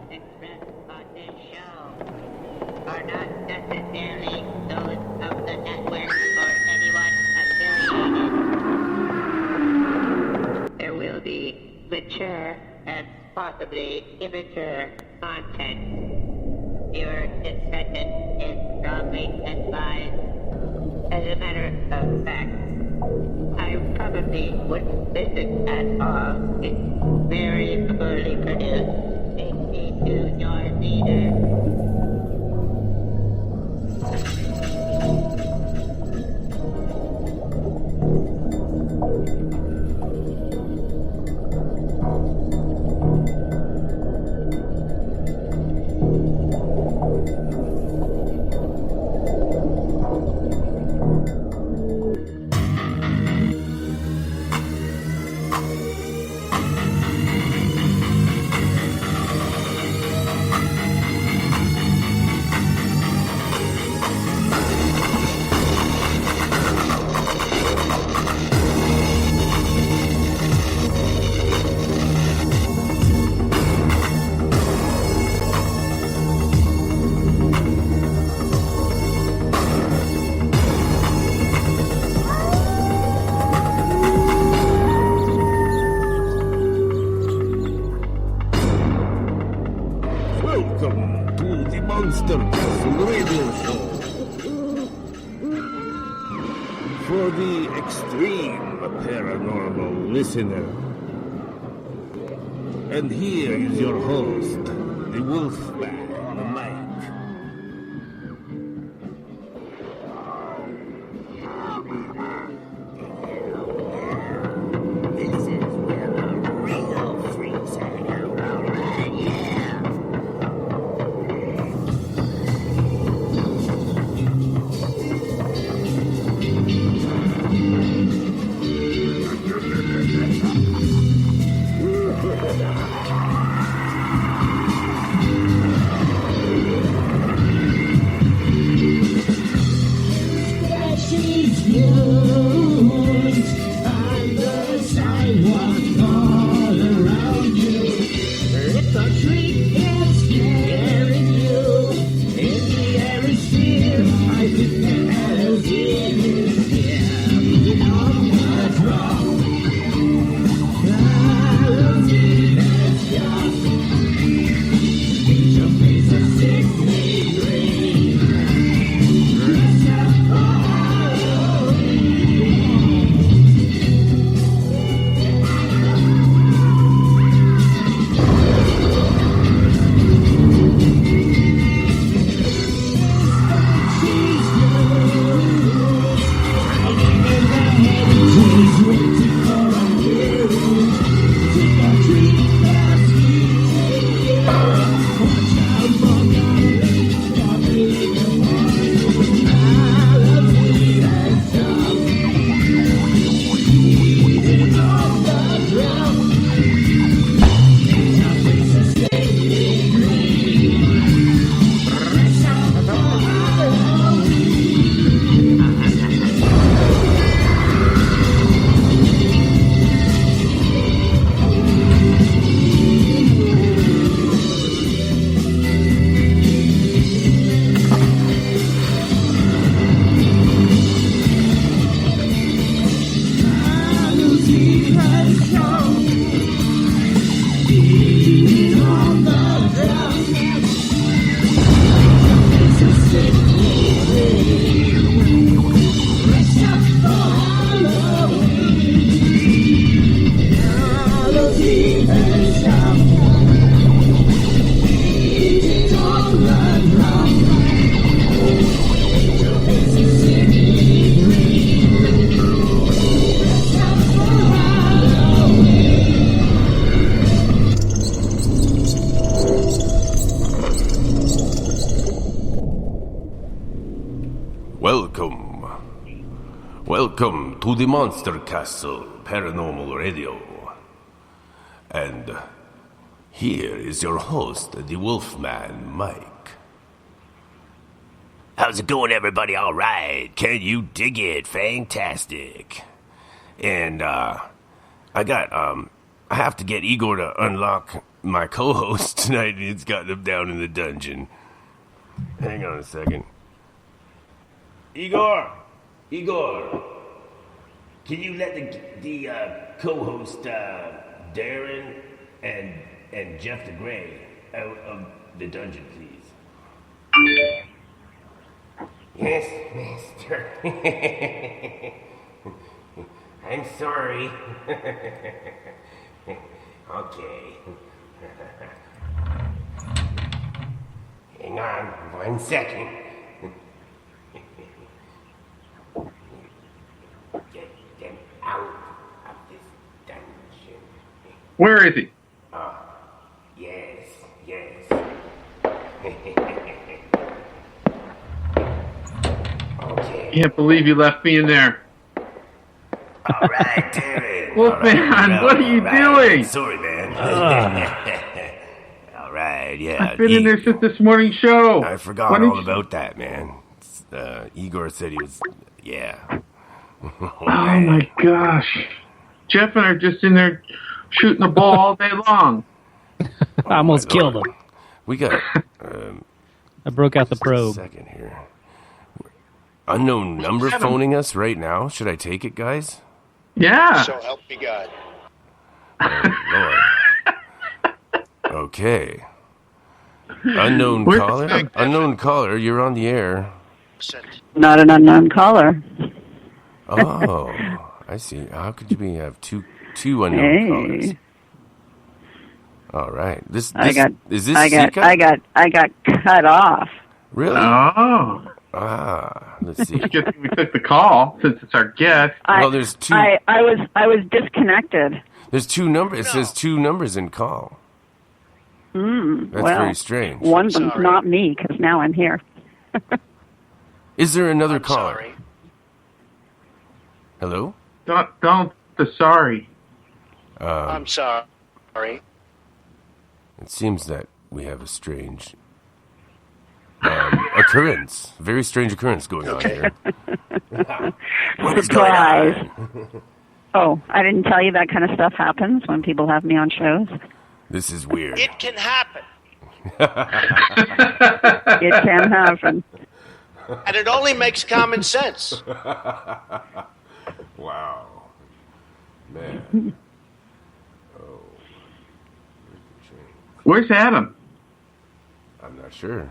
expressed on this show are not necessarily those of the network or anyone affiliated. There will be mature and possibly immature content. Your discretion is strongly advised. As a matter of fact, I probably wouldn't listen at all. It's very poorly produced. Take me to your leader. Welcome to the Monster Castle Radio Show. For the extreme paranormal listener. And here is your host, the Wolfman, Mike. This is where the real freaks hang out, alright? Yeah. Welcome to the Monster Castle Paranormal Radio. And here is your host, the Wolfman, Mike. How's it going, everybody? All right. Can you dig it? Fantastic. And, I have to get Igor to unlock my co-host tonight, and it's got them down in the dungeon. Hang on a second. Igor, can you let the co-host Darren and Jeff the Grey out of the dungeon, please? Yes, mister. I'm sorry. Okay. Hang on 1 second. Get them out of this dungeon. Where is he? Yes. Okay. Can't believe you left me in there. All right, Darren. Wolfman, what are you doing? Sorry, man. All right, yeah. I've been in there since this morning's show. I forgot all about that, man. Igor said he was, yeah. Oh my gosh. Jeff and I are just in there shooting the ball all day long. I almost killed him. We got, I broke out the probe. second here. Unknown number phoning us right now. Should I take it, guys? Yeah. So help me God. Oh, Lord. Okay. Unknown Where's the caller? thing? Unknown caller, you're on the air. Sent. Not an unknown caller. Oh, I see. How could you have two unknown callers? All right. Is this Zika? I got cut off. Really? Oh. Let's see. I guess we took the call since it's our guest. There's two. I was disconnected. There's two numbers. It says two numbers in call. That's well, very strange. One of them's Sorry. not me because now I'm here. Is there another I'm caller? sorry. Hello? Don't the sorry. I'm sorry. It seems that we have a strange occurrence. Very strange occurrence going on here. What is going Surprise. on? Oh, I didn't tell you that kind of stuff happens when people have me on shows. This is weird. It can happen. It can happen. And it only makes common sense. Wow. Man. Where's Adam? I'm not sure.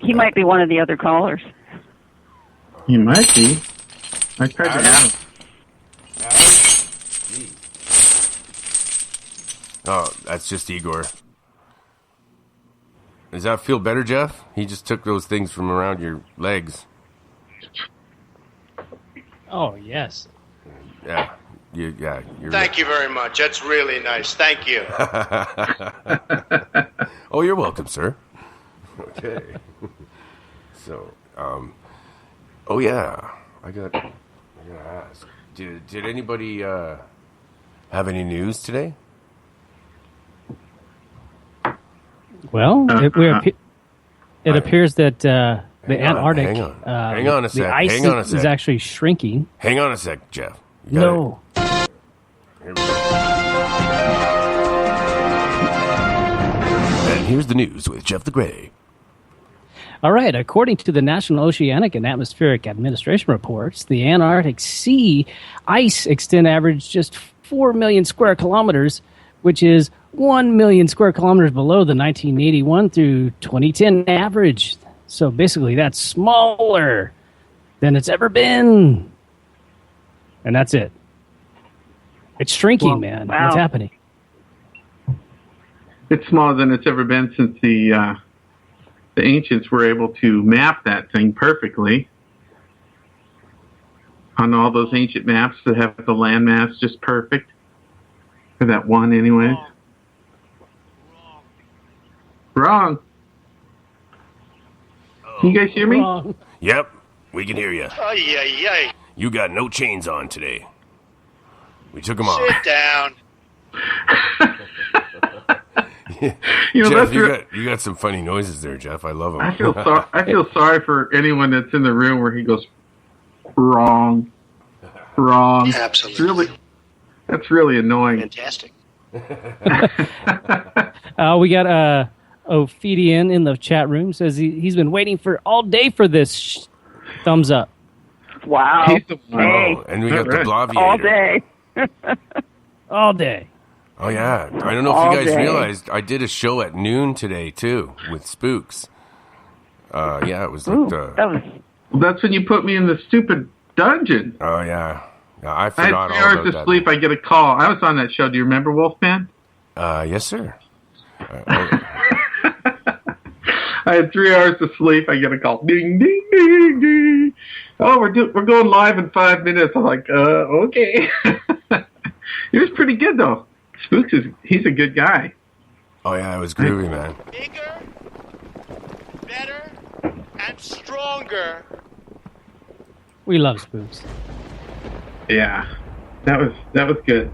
He might be one of the other callers. He might be. I tried to Adam. Oh, that's just Igor. Does that feel better, Jeff? He just took those things from around your legs. Oh, yes. Yeah. You're Thank you very much. That's really nice. Thank you. Oh, you're welcome, sir. Okay. So, oh yeah, I gotta ask. Did anybody have any news today? Well, it appears that the Antarctic, hang on a sec. the ice Hang on a is sec. actually shrinking. Hang on a sec, Jeff. You gotta- No. Here we go. And here's the news with Jeff the Grey. All right. According to the National Oceanic and Atmospheric Administration reports, the Antarctic sea ice extent averaged just 4 million square kilometers, which is 1 million square kilometers below the 1981 through 2010 average. So basically, that's smaller than it's ever been. And that's it. It's shrinking, Well, man. wow. What's happening? It's smaller than it's ever been since the ancients were able to map that thing perfectly on all those ancient maps that have the landmass just perfect for that one, anyways. Wrong. Can you guys hear me? Wrong. Yep, we can hear you. Ay, ay, ay. You got no chains on today. We took them off. Sit down. You know, Jeff, that's you got some funny noises there, Jeff. I love them. I feel sorry for anyone that's in the room where he goes wrong. Absolutely. That's really annoying. Fantastic. We got Ophidian in the chat room. Says he's been waiting for all day for this. Thumbs up. Wow. He's the Hey. Oh, and we got the Blaviator. All day. All day. Oh, yeah. I don't know if All you guys day. realized I did a show at noon today, too, with Spooks. Yeah, it was Ooh, like that was That's when you put me in the stupid dungeon. Oh, yeah. I I had forgot 3 all hours about of that. sleep. I get a call. I was on that show. Do you remember, Wolfman? Yes, sir. I had 3 hours of sleep. I get a call. Ding, ding, ding, ding. Oh, we're going live in 5 minutes. I'm like, okay. He was pretty good, though. Spooks he's a good guy. Oh, yeah, it was groovy, man. Bigger, better, and stronger. We love Spooks. Yeah, that was good.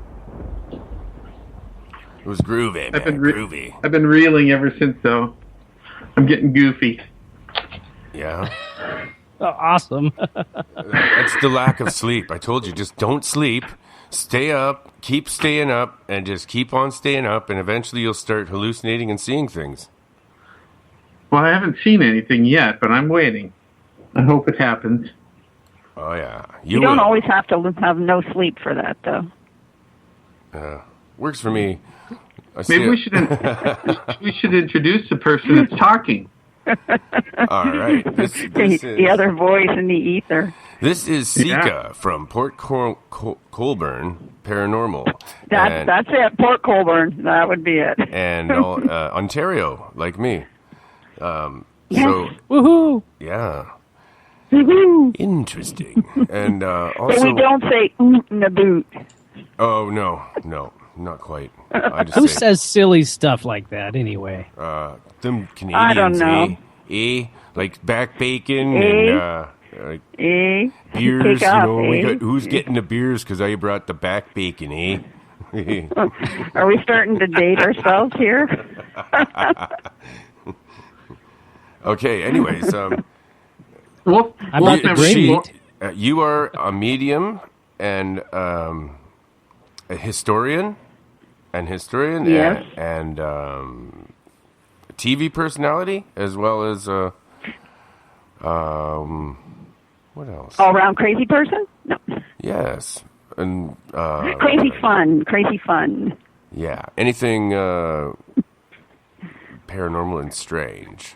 It was groovy, man. Groovy. I've been reeling ever since, though. I'm getting goofy. Yeah. Oh, awesome. That's the lack of sleep. I told you, just don't sleep. Stay up, keep staying up, and just keep on staying up, and eventually you'll start hallucinating and seeing things. Well, I haven't seen anything yet, but I'm waiting. I hope it happens. Oh, yeah. You don't will. always have to have no sleep for that, though. Works for me. Maybe we should introduce the person that's talking. All right. This is, The other voice in the ether. This is Sika Yeah. from Port Colborne Paranormal. That's it. Port Colborne. That would be it. And Ontario, like me. So, Woohoo! yeah. Woohoo. Interesting. And But also... we don't say oot in the boot. Oh, no, not quite. I just Who say, says silly stuff like that anyway? them Canadians, I don't know. like back bacon Eh? and like Eh? beers. Take off, We eh? got who's getting the beers because I brought the back bacon, eh? Are we starting to date ourselves here? Okay. Anyways, I'm Wolfman, about to she- great. you are a medium and a historian, Yes. and TV personality as well as what else? All around crazy person? No. Yes, and Crazy fun. yeah, anything paranormal and strange,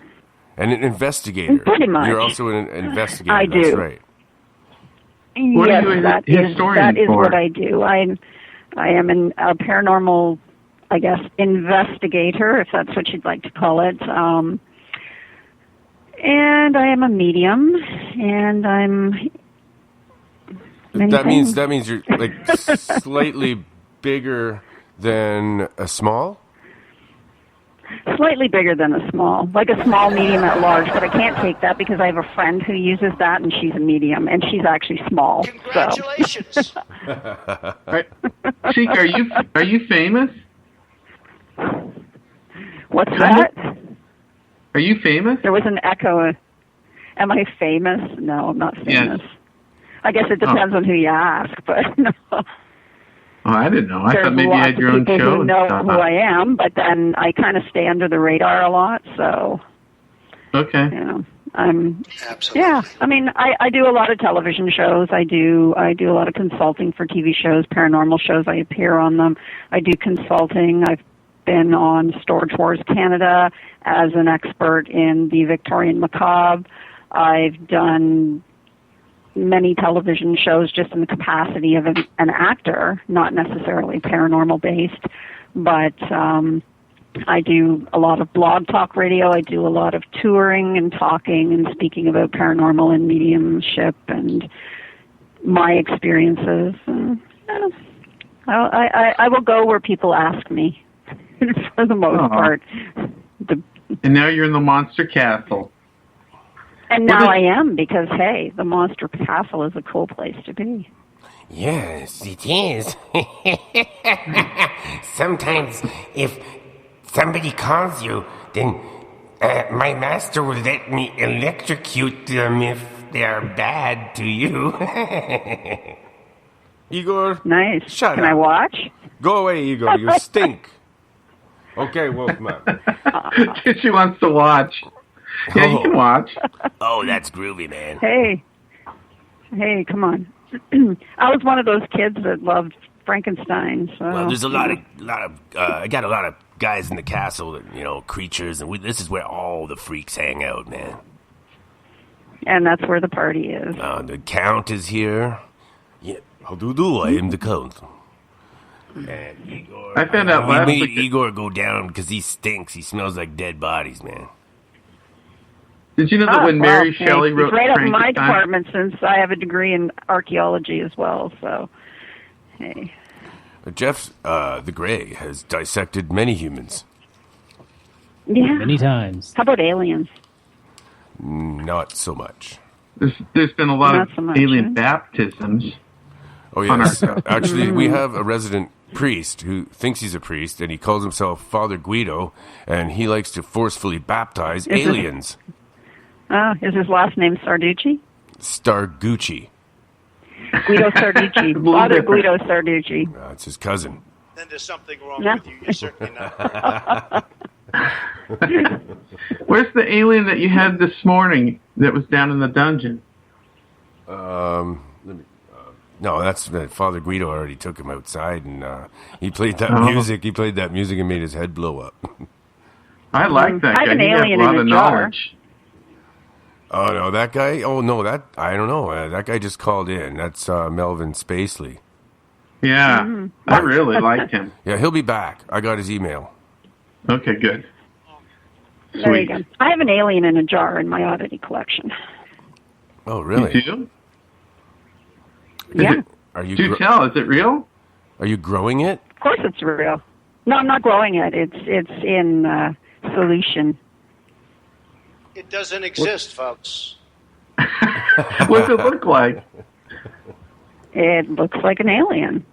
and an investigator. Pretty much. You're also an investigator. I That's do. right. What Yes, are you a that historian is for? what I do. I am a paranormal, I guess, investigator, if that's what you'd like to call it. And I am a medium, and I'm many That things. means you're like slightly bigger than a small. Slightly bigger than a small, like a small, medium at large, but I can't take that because I have a friend who uses that, and she's a medium, and she's actually small. So. Congratulations. Sika, are you famous? What's that? Are you famous? There was an echo. Am I famous? No, I'm not famous. Yes. I guess it depends on who you ask, but no. Oh, I didn't know. I There's thought maybe you lots had your of own people show. who and know stuff. who I am, but then I kind of stay under the radar a lot, so, Okay. you know. Yeah, I mean, I do a lot of television shows. I do a lot of consulting for TV shows, paranormal shows. I appear on them. I do consulting. I've been on Storage Wars Canada as an expert in the Victorian Macabre. I've done many television shows just in the capacity of an actor, not necessarily paranormal based, but I do a lot of blog talk radio. I do a lot of touring and talking and speaking about paranormal and mediumship and my experiences. I will go where people ask me for the most part. And now you're in the Monster Castle. And now I am because, hey, the Monster Castle is a cool place to be. Yes, it is. Sometimes if somebody calls you, then my master will let me electrocute them if they are bad to you. Igor, Nice. Shut Can up. I watch? Go away, Igor. You stink. Okay, Wolfman. She wants to watch. Yeah, you can watch. Oh, that's groovy, man. Hey, come on. I was one of those kids that loved Frankenstein. So, well, there's a lot of I got a lot of guys in the castle that, creatures, and this is where all the freaks hang out, man. And that's where the party is. The Count is here. Yeah, how do you do? I am the Count. And Igor, I found out we last made week. Igor go down because he stinks. He smells like dead bodies, man. Did you know that when Mary Shelley wrote it's right up in my Frankenstein? department since I have a degree in archaeology as well. So, hey. Jeff the Grey has dissected many humans. Yeah. Many times. How about aliens? Not so much. There's been a lot Not of so much, alien huh? baptisms. Oh, yes. Actually, we have a resident priest who thinks he's a priest, and he calls himself Father Guido, and he likes to forcefully baptize aliens. Is his last name Sarducci? Stargucci. Guido Sarducci. Father Guido Sarducci. It's his cousin. Then there's something wrong Yeah. with you. You're certainly not. Where's the alien that you had this morning that was down in the dungeon? No, that's Father Guido already took him outside, and he played that Oh. music. He played that music and made his head blow up. I like that I have guy. an He has alien a lot in of a jar. knowledge. Oh no, that guy. Oh no, I don't know. That guy just called in. That's Melvin Spacely. Yeah, I really liked him. Yeah, he'll be back. I got his email. Okay, good. There you Sweet. go. I have an alien in a jar in my oddity collection. Oh You really? do? Yeah. Are you Do tell. Is it real? are you growing it? Of course it's real. No, I'm not growing it. It's in solution. It doesn't exist, folks. What does it look like? It looks like an alien.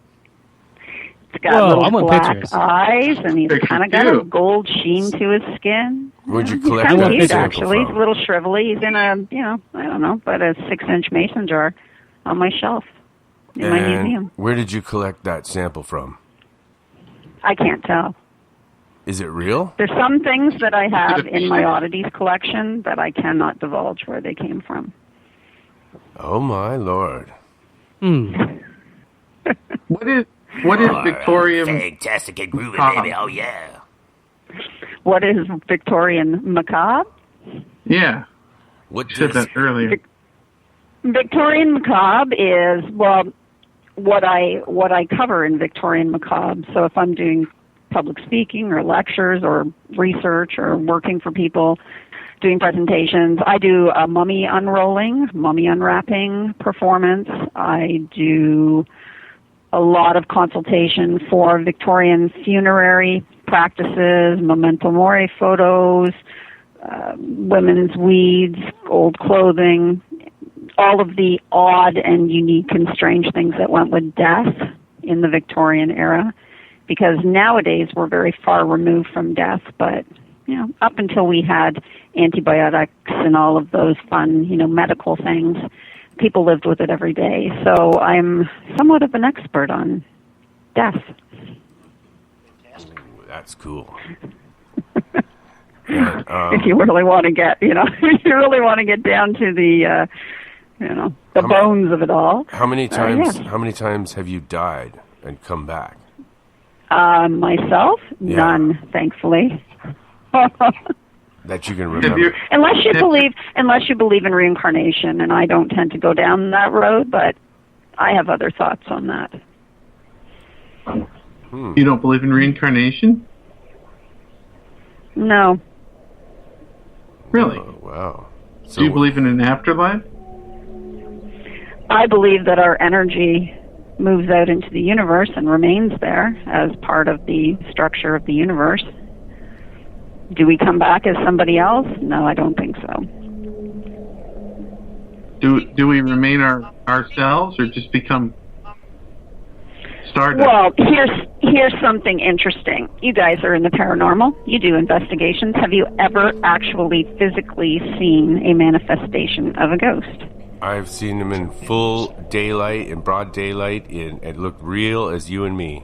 It's got Whoa, I little want black pictures. eyes, and he's Pictures kind of got too. a gold sheen to his skin. Where'd you He's collect kind that of cute, sample actually. He's from? a little shrivelly. He's in a, I don't know, but a 6-inch mason jar on my shelf in my And museum. where did you collect that sample from? I can't tell. Is it real? There's some things that I have in my oddities collection that I cannot divulge where they came from. Oh my lord! What is Victorian? Fantastic and groovy, baby. Oh, yeah. What is Victorian macabre? Yeah, What you said does... that earlier. Victorian macabre is, well, what I cover in Victorian macabre. So if I'm doing public speaking or lectures or research or working for people, doing presentations, I do a mummy unwrapping performance. I do a lot of consultation for Victorian funerary practices, memento mori photos, women's weeds, old clothing, all of the odd and unique and strange things that went with death in the Victorian era. Because nowadays we're very far removed from death, but up until we had antibiotics and all of those fun, medical things, people lived with it every day. So I'm somewhat of an expert on death. That's cool. If you really want to get, if you really want to get down to the, the bones of it all. How many times? yes. How many times have you died and come back? Myself, Yeah. none, thankfully. That you can Have remember. you, Unless you believe in reincarnation, and I don't tend to go down that road, but I have other thoughts on that. you don't believe in reincarnation? No, Really? Oh, wow. So Do you believe in an afterlife? I believe that our energy moves out into the universe and remains there as part of the structure of the universe. Do we come back as somebody else? No, I don't think so. Do we remain ourselves or just become stardust? Well, here's something interesting. You guys are in the paranormal. You do investigations. Have you ever actually physically seen a manifestation of a ghost? I've seen them in full daylight, in broad daylight, and it looked real as you and me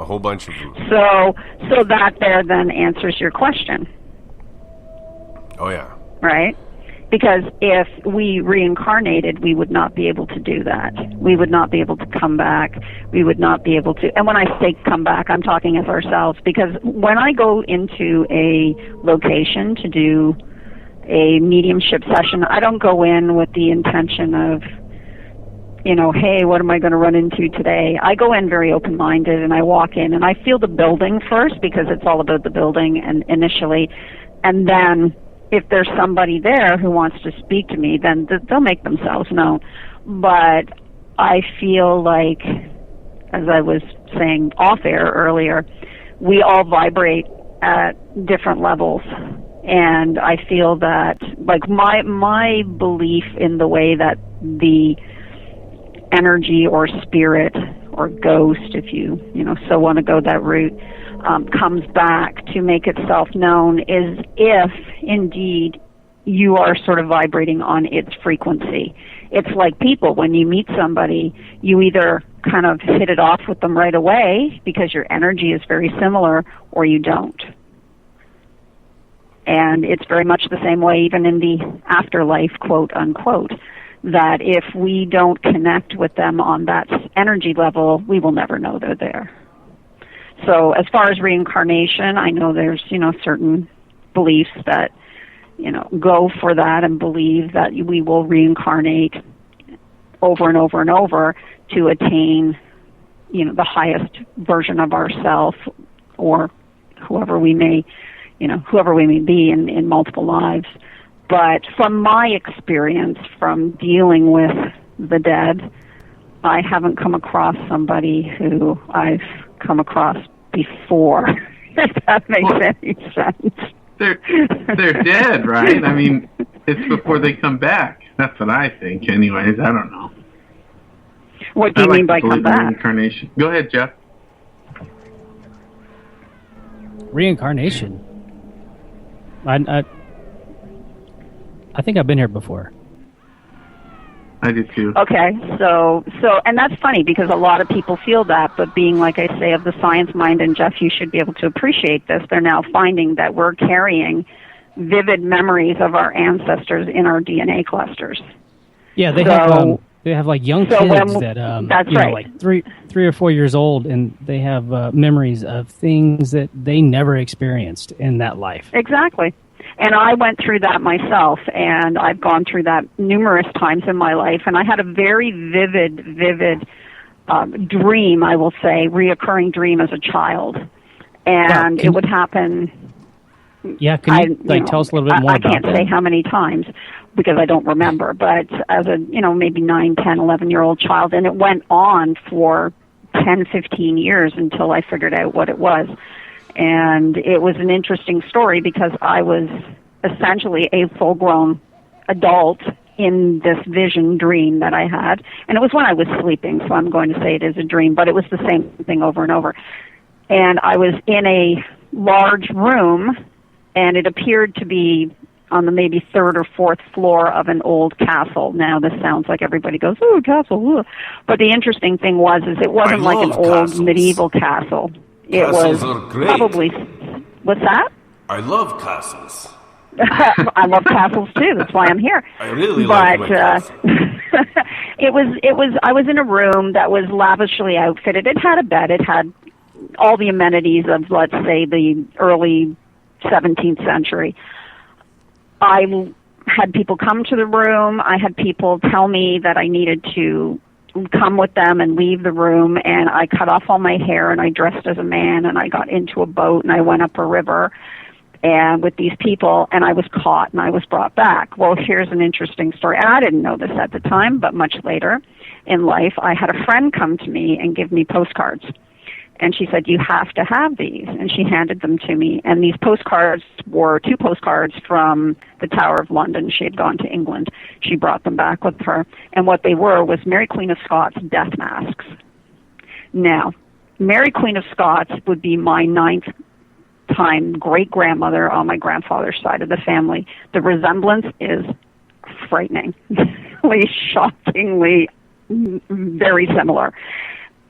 A whole bunch of them. So that there then answers your question. Oh, yeah. Right? Because if we reincarnated, we would not be able to do that. We would not be able to come back. We would not be able to, and when I say come back, I'm talking as ourselves, because when I go into a location to do a mediumship session, I don't go in with the intention of, hey, what am I going to run into today? I go in very open-minded, and I walk in, and I feel the building first, because it's all about the building and initially, and then if there's somebody there who wants to speak to me, then they'll make themselves known. But I feel like, as I was saying off-air earlier, we all vibrate at different levels. And I feel that, like, my belief in the way that the energy or spirit or ghost, if you so want to go that route, comes back to make itself known is if indeed you are sort of vibrating on its frequency. It's like people, when you meet somebody, you either kind of hit it off with them right away because your energy is very similar, or you don't. And it's very much the same way even in the afterlife, quote unquote, that if we don't connect with them on that energy level, we will never know they're there. So as far as reincarnation, I know there's, certain beliefs that, go for that and believe that we will reincarnate over and over and over to attain, the highest version of ourselves, or whoever we may be in multiple lives. But from my experience from dealing with the dead, I haven't come across somebody who I've come across before, if that makes any sense. They're dead, right? I mean, it's before they come back. That's what I think, anyways. I don't know. What do you mean by come back? Reincarnation. Go ahead, Jeff. Reincarnation. I think I've been here before. I do too. Okay, so, and that's funny because a lot of people feel that, but being, like I say, of the science mind, and Jeff, you should be able to appreciate this, they're now finding that we're carrying vivid memories of our ancestors in our DNA clusters. Yeah, they have like young kids that that's right. Like three or 4 years old, and they have memories of things that they never experienced in that life. Exactly. And I went through that myself, and I've gone through that numerous times in my life, and I had a very vivid dream, I will say, reoccurring dream as a child. And it would happen... Yeah, can you tell us a little bit more about that? I can't say how many times because I don't remember, but as a, maybe 9, 10, 11-year-old child, and it went on for 10, 15 years until I figured out what it was. And it was an interesting story because I was essentially a full-grown adult in this vision dream that I had. And it was when I was sleeping, so I'm going to say it is a dream, but it was the same thing over and over. And I was in a large room, and it appeared to be on the maybe third or fourth floor of an old castle. Now, this sounds like everybody goes, "Oh, castle." Ugh. But the interesting thing was it wasn't like an old medieval castle. Castles are great. Probably. What's that? I love castles. I love castles too. That's why I'm here. I really like my castle. It was. I was in a room that was lavishly outfitted. It had a bed. It had all the amenities of, let's say, the early 17th century. I had people come to the room. I had people tell me that I needed to come with them and leave the room, and I cut off all my hair and I dressed as a man and I got into a boat and I went up a river and with these people, and I was caught and I was brought back. Well, here's an interesting story, and I didn't know this at the time, but much later in life I had a friend come to me and give me postcards. And she said, "You have to have these." And she handed them to me. And these postcards were 2 postcards from the Tower of London. She had gone to England. She brought them back with her. And what they were was Mary Queen of Scots death masks. Now, Mary Queen of Scots would be my 9th time great-grandmother on my grandfather's side of the family. The resemblance is frightening, shockingly very similar.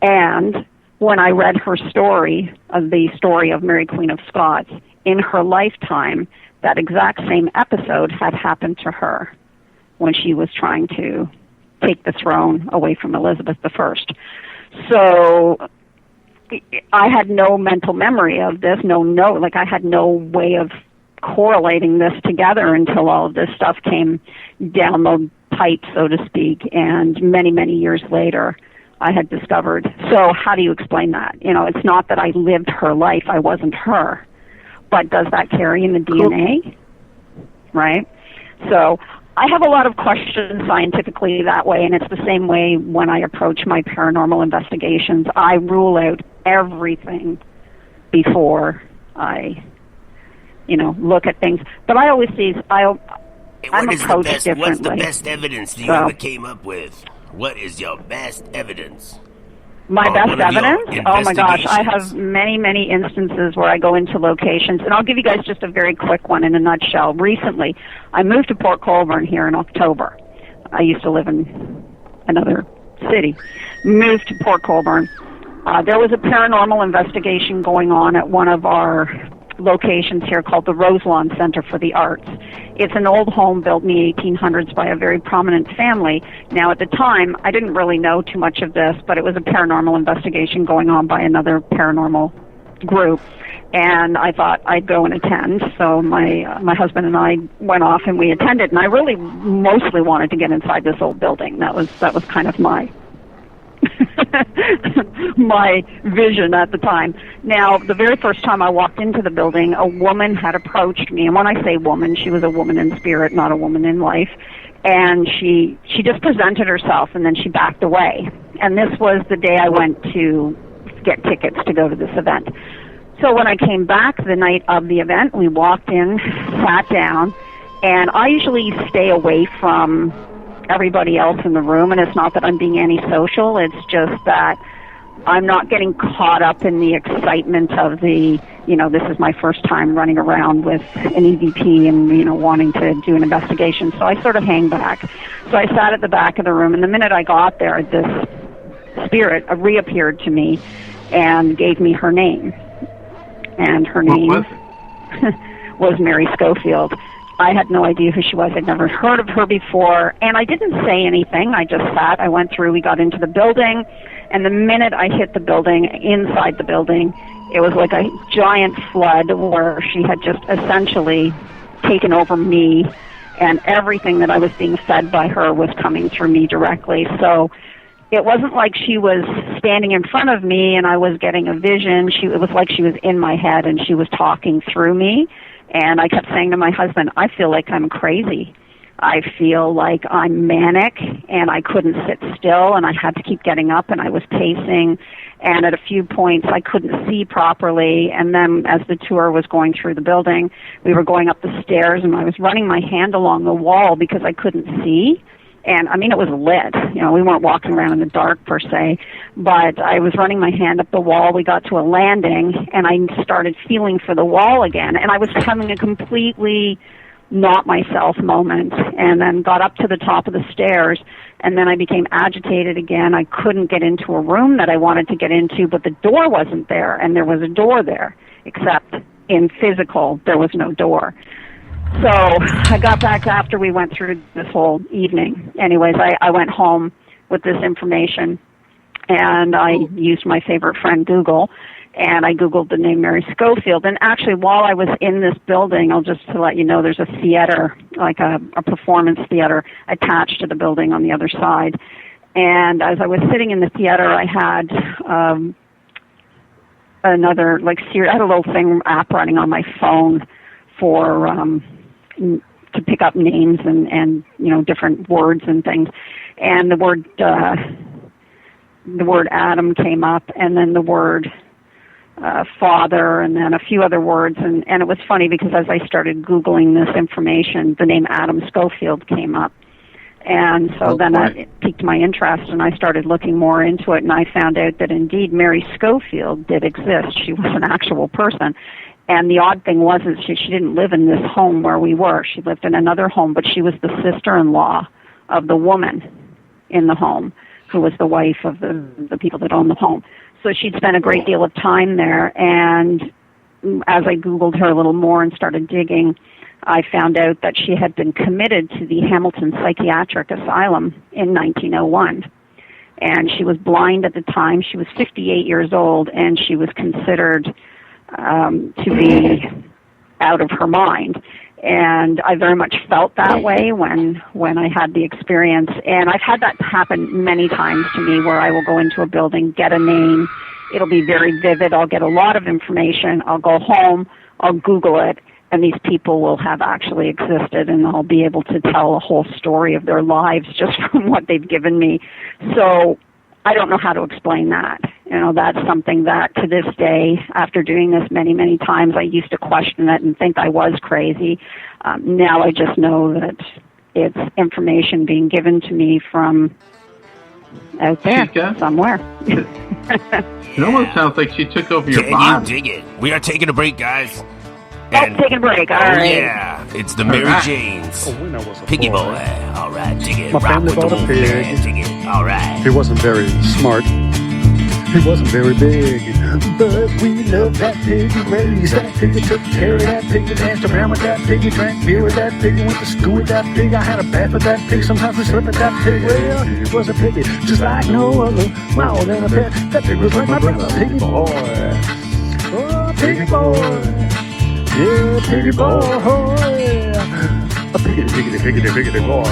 And when I read her story, the story of Mary Queen of Scots, in her lifetime, that exact same episode had happened to her when she was trying to take the throne away from Elizabeth I. So I had no mental memory of this, I had no way of correlating this together until all of this stuff came down the pipe, so to speak, and many, many years later I had discovered. So how do you explain that? It's not that I lived her life, I wasn't her, but does that carry in the DNA? Right? So I have a lot of questions scientifically that way, and it's the same way when I approach my paranormal investigations. I rule out everything before I, look at things. But I always see, I'm approached differently. What's the best evidence you ever came up with? What is your best evidence? My best evidence? Oh my gosh, I have many, many instances where I go into locations, and I'll give you guys just a very quick one in a nutshell. Recently, I moved to Port Colborne here in October. I used to live in another city. Moved to Port Colborne. There was a paranormal investigation going on at one of our locations here called the Roselawn Center for the Arts. It's an old home built in the 1800s by a very prominent family. Now, at the time, I didn't really know too much of this, but it was a paranormal investigation going on by another paranormal group, and I thought I'd go and attend. So my husband and I went off and we attended, and I really mostly wanted to get inside this old building. That was kind of my my vision at the time. Now, the very first time I walked into the building, a woman had approached me, and when I say woman, she was a woman in spirit, not a woman in life, and she just presented herself, and then she backed away. And this was the day I went to get tickets to go to this event. So when I came back the night of the event, we walked in, sat down, and I usually stay away from everybody else in the room, and it's not that I'm being antisocial, it's just that I'm not getting caught up in the excitement of this is my first time running around with an EVP and, wanting to do an investigation, so I sort of hang back. So I sat at the back of the room, and the minute I got there, this spirit reappeared to me and gave me her name. And her name was Mary Schofield. I had no idea who she was. I'd never heard of her before, and I didn't say anything. I just sat. I went through. We got into the building, and the minute I hit the building, inside the building, it was like a giant flood where she had just essentially taken over me, and everything that I was being fed by her was coming through me directly. So it wasn't like she was standing in front of me and I was getting a vision. It was like she was in my head and she was talking through me. And I kept saying to my husband, I feel like I'm crazy. I feel like I'm manic, and I couldn't sit still, and I had to keep getting up, and I was pacing, and at a few points I couldn't see properly. And then as the tour was going through the building, we were going up the stairs, and I was running my hand along the wall because I couldn't see. And, it was lit. We weren't walking around in the dark, per se. But I was running my hand up the wall. We got to a landing, and I started feeling for the wall again. And I was having a completely not myself moment. And then got up to the top of the stairs, and then I became agitated again. I couldn't get into a room that I wanted to get into, but the door wasn't there. And there was a door there, except in physical, there was no door. So I got back after we went through this whole evening. Anyways, I went home with this information, and I used my favorite friend, Google, and I Googled the name Mary Schofield. And actually, while I was in this building, just to let you know, there's a theater, like a performance theater, attached to the building on the other side. And as I was sitting in the theater, I had another, I had a little app running on my phone for to pick up names and different words and things, and the word Adam came up, and then the word father, and then a few other words, and it was funny because as I started Googling this information, the name Adam Schofield came up, and so it piqued my interest, and I started looking more into it, and I found out that indeed Mary Schofield did exist. She was an actual person. And the odd thing was is she didn't live in this home where we were. She lived in another home, but she was the sister-in-law of the woman in the home, who was the wife of the people that owned the home. So she'd spent a great deal of time there, and as I Googled her a little more and started digging, I found out that she had been committed to the Hamilton Psychiatric Asylum in 1901. And she was blind at the time. She was 58 years old, and she was considered to be out of her mind. And I very much felt that way when I had the experience. And I've had that happen many times to me, where I will go into a building, get a name, it'll be very vivid, I'll get a lot of information, I'll go home, I'll Google it, and these people will have actually existed, and I'll be able to tell a whole story of their lives just from what they've given me. So I don't know how to explain that. You know, that's something that to this day, after doing this many, many times, I used to question it and think I was crazy. Now I just know that it's information being given to me from out there somewhere. It almost sounds like she took over your body. Can you dig it? We are taking a break, guys. Taking a break. All right. Yeah, it's the Mary Janes. When I was a Piggy boy, boy. All right, dig it. My Rock family with the bought a wolf pig. man. Dig it. All right. He wasn't very smart. He wasn't very big. But we loved that pig. We raised that pig. We took care of that pig. We danced around with that pig. We drank beer with that pig. We went to school with that pig. I had a bath with that pig. Sometimes we slept with that pig. Well, he was a piggy, just like no other. More than a pet. That pig was like my brother, Piggy boy. Oh, Piggy boy. Yeah, Piggy boy. A piggity boy.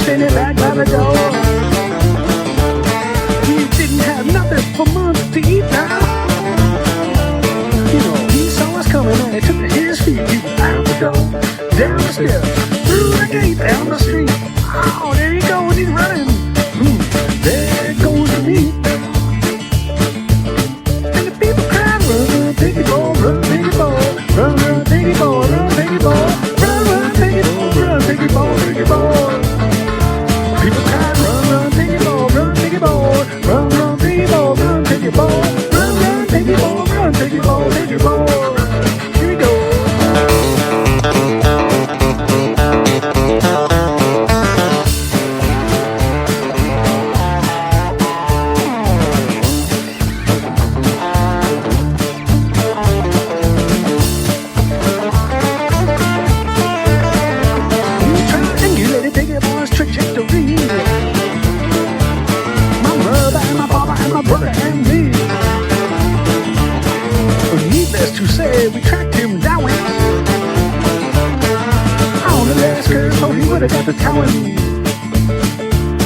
Standing back by the door. He didn't have nothing for months to eat now. You know, he saw us coming and he took to his feet. He was out the door, down the stairs, through the gate, down the street. Oh, there he goes, he's running. There goes the meat. And the people cried, run, piggy boy, run, piggy boy, run, piggy boy, run, piggy boy, run, piggy boy, run, piggy boy, piggy boy. People cried, run, piggy boy, run, piggy boy, run, piggy boy, run, piggy boy, run, piggy boy, run, piggy boy, piggy boy. Here we go. You triangulated piggy boy's trajectory. My mother and my father and my brother and me. Needless to say, we tracked him down on the last curve, so he would have got the towing.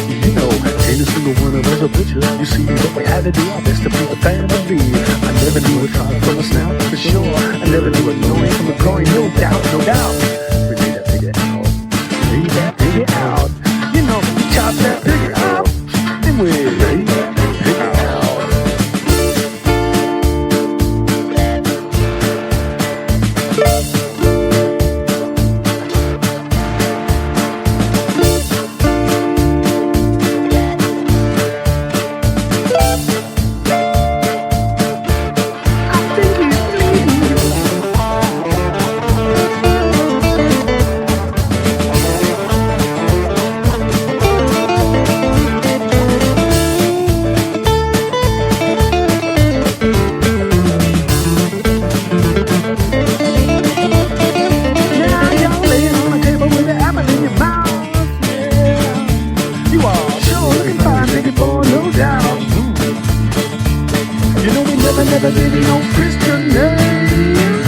You know, ain't a single one of us a butcher. You see, but we had to do our best to please the family. I never knew a tribe from a snout, for sure. I never knew a knowing from a growing, no doubt, no doubt. We made that piggy out. Laid that piggy out. You know, we chopped that piggy out. And we laid that piggy out. Never did no Christian name,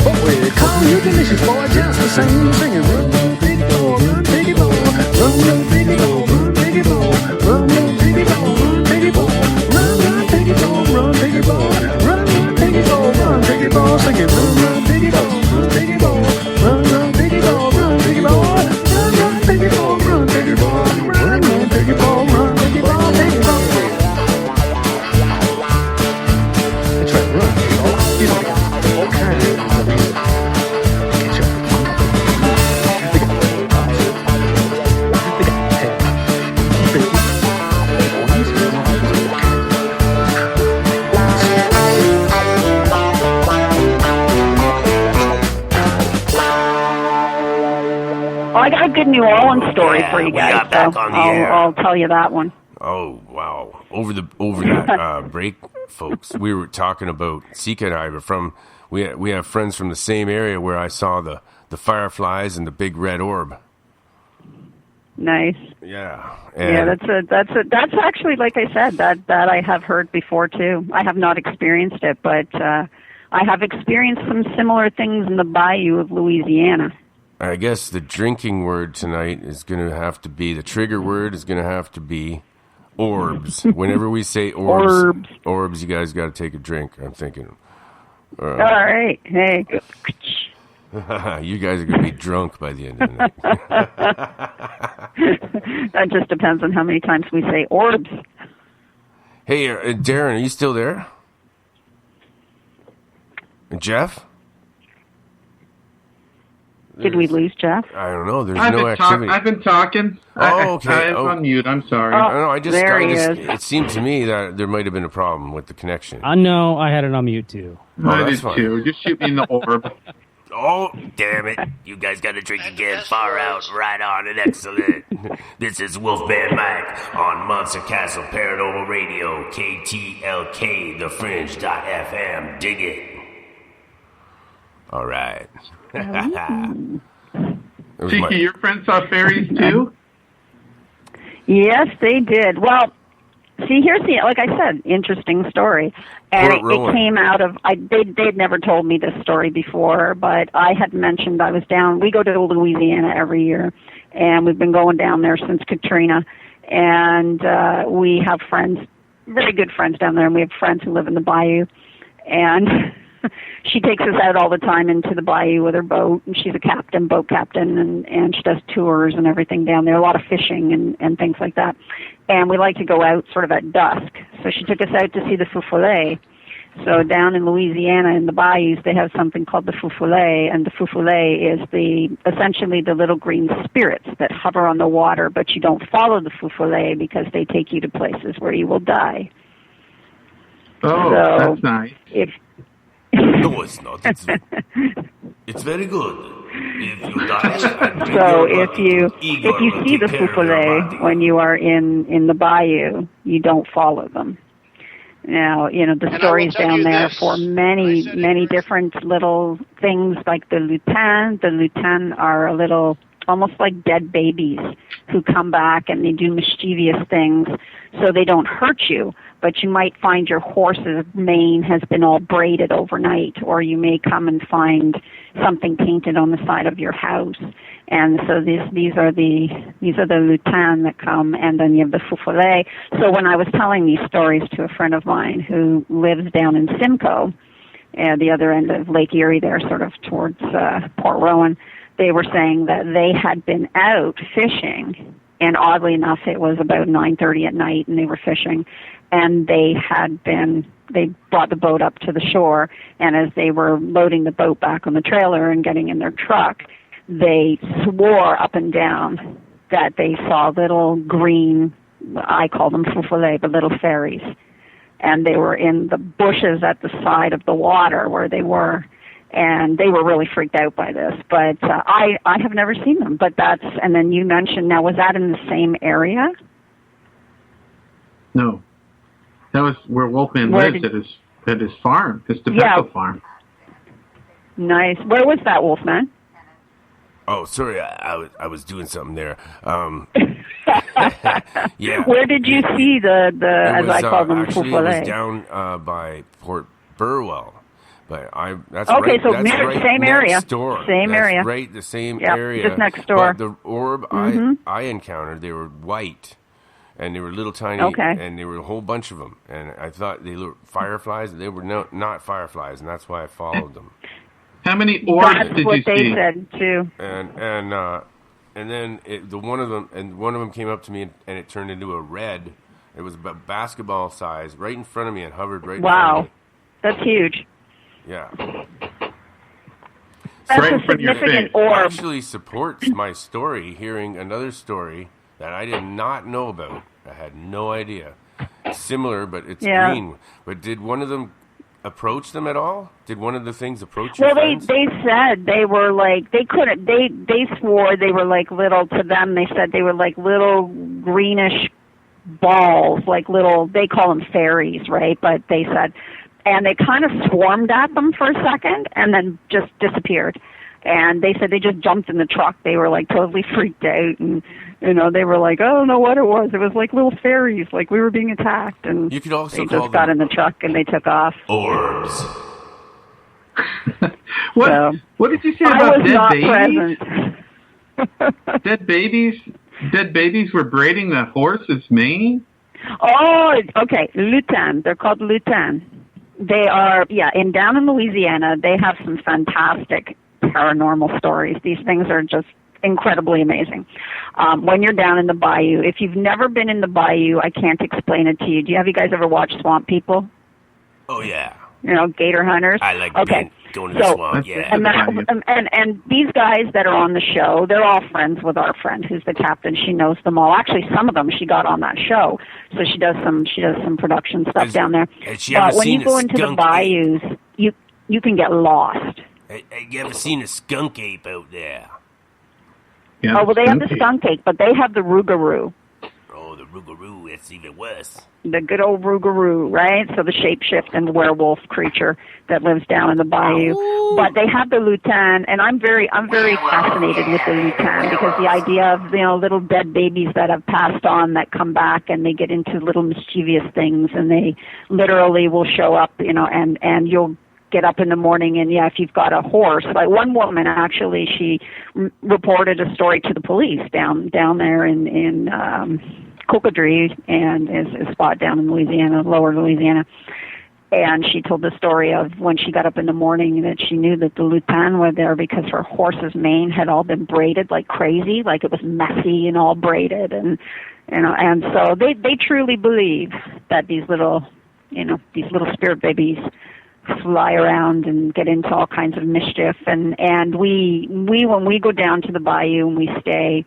but we call you delicious boy just the same. Singing run, piggy boy, run, piggy boy, run, piggy boy, run, piggy boy, run, piggy boy, run, piggy boy, run, piggy boy, run, piggy boy, run, piggy boy, run, piggy boy, singing run, piggy boy, run, piggy boy, run, piggy boy, run, piggy boy, run, piggy boy, run, piggy boy, run, piggy boy, run, piggy boy, piggy boy. got a good New Orleans story for you guys, so I'll tell you that one. Oh, wow. Over that break, folks, we were talking about, Sika and I were we have friends from the same area where I saw the fireflies and the big red orb. Nice. Yeah. That's actually, like I said, that I have heard before too. I have not experienced it, but I have experienced some similar things in the bayou of Louisiana. I guess the drinking word tonight is going to have to be, the trigger word is going to have to be orbs. Whenever we say orbs, you guys got to take a drink, I'm thinking. All right. Hey. You guys are going to be drunk by the end of the night. That just depends on how many times we say orbs. Hey, Darren, are you still there? Jeff? Did we lose Jeff? I don't know. There's no activity. I've been talking. Oh, okay. I'm on mute. I'm sorry. It seemed to me that there might have been a problem with the connection. No, I had it on mute too. I did too. Just shoot me in the orb. Oh, damn it. You guys got to drink again. Far out, right on, and excellent. This is Wolfman Mike on Monster Castle Paranormal Radio, KTLK, TheFringe.fm. Dig it. All right. Tiki, your friends saw fairies too? Yes, they did. Well, see, here's like I said, interesting story. And it came out of, they'd never told me this story before, but I had mentioned I was down. We go to Louisiana every year, and we've been going down there since Katrina. And we have friends, very good friends down there, and we have friends who live in the bayou. And she takes us out all the time into the bayou with her boat, and she's a boat captain, and she does tours and everything down there, a lot of fishing and things like that. And we like to go out sort of at dusk. So she took us out to see the feu follet. So down in Louisiana, in the bayous, they have something called the feu follet, and the feu follet is essentially the little green spirits that hover on the water, but you don't follow the feu follet because they take you to places where you will die. Oh, so that's nice. No, it's not. It's very good. If you die, so if you see the feu follet when you are in the bayou, you don't follow them. Now, the stories down there for many different little things like the lutin. The lutin are a little, almost like dead babies who come back and they do mischievous things so they don't hurt you. But you might find your horse's mane has been all braided overnight, or you may come and find something painted on the side of your house. And so these are the lutin that come, and then you have the feu follet. So when I was telling these stories to a friend of mine who lives down in Simcoe, the other end of Lake Erie there, sort of towards Port Rowan, they were saying that they had been out fishing, and oddly enough, it was about 9:30 at night, and they were fishing, and they brought the boat up to the shore, and as they were loading the boat back on the trailer and getting in their truck, they swore up and down that they saw little green, I call them feu follet, but little fairies, and they were in the bushes at the side of the water where they were. And they were really freaked out by this, but I have never seen them. But and then you mentioned, now was that in the same area? No, that was where Wolfman lives at his farm, his tobacco farm. Nice. Where was that, Wolfman? Oh, sorry, I was doing something there. Yeah. Where did you see the as I call them, feu follet? It was down by Port Burwell. But that's okay, right. So that's right same next area. Door. Same that's area. Right, the same area. Just next door. But the orb I encountered, they were white, and they were little tiny, and there were a whole bunch of them. And I thought they were fireflies. They were not fireflies, and that's why I followed them. How many orbs did you see? That's what they said too. And then one of them came up to me, and it turned into a red. It was about basketball size, right in front of me, and hovered right in front of me. That's huge. Yeah. That's a significant orb. Actually supports my story, hearing another story that I did not know about. I had no idea. Similar, but it's green. But did one of them approach them at all? Did one of the things approach you? Well, they said they were like, they couldn't, they swore they were like little, to them, they said they were like little greenish balls, like little, they call them fairies, right? But they said, and they kind of swarmed at them for a second and then just disappeared. And they said they just jumped in the truck. They were like totally freaked out, and they were like, I don't know what it was. It was like little fairies, like we were being attacked. And you could also they just got in the truck and they took off. Orbs. What did you say about dead babies? Dead babies were braiding the horse's mane? Oh, okay. Lutan. They're called Lutan. They are, down in Louisiana, they have some fantastic paranormal stories. These things are just incredibly amazing. When you're down in the bayou, if you've never been in the bayou, I can't explain it to you. Have you guys ever watched Swamp People? Oh, yeah. Gator hunters? I like going to the swamp, yeah. And these guys that are on the show, they're all friends with our friend who's the captain. She knows them all. Actually, some of them she got on that show, so she does some production stuff down there. But when you go into the bayous, you can get lost. Have you ever seen a skunk ape out there? Yeah, they have the skunk ape, but they have the rougarou. Oh, the rougarou, it's even worse. The good old rougarou, right? So the shapeshifting werewolf creature that lives down in the bayou. But they have the lutan, and I'm very fascinated with the lutan because the idea of little dead babies that have passed on that come back and they get into little mischievous things and they literally will show up, and you'll get up in the morning and if you've got a horse, like one woman actually, she reported a story to the police down there in Cocodrie, and is a spot down in Louisiana, lower Louisiana. And she told the story of when she got up in the morning that she knew that the lutan were there because her horse's mane had all been braided like crazy, like it was messy and all braided, and so they truly believe that these little spirit babies fly around and get into all kinds of mischief, and we when we go down to the bayou and we stay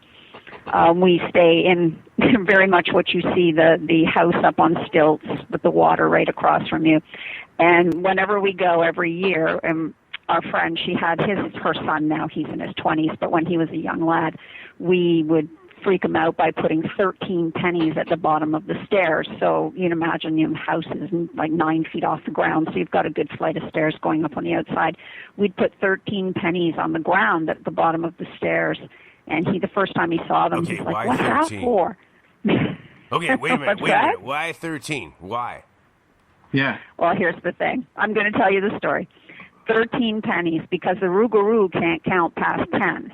in very much what you see, the house up on stilts with the water right across from you. And whenever we go every year, and our friend, she had her son now, he's in his 20s, but when he was a young lad, we would freak him out by putting 13 pennies at the bottom of the stairs. So you can imagine houses like 9 feet off the ground, so you've got a good flight of stairs going up on the outside. We'd put 13 pennies on the ground at the bottom of the stairs, and the first time he saw them, he's like, what's 13? That for? Okay, wait a minute. Why 13? Why? Yeah. Well, here's the thing. I'm going to tell you the story. 13 pennies, because the rougarou can't count past 10.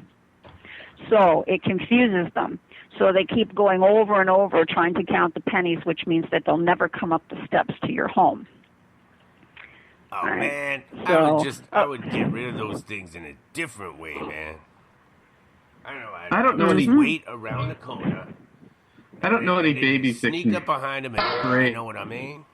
So it confuses them. So they keep going over and over trying to count the pennies, which means that they'll never come up the steps to your home. Oh, right? Man. So, I would get rid of those things in a different way, man. I don't know any wait around the corner. I don't know any babies that sneak up behind them and you know what I mean?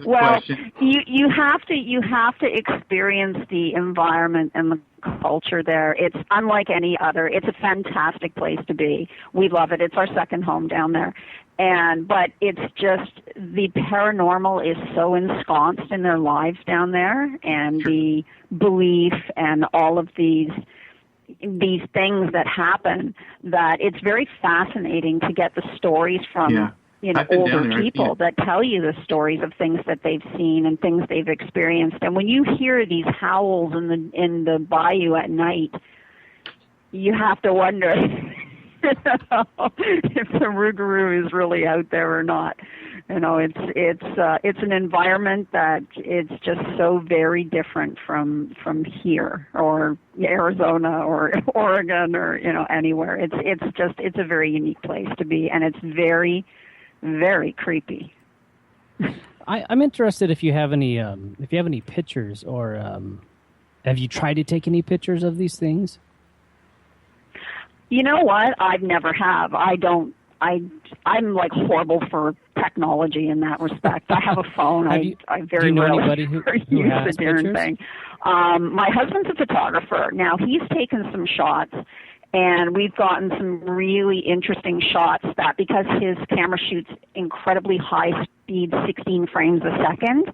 Well, you have to experience the environment and the culture there. It's unlike any other. It's a fantastic place to be. We love it. It's our second home down there. But it's just the paranormal is so ensconced in their lives down there, and the belief and all of these things that happen, that it's very fascinating to get the stories from older people that tell you the stories of things that they've seen and things they've experienced. And when you hear these howls in the bayou at night, you have to wonder if the rougarou is really out there or not. It's an environment that it's just so very different from here or Arizona or Oregon or anywhere. It's a very unique place to be, and it's very, very creepy. I'm interested if you have any pictures, or have you tried to take any pictures of these things? You know what? I've never have. I'm like horrible for technology in that respect. I have a phone. I very rarely use the darn thing. My husband's a photographer. Now, he's taken some shots, And we've gotten some really interesting shots that because his camera shoots incredibly high speed, 16 frames a second,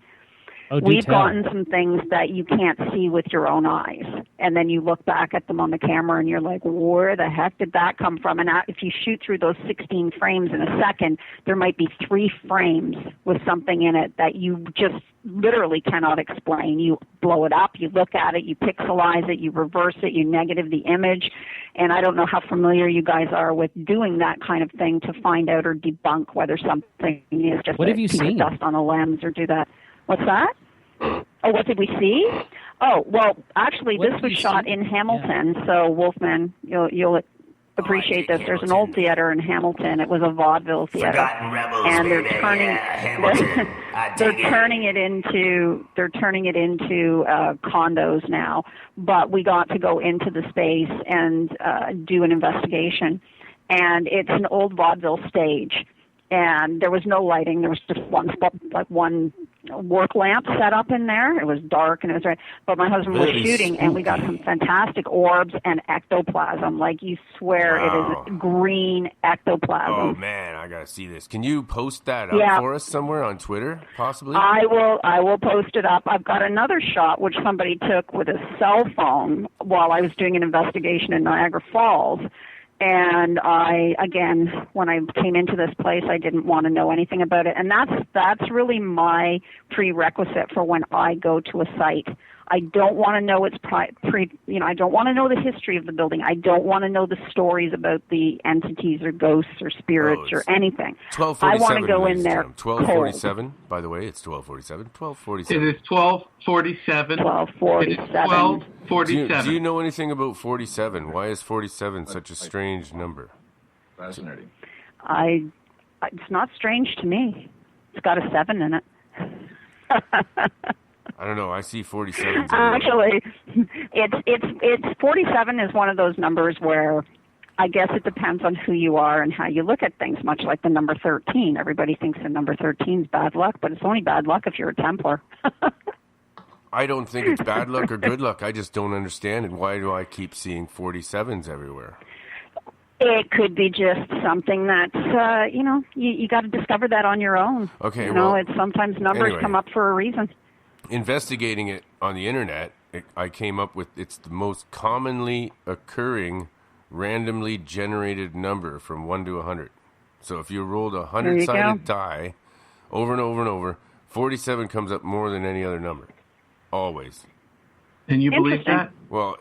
we've gotten some things that you can't see with your own eyes. And then you look back at them on the camera and you're like, where the heck did that come from? And if you shoot through those 16 frames in a second, there might be 3 frames with something in it that you just literally cannot explain. You blow it up, you look at it, you pixelize it, you reverse it, you negative the image. And I don't know how familiar you guys are with doing that kind of thing to find out or debunk whether something is just What a have you piece seen? of dust on a lens or do that. What's that? Oh, what did we see? Oh, well, actually, What this did was you shot see? in Hamilton. So, Wolfman, you'll appreciate this. There's an old theater in Hamilton. It was a vaudeville theater, Forgotten Rebels, and they're baby. turning Yeah, Hamilton. I they're dig it. turning it into condos now. But we got to go into the space and do an investigation, and it's an old vaudeville stage. And there was no lighting. There was just one work lamp set up in there. It was dark and it was right. But my husband was Very shooting, and we got some fantastic orbs and ectoplasm. Like you swear Wow. it is green ectoplasm. Oh man, I gotta see this. Can you post that up Yeah. for us somewhere on Twitter, possibly? I will post it up. I've got another shot which somebody took with a cell phone while I was doing an investigation in Niagara Falls. And when I came into this place, I didn't want to know anything about it. And that's really my prerequisite for when I go to a site. I don't want to know I don't want to know the history of the building. I don't want to know the stories about the entities or ghosts or spirits or anything. 12:47. I want to go in ladies and there gentlemen. 12:47. By the way, it's 12:47. 12:47. It is 12:47. 12:47. It is 12:47. Do you know anything about 47? Why is 47 such a strange number? Fascinating. It's not strange to me. It's got a 7 in it. I don't know. I see 47. Actually, it's 47 is one of those numbers where I guess it depends on who you are and how you look at things, much like the number 13. Everybody thinks the number 13 is bad luck, but it's only bad luck if you're a Templar. I don't think it's bad luck or good luck. I just don't understand it. Why do I keep seeing 47s everywhere? It could be just something that's, you got to discover that on your own. Okay, it's sometimes numbers anyway. come up for a reason. Investigating it on the internet, I came up with it's the most commonly occurring randomly generated number from 1 to 100. So if you rolled a 100-sided die over and over and over, 47 comes up more than any other number. Always. And you believe that? Well,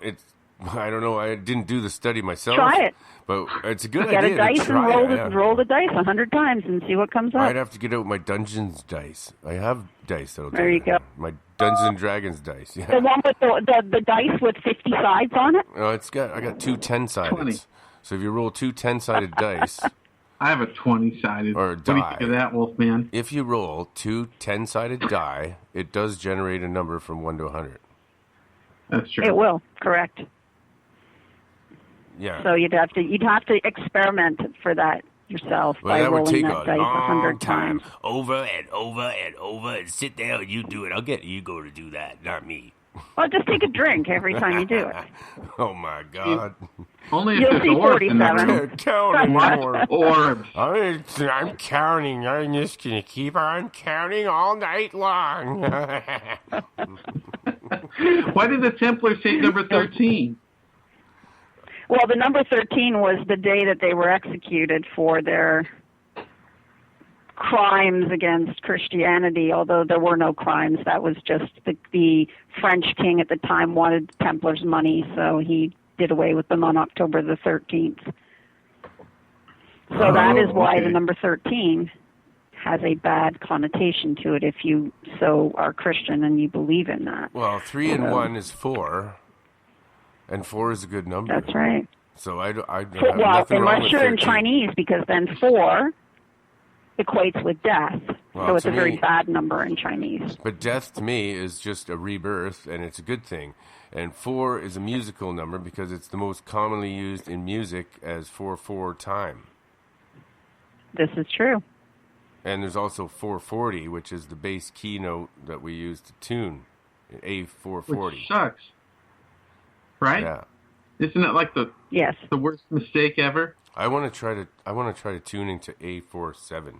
I don't know. I didn't do the study myself. Try it. But it's a good Get idea a dice to try and it. roll the dice 100 times and see what comes up. I'd have to get out my Dungeons dice. I have dice that'll There do you that. go. My Dungeons and Dragons dice. Yeah. The one with the dice with 50 sides on it? I got two 10-sided. 20. So if you roll two 10-sided dice, I have a 20-sided. Or a What do you die. think of that, Wolfman? if you roll two 10-sided die, it does generate a number from 1 to 100. That's true. It will, correct. Yeah. So you'd have to experiment for that yourself Well, by that would rolling take that a dice long 100 time. times. Over and over and over and sit there and you do it. I'll get Ego to do that, not me. Well, just take a drink every time you do it. Oh my God. Only if You'll there's see orbs in the 47. room. Counting more. Orbs. I'm counting. I'm just going to keep on counting all night long. Why did the Templars say number 13? Well, the number 13 was the day that they were executed for their crimes against Christianity, although there were no crimes. That was just the French king at the time wanted Templars' money, so he did away with them on October the 13th. So that is why okay. the number 13 has a bad connotation to it if you so are Christian and you believe in that. Well, 3 and 1 is 4, and 4 is a good number. That's right. So I have Well, nothing wrong unless with you're in 13. Chinese, because then 4 equates with death. Well, So it's to a very me- bad number in Chinese. But death to me is just a rebirth, and it's a good thing. And 4 is a musical number because it's the most commonly used in music as 4/4 time. This is true. And there's also 440, which is the bass keynote that we use to tune Which A440. sucks. Right? Yeah. Isn't it like the Yes. the worst mistake ever? I want to try to tune into A47.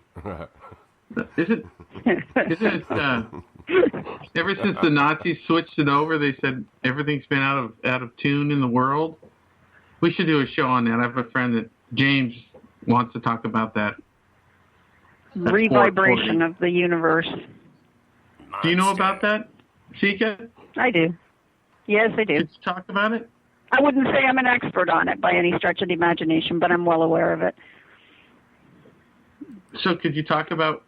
Isn't it? Ever since the Nazis switched it over, they said everything's been out of tune in the world. We should do a show on that. I have a friend that James wants to talk about that. Revibration of the universe. Do you know about that, Sika? I do. Yes, I do. Could you talk about it? I wouldn't say I'm an expert on it by any stretch of the imagination, but I'm well aware of it. So could you talk about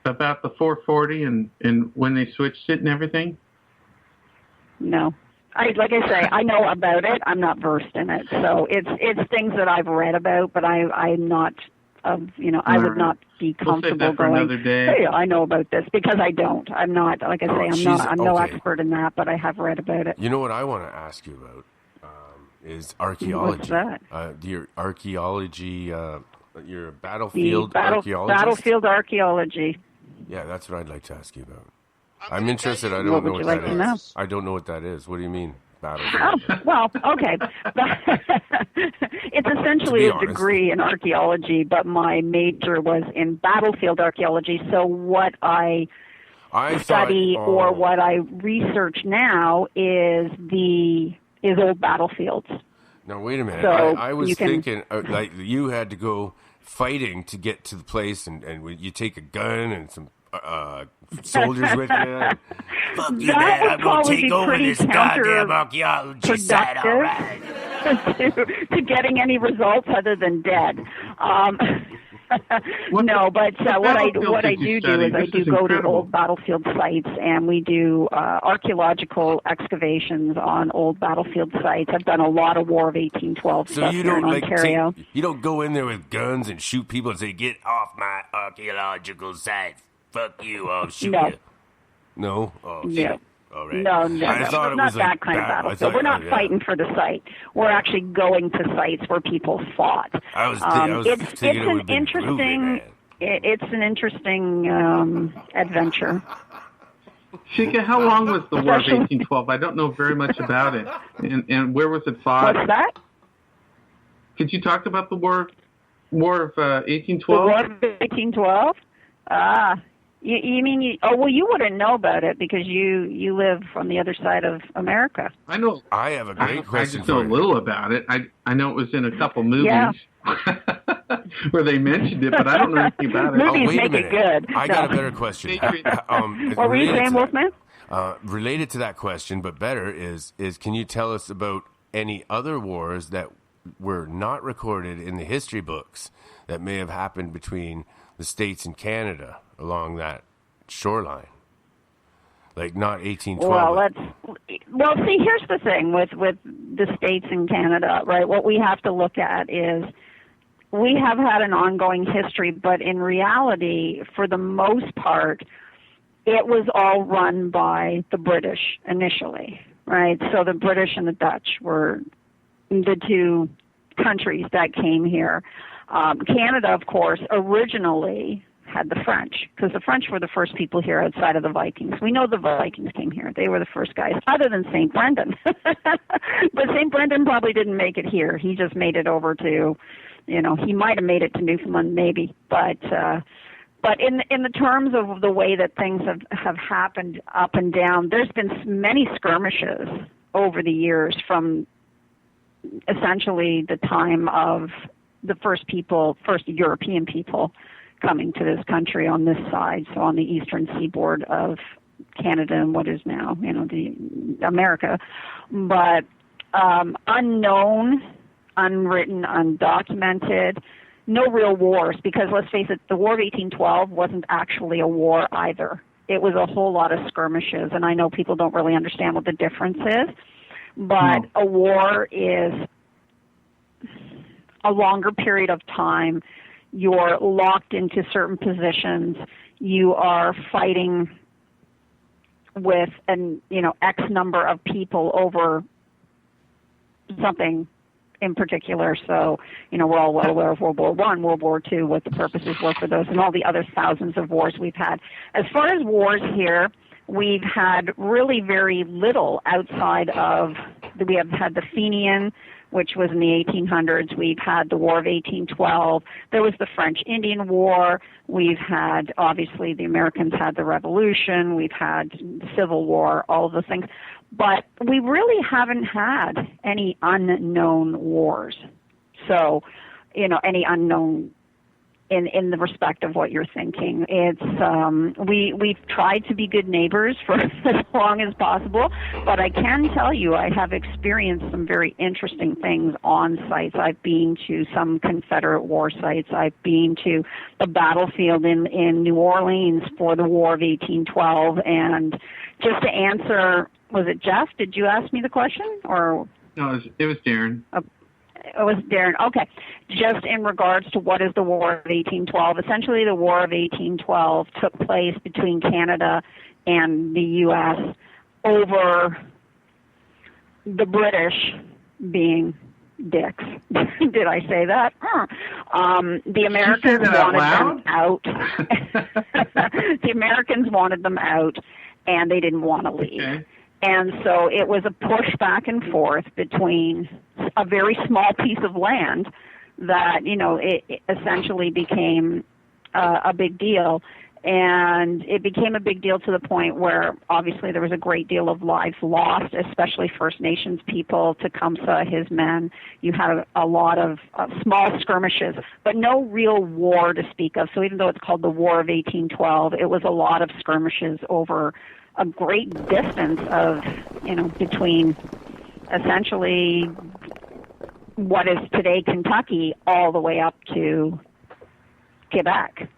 the 440 and when they switched it and everything? No. Like I say, I know about it. I'm not versed in it. So it's things that I've read about, but I'm not I would not be comfortable that for going, another day. Hey, I know about this, because I don't. I'm not, like I say, I'm no expert in that, but I have read about it. You know what I want to ask you about is archaeology. What's that? Your archaeology, your battlefield archaeologist? Battlefield archaeology. Yeah, that's what I'd like to ask you about. I'm interested. I What don't would know you what like that to know? is. I don't know what that is. What do you mean, Oh, battlefield? well, okay. It's essentially To be a honest. degree in archaeology, but my major was in battlefield archaeology. So what I study or what I research now is old battlefields. Now wait a minute. So I was you can- thinking like you had to go fighting to get to the place, and you take a gun and some soldiers with you. Fuck you, That man. would I'm going to probably take be over pretty this goddamn archaeology site, all right? to getting any results other than dead. No, but what I do is I do go to old battlefield sites, and we do archaeological excavations on old battlefield sites. I've done a lot of War of 1812 So stuff you here in don't Ontario. you don't go in there with guns and shoot people and say, "Get off My archaeological site. Fuck you, I'll shoot No. you. no." Oh, No. shit. All right. No, I thought it not was that like kind of I battlefield. thought- We're not yeah. fighting for the site. We're actually going to sites where people fought. I was It's thinking it an would be interesting. It's an interesting adventure. Shika, how long was the War of Especially- 1812? I don't know very much about it. And where was it fought? What's that? Could you talk about the War of The War 1812? of 1812? You mean you? Oh, well, you wouldn't know about it because you live on the other side of America. I know. I have a great question I just know for a you. little about it. I know it was in a couple movies Yeah. where they mentioned it, but I don't know anything about it. Movies wait a make it minute. good. I got No. a better question. What were you related saying, to that- Wolfman? related to that question, but better is can you tell us about any other wars that were not recorded in the history books that may have happened between the States and Canada along that shoreline? Like not 1812. Well, see, here's the thing with the States and Canada, right? What we have to look at is we have had an ongoing history, but in reality, for the most part, it was all run by the British initially, right? So the British and the Dutch were the two countries that came here. Canada, of course, originally had the French, because the French were the first people here outside of the Vikings. We know the Vikings came here. They were the first guys, other than St. Brendan. But St. Brendan probably didn't make it here. He just made it over to, he might have made it to Newfoundland maybe. But in the terms of the way that things have happened up and down, there's been many skirmishes over the years from essentially the time of the first European people coming to this country on this side, so on the eastern seaboard of Canada and what is now, the America. But unknown, unwritten, undocumented, no real wars, because let's face it, the War of 1812 wasn't actually a war either. It was a whole lot of skirmishes, and I know people don't really understand what the difference is, but a war is a longer period of time. You're locked into certain positions. You are fighting with X number of people over something in particular. So, we're all well aware of World War I, World War II, what the purposes were for those, and all the other thousands of wars we've had. As far as wars here, we've had really very little outside of we have had the Fenian, which was in the 1800s. We've had the War of 1812. There was the French Indian War. We've had, obviously, the Americans had the Revolution. We've had the Civil War, all of those things. But we really haven't had any unknown wars. So, any unknown in the respect of what you're thinking. It's we've tried to be good neighbors for as long as possible, but I can tell you I have experienced some very interesting things on sites. I've been to some Confederate war sites. I've been to the battlefield in New Orleans for the War of 1812. And just to answer, was it Jeff? Did you ask me the question? Or No, it was Darren. It was Darren. Okay. Just in regards to what is the War of 1812, essentially the War of 1812 took place between Canada and the U.S. over the British being dicks. Did I say that? The Americans wanted them out. The Americans wanted them out, and they didn't want to leave. Okay. And so it was a push back and forth between a very small piece of land that, it essentially became a big deal. And it became a big deal to the point where obviously there was a great deal of lives lost, especially First Nations people, Tecumseh, his men. You had a lot of small skirmishes, but no real war to speak of. So even though it's called the War of 1812, it was a lot of skirmishes over a great distance of, between essentially what is today Kentucky all the way up to Quebec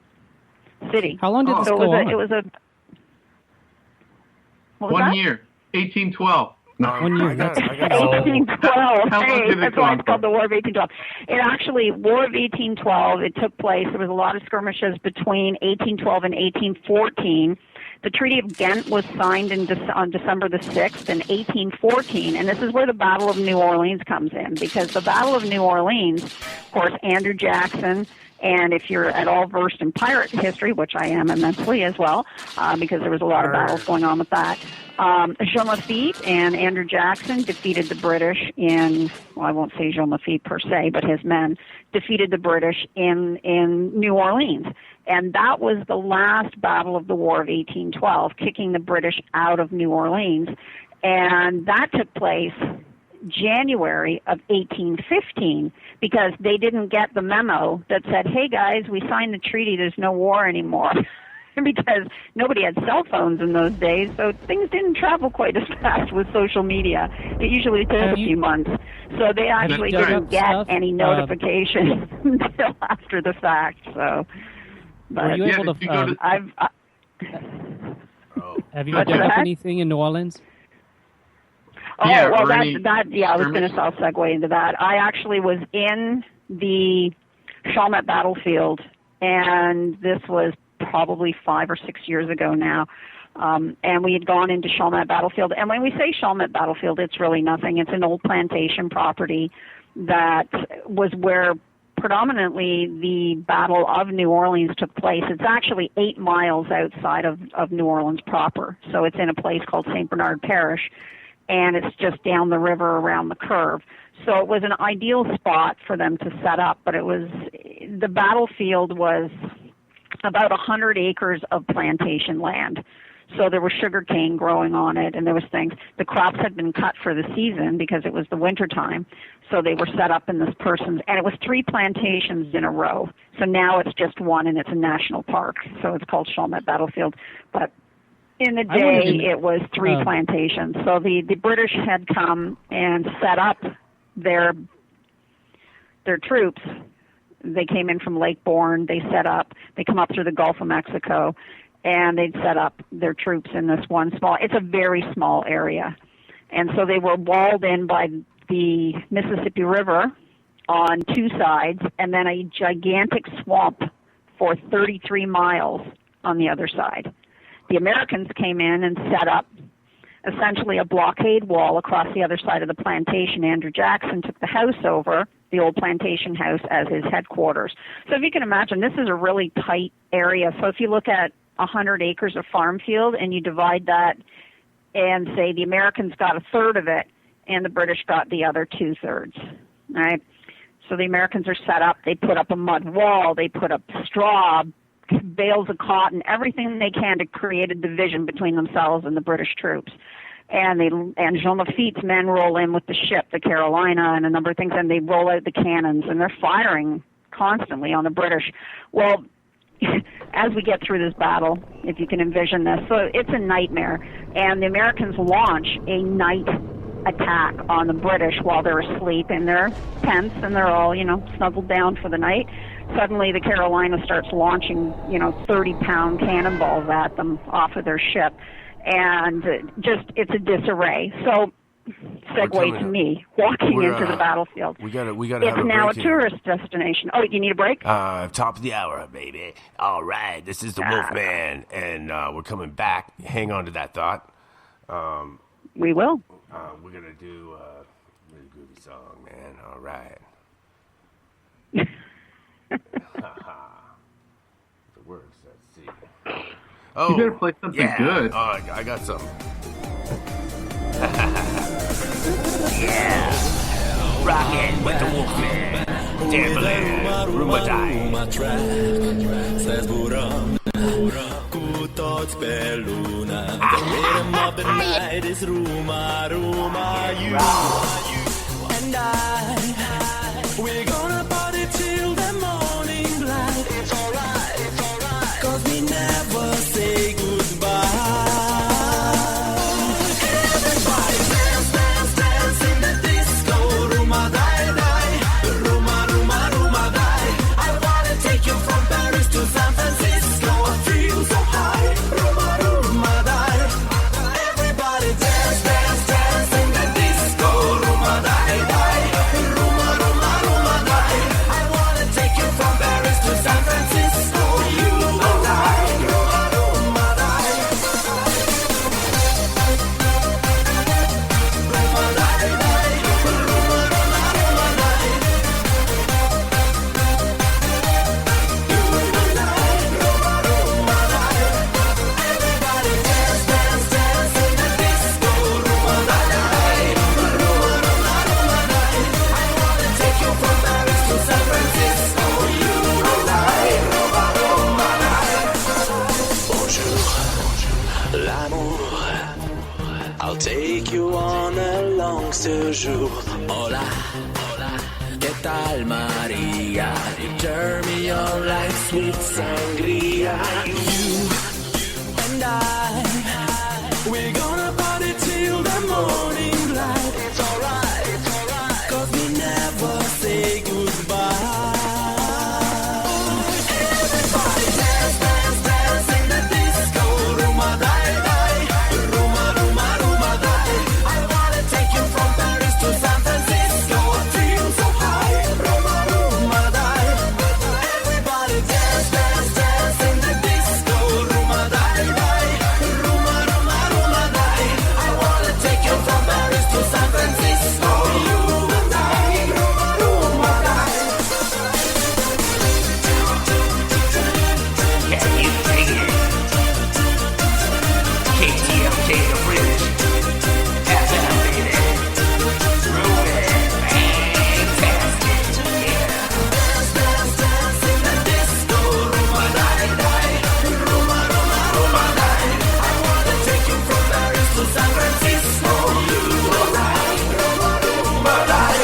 City. How long did this go on? It was a what was 1 that? year, 1812. No. 1 year. I got 1812. How long Hey, did it that's go why on it's called for? the War of 1812. It actually, War of 1812, it took place, there was a lot of skirmishes between 1812 and 1814. The Treaty of Ghent was signed on December the 6th in 1814, and this is where the Battle of New Orleans comes in, because the Battle of New Orleans, of course, Andrew Jackson, and if you're at all versed in pirate history, which I am immensely as well, because there was a lot of battles going on with that, Jean Lafitte and Andrew Jackson defeated the British in, well, I won't say Jean Lafitte per se, but his men defeated the British in New Orleans. And that was the last battle of the War of 1812, kicking the British out of New Orleans. And that took place January of 1815 because they didn't get the memo that said, hey guys, we signed the treaty, there's no war anymore. Because nobody had cell phones in those days, so things didn't travel quite as fast with social media. It usually took a few months. So they actually didn't get any notification until after the fact. So, but were you able to? Have you dug up anything in New Orleans? Oh, yeah, well, I was going to segue into that. I actually was in the Chalmette battlefield, and this was probably 5 or 6 years ago now. And we had gone into Chalmette battlefield. And when we say Chalmette battlefield, it's really nothing. It's an old plantation property that was where predominantly the Battle of New Orleans took place. It's actually 8 miles outside of New Orleans proper. So it's in a place called St. Bernard Parish, and it's just down the river around the curve. So it was an ideal spot for them to set up, but the battlefield was about 100 acres of plantation land. So there was sugar cane growing on it, and there was things. The crops had been cut for the season because it was the winter time. So they were set up in this person's, and it was 3 plantations in a row. So now it's just one, and it's a national park. So it's called Chalmette Battlefield. But in the day, it was 3 plantations. So the British had come and set up their troops. They came in from Lake Bourne. They come up through the Gulf of Mexico, and they'd set up their troops in this it's a very small area. And so they were walled in by the Mississippi River on 2 sides, and then a gigantic swamp for 33 miles on the other side. The Americans came in and set up essentially a blockade wall across the other side of the plantation. Andrew Jackson took the house over, the old plantation house, as his headquarters. So if you can imagine, this is a really tight area. So if you look at 100 acres of farm field and you divide that and say the Americans got 1/3 of it and the British got the other 2/3. All right. So the Americans are set up. They put up a mud wall. They put up straw, bales of cotton, everything they can to create a division between themselves and the British troops. And Jean Lafitte's men roll in with the ship, the Carolina, and a number of things, and they roll out the cannons, and they're firing constantly on the British. Well, as we get through this battle, if you can envision this, so it's a nightmare, and the Americans launch a night attack on the British while they're asleep in their tents, and they're all, snuggled down for the night. Suddenly the Carolina starts launching, 30-pound cannonballs at them off of their ship, and it's a disarray. So segue to me walking into the battlefield. We got to. It's now a tourist destination. Oh, you need a break? Top of the hour, baby. All right, this is the Wolfman, and we're coming back. Hang on to that thought. We will. We're gonna do a really groovy song, man. All right. If it works, let's see. Oh, you better play something good. Oh, I got something. Yeah. Rockin' with the Wolfman. Timberland, Rumadai. The rhythm of the night is Ruma, Ruma, you and I. We're gonna party till the morning light. It's alright, 'cause we never say goodbye. Everybody dance, dance, dance in the disco. Ruma, die, die. Ruma, Ruma, Ruma, die. I wanna take you from Paris to San Francisco. I feel so high. Ruma, Ruma, die. Everybody dance, dance, dance in the disco. Ruma, die, die. Ruma, Ruma, Ruma, die. I wanna take you from Paris to San Francisco. You and I. Ruma, Ruma, die. Ruma, die, die. Ruma, Ruma, Ruma, die. You and I. Ruma, Ruma, die. Everybody dance, dance, dance in the disco. Ruma, die, die. Ruma, Ruma, Ruma, die. I wanna take you from Paris to San Francisco. You and I. Ruma, Ruma, die. Bonjour, l'amour. I'll take you on a long séjour. Hola, ¿qué tal, Maria? You turn me on like sweet sangria. You and I, we're gonna party till the morning light. It's alright, 'cause we never say goodbye. Everybody dance, dance, dance in the disco. Ruma, die, die. Ruma, Ruma, Ruma, die. I wanna take you from Paris to San Francisco. I feel so high. Ruma, Ruma, die. Everybody dance, dance, dance in the disco. Ruma, die, die. Ruma, Ruma, Ruma, die. I wanna take you from Paris to San Francisco. You and I. Ruma, Ruma, die. Can you dig it? KTLK the Bridge. FM, baby. Groovy. Fantastic. Yeah. Dance, dance, dance in the disco. Ruma, die, die. Ruma, Ruma, Ruma, die. I wanna take you from Paris to San Francisco. You and I. Ruma, Ruma, die.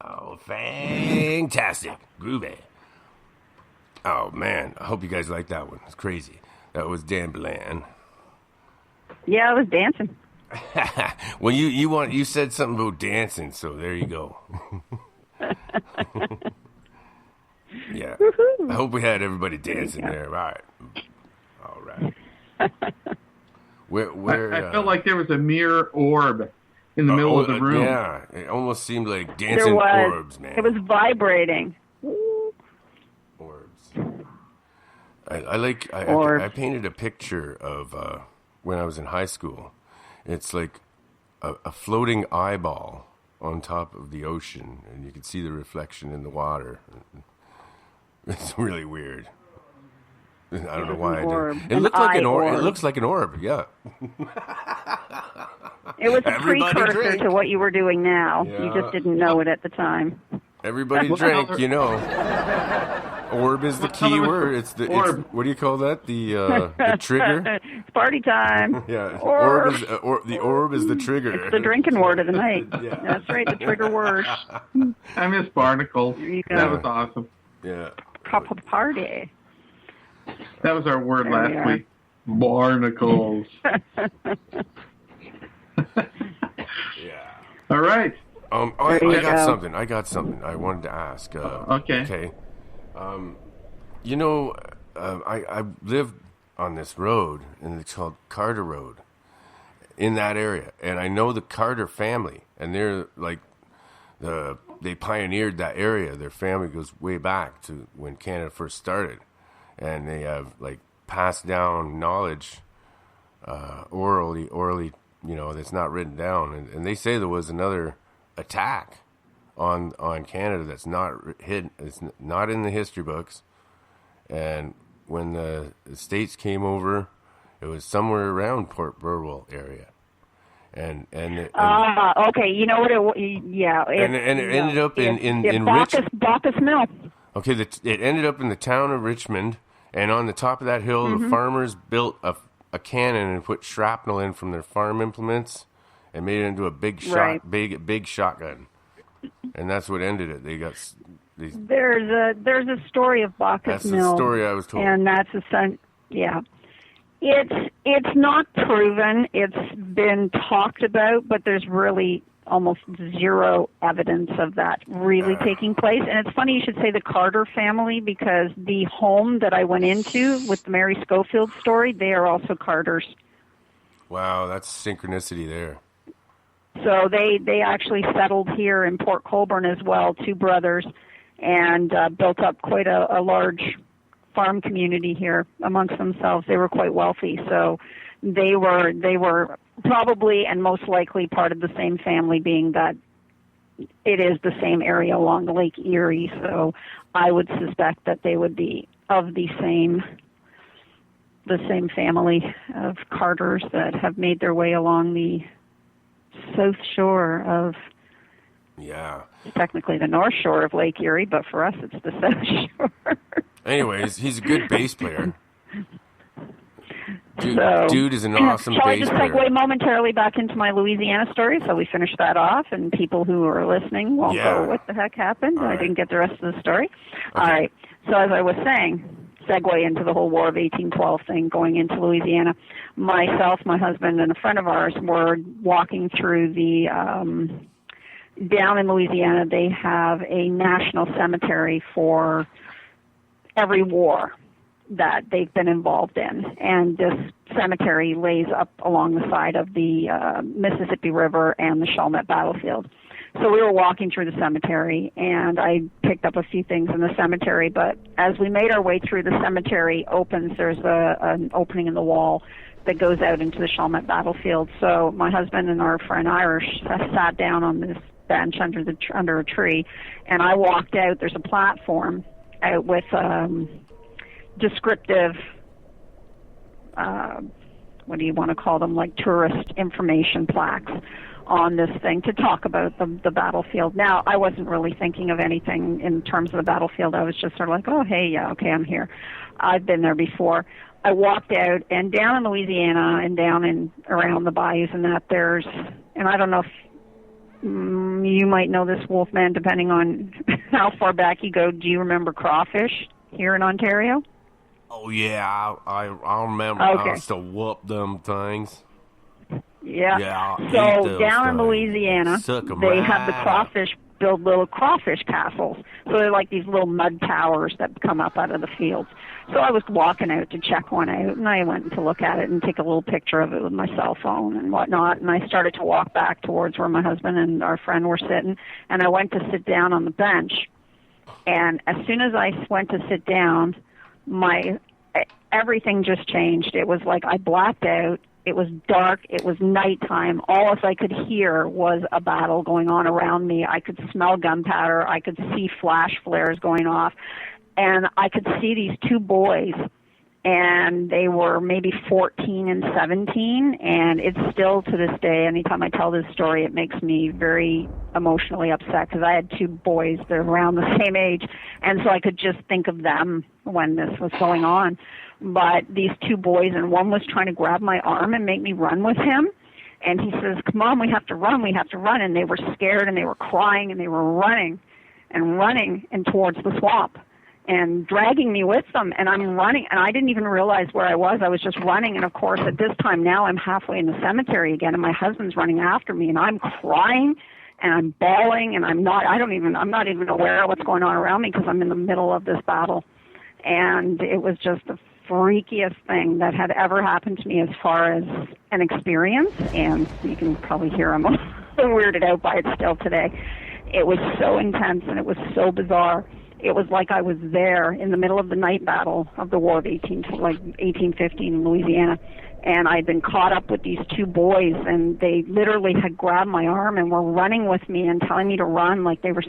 Oh, fantastic. Groovy. Oh man, I hope you guys like that one. It's crazy. That was Dan Bland. Yeah, I was dancing. Well, you said something about dancing, so there you go. Yeah. I hope we had everybody dancing there. All right. Where I felt like there was a mirror orb in the middle of the room. Yeah, it almost seemed like There dancing was. orbs, man. It was vibrating. Orbs. I painted a picture of when I was in high school. It's like a floating eyeball on top of the ocean, and you can see the reflection in the water. It's really weird. I don't know why I did. It looked like an orb. It looks like an orb. Yeah. It was a Everybody precursor drink. to what you were doing now. Yeah. You just didn't know it at the time. Everybody drank, you know. Orb is the key word. It's what do you call that? The trigger. It's party time. Yeah. Orb. The orb is the trigger. It's the drinking word of the night. Yeah. That's right, the trigger word. I miss barnacles. There you go. That was awesome. Yeah. Cup of party. That was our word There we last are. week. Barnacles. Yeah. All right. I There you got go. something. I got something I wanted to ask. Okay. Okay. You know, I live on this road, and it's called Carter Road, in that area, and I know the Carter family, and they're like they pioneered that area. Their family goes way back to when Canada first started, and they have like passed down knowledge orally, you know, that's not written down, and they say there was another attack on Canada that's not hidden. It's not in the history books. And when the States came over, it was somewhere around Port Burwell area, and Okay. You know what? Yeah. and it ended up in Bacchus Mill. Okay, it ended up in the town of Richmond, and on the top of that hill, the farmers built a cannon and put shrapnel in from their farm implements, and made it into a big big shotgun, and that's what ended it. They got these. There's a story of Bacchus That's Mill. the story I was told. And that's yeah. It's not proven. It's been talked about, but there's really almost zero evidence of that really taking place. And it's funny you should say the Carter family, because the home that I went into with the Mary Schofield story, they are also Carters. Wow, that's synchronicity there. So they actually settled here in Port Colborne as well, two brothers, and built up quite a large farm community here amongst themselves. They were quite wealthy, so they were probably and most likely part of the same family, being that it is the same area along the Lake Erie. So I would suspect that they would be of the same family of Carters that have made their way along the south shore of, technically the north shore of Lake Erie, but for us it's the south shore. Anyways, he's a good bass player. So, Dude is an awesome shall I bass just player. segue momentarily back into my Louisiana story so we finish that off, and people who are listening won't go, what the heck happened? I didn't get the rest of the story. All right. So as I was saying, segue into the whole War of 1812 thing, going into Louisiana. Myself, my husband, and a friend of ours were walking through the, down in Louisiana, they have a national cemetery for every war that they've been involved in. And this cemetery lays up along the side of the Mississippi River and the Chalmette battlefield. So we were walking through the cemetery, and I picked up a few things in the cemetery, but as we made our way through, the cemetery opens. There's an opening in the wall that goes out into the Chalmette battlefield. So my husband and our friend Irish sat down on this bench under a tree, and I walked out. There's a platform out with descriptive, what do you want to call them, like tourist information plaques on this thing to talk about the battlefield. Now, I wasn't really thinking of anything in terms of the battlefield. I was just sort of like, oh, hey, yeah, okay, I'm here. I've been there before. I walked out, and down in Louisiana and down in around the bayous and that, there's, and I don't know if you might know this, Wolfman, depending on how far back you go. Do you remember crawfish here in Ontario? Oh, yeah, I remember. Okay. I used to whoop them things. Yeah. Yeah, I'll eat so those down in things. Louisiana, Suck 'em they have the right crawfish build little crawfish castles. So they're like these little mud towers that come up out of the fields. So I was walking out to check one out, and I went to look at it and take a little picture of it with my cell phone and whatnot. And I started to walk back towards where my husband and our friend were sitting, and I went to sit down on the bench. And as soon as I went to sit down, everything just changed. It was like I blacked out. It was dark. It was nighttime. All I could hear was a battle going on around me. I could smell gunpowder. I could see flash flares going off. And I could see these two boys, and they were maybe 14 and 17. And it's still to this day, anytime I tell this story, it makes me very emotionally upset because I had two boys. They're around the same age. And so I could just think of them when this was going on. But these two boys, and one was trying to grab my arm and make me run with him. And he says, come on, we have to run, we have to run. And they were scared, and they were crying, and they were running and towards the swamp and dragging me with them. And I'm running, and I didn't even realize where I was. I was just running. And, of course, at this time now I'm halfway in the cemetery again, and my husband's running after me, and I'm crying, and I'm bawling, and I'm not even aware of what's going on around me because I'm in the middle of this battle. And it was just the freakiest thing that had ever happened to me as far as an experience, and you can probably hear I'm a little weirded out by it still today. It was so intense, and it was so bizarre. It was like I was there in the middle of the night battle of the War of 1815 in Louisiana, and I'd been caught up with these two boys, and they literally had grabbed my arm and were running with me and telling me to run. Like they were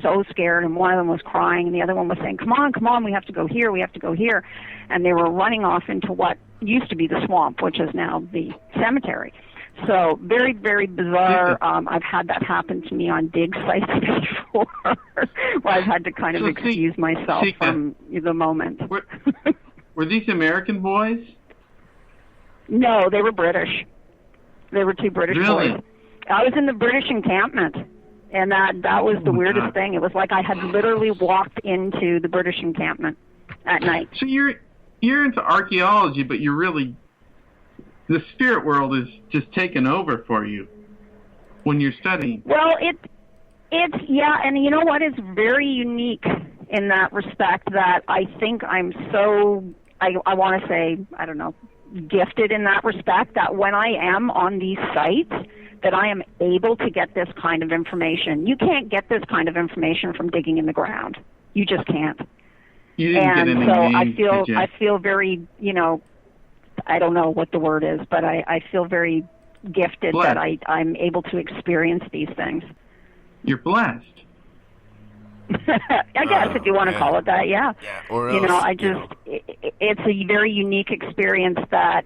so scared, and one of them was crying, and the other one was saying, come on, we have to go here, and they were running off into what used to be the swamp, which is now the cemetery. So very, very bizarre. I've had that happen to me on dig sites before, where I've had to kind of excuse myself from the moment. Were these American boys? No, they were British. They were two British boys. I was in the British encampment, and that was the weirdest thing. It was like I had literally walked into the British encampment at night. So you're into archaeology, but you're really, the spirit world is just taken over for you when you're studying. Well, it's yeah, and you know what is very unique in that respect, that I think I'm so, I want to say, I don't know, gifted in that respect, that when I am on these sites, that I am able to get this kind of information. You can't get this kind of information from digging in the ground. You just can't. You didn't get any names, I feel very, I don't know what the word is, but I feel very gifted blessed. that I'm able to experience these things. You're blessed. I guess if you want to call it that, yeah. Or else, it's a very unique experience that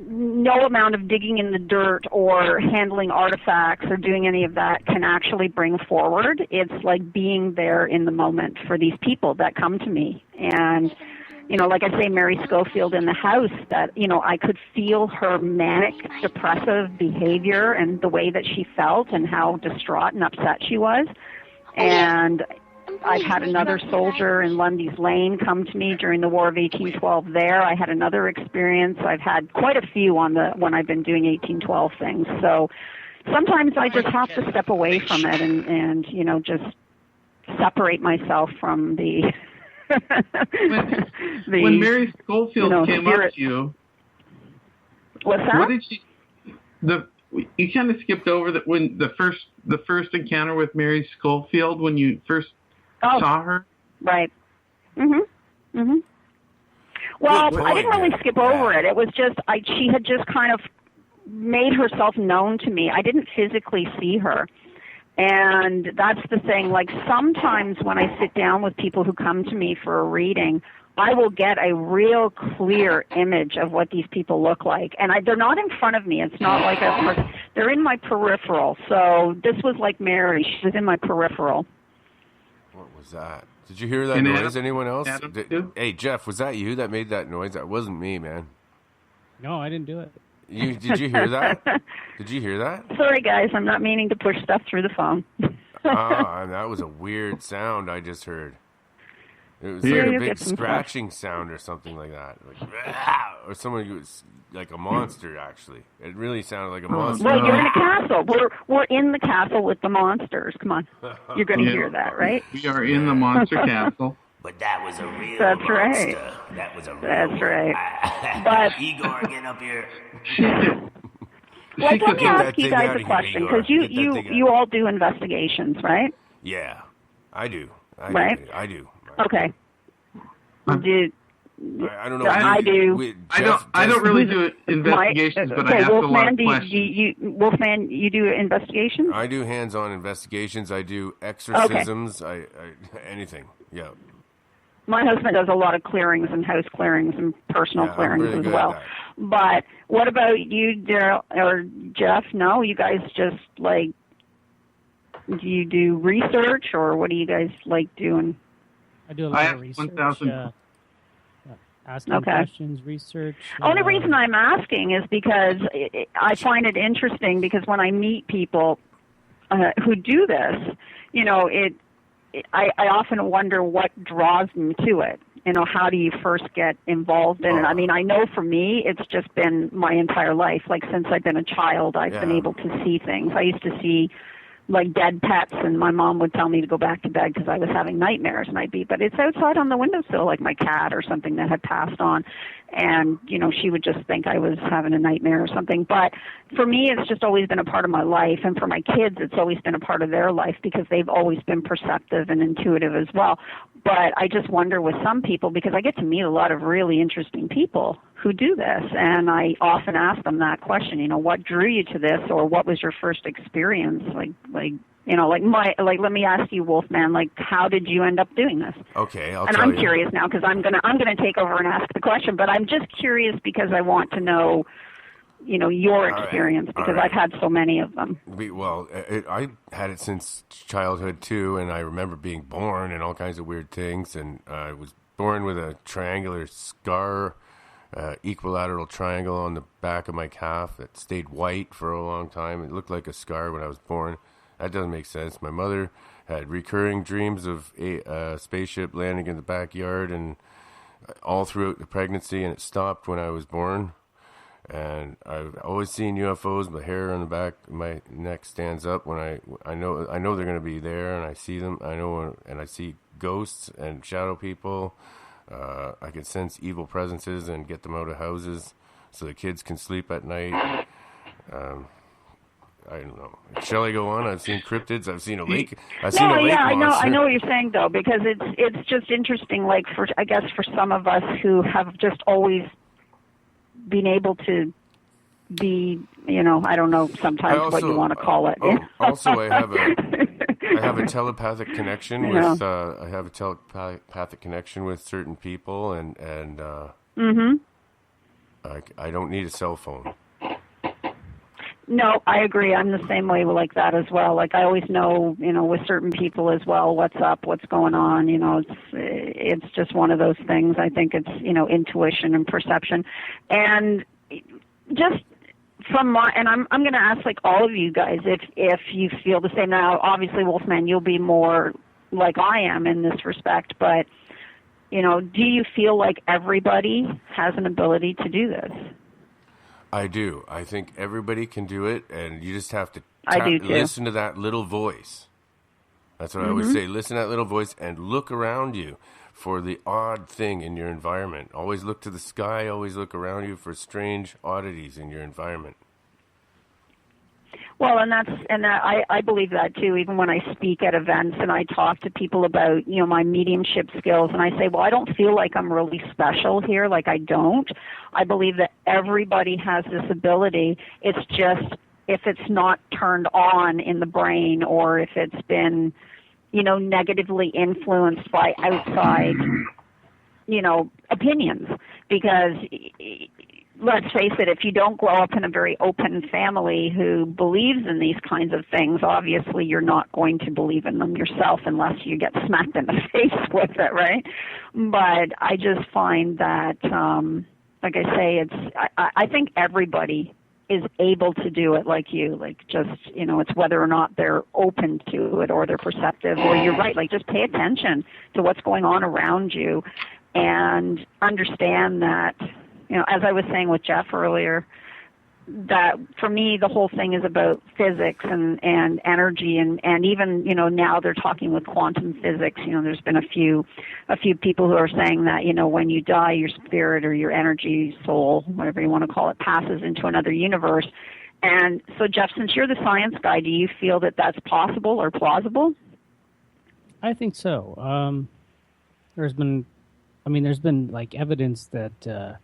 no amount of digging in the dirt or handling artifacts or doing any of that can actually bring forward. It's like being there in the moment for these people that come to me. And, like I say, Mary Schofield in the house, that, I could feel her manic, depressive behavior and the way that she felt and how distraught and upset she was. And I've had another soldier in Lundy's Lane come to me during the War of 1812 there. I had another experience. I've had quite a few when I've been doing 1812 things. So sometimes I just have to step away from it and just separate myself from the... when Mary Schofield came up to you... What's that? What did she... You kind of skipped over that when the first encounter with Mary Schofield when you first saw her. Right. Well, I didn't really skip over it. It was just she had just kind of made herself known to me. I didn't physically see her. And that's the thing. Like sometimes when I sit down with people who come to me for a reading, I will get a real clear image of what these people look like. And they're not in front of me. It's not like they're in my peripheral. So this was like Mary. She was in my peripheral. What was that? Did you hear that noise? Anyone else? Hey, Jeff, was that you that made that noise? That wasn't me, man. No, I didn't do it. Did you hear that? Did you hear that? Sorry, guys. I'm not meaning to push stuff through the phone. That was a weird sound I just heard. It was like a big scratching sound or something like that. Or someone who was like a monster, actually. It really sounded like a monster. Well, you're in a castle. We're in the castle with the monsters. Come on. You're going to hear that, right? We are in the monster castle. But that was a real That's monster. Right. That was a real That's right. But Igor, get up here. Let me ask you guys a question, because you all do investigations, right? Yeah, I do. Right? I do. Okay. I don't know. I do. I don't really do investigations, but I have to a lot of questions. Wolfman, you do investigations? I do hands-on investigations. I do exorcisms. I anything. Yeah. My husband does a lot of clearings and house clearings and personal clearings really as well. But what about you, Daryl or Jeff? No, you guys just like, do you do research or what do you guys like doing? I do a lot of research. Asking questions, research. Only reason I'm asking is because I find it interesting because when I meet people who do this, you know, I often wonder what draws them to it. You know, how do you first get involved in it? I mean, I know for me, it's just been my entire life. Like since I've been a child, I've been able to see things. I used to see like dead pets, and my mom would tell me to go back to bed because I was having nightmares, and I'd be, but it's outside on the windowsill, like my cat or something that had passed on, and you know, she would just think I was having a nightmare or something. But for me, it's just always been a part of my life, and for my kids, it's always been a part of their life because they've always been perceptive and intuitive as well. But I just wonder with some people, because I get to meet a lot of really interesting people who do this, and I often ask them that question, you know, what drew you to this, or what was your first experience? Like, you know, let me ask you, Wolfman, like, how did you end up doing this? Okay, I'm curious now because I'm gonna take over and ask the question, but I'm just curious because I want to know, you know, your experience because I've had so many of them. I had it since childhood too, and I remember being born and all kinds of weird things, and I was born with a triangular scar, equilateral triangle on the back of my calf that stayed white for a long time. It looked like a scar when I was born. That doesn't make sense. My mother had recurring dreams of a spaceship landing in the backyard and all throughout the pregnancy, and it stopped when I was born. And I've always seen UFOs. My hair on the back of my neck stands up when I know they're going to be there, and I see them. And I see ghosts and shadow people. I can sense evil presences and get them out of houses so the kids can sleep at night. I don't know. Shall I go on? I've seen cryptids. I've seen a lake. Monster. I know what you're saying though, because it's just interesting. Like for some of us who have just always been able to be, you know, I don't know sometimes what you want to call it. Also, I have a telepathic connection with I have a telepathic connection with certain people, and I don't need a cell phone. No, I agree. I'm the same way like that as well. Like I always know, you know, with certain people as well, what's up, what's going on. You know, it's just one of those things. I think it's, you know, intuition and perception, and just from my, and I'm going to ask like all of you guys if you feel the same. Now, obviously, Wolfman, you'll be more like I am in this respect, but you know, do you feel like everybody has an ability to do this? I do. I think everybody can do it, and you just have to listen to that little voice. That's what I always say. Listen to that little voice and look around you for the odd thing in your environment. Always look to the sky. Always look around you for strange oddities in your environment. Well, I believe that too. Even when I speak at events and I talk to people about, you know, my mediumship skills, and I say, well, I don't feel like I'm really special here. Like I don't. I believe that everybody has this ability. It's just if it's not turned on in the brain, or if it's been, you know, negatively influenced by outside, you know, opinions. Because let's face it, if you don't grow up in a very open family who believes in these kinds of things, obviously you're not going to believe in them yourself unless you get smacked in the face with it, right? But I just find that, like I say, I think everybody is able to do it like you. Like just, you know, it's whether or not they're open to it or they're perceptive, or you're right, like just pay attention to what's going on around you and understand that, you know, as I was saying with Jeff earlier, that for me the whole thing is about physics and energy, and even, you know, now they're talking with quantum physics. You know, there's been a few people who are saying that, you know, when you die, your spirit or your energy, soul, whatever you want to call it, passes into another universe. And so, Jeff, since you're the science guy, do you feel that that's possible or plausible? I think so. There's been I mean, there's been like evidence that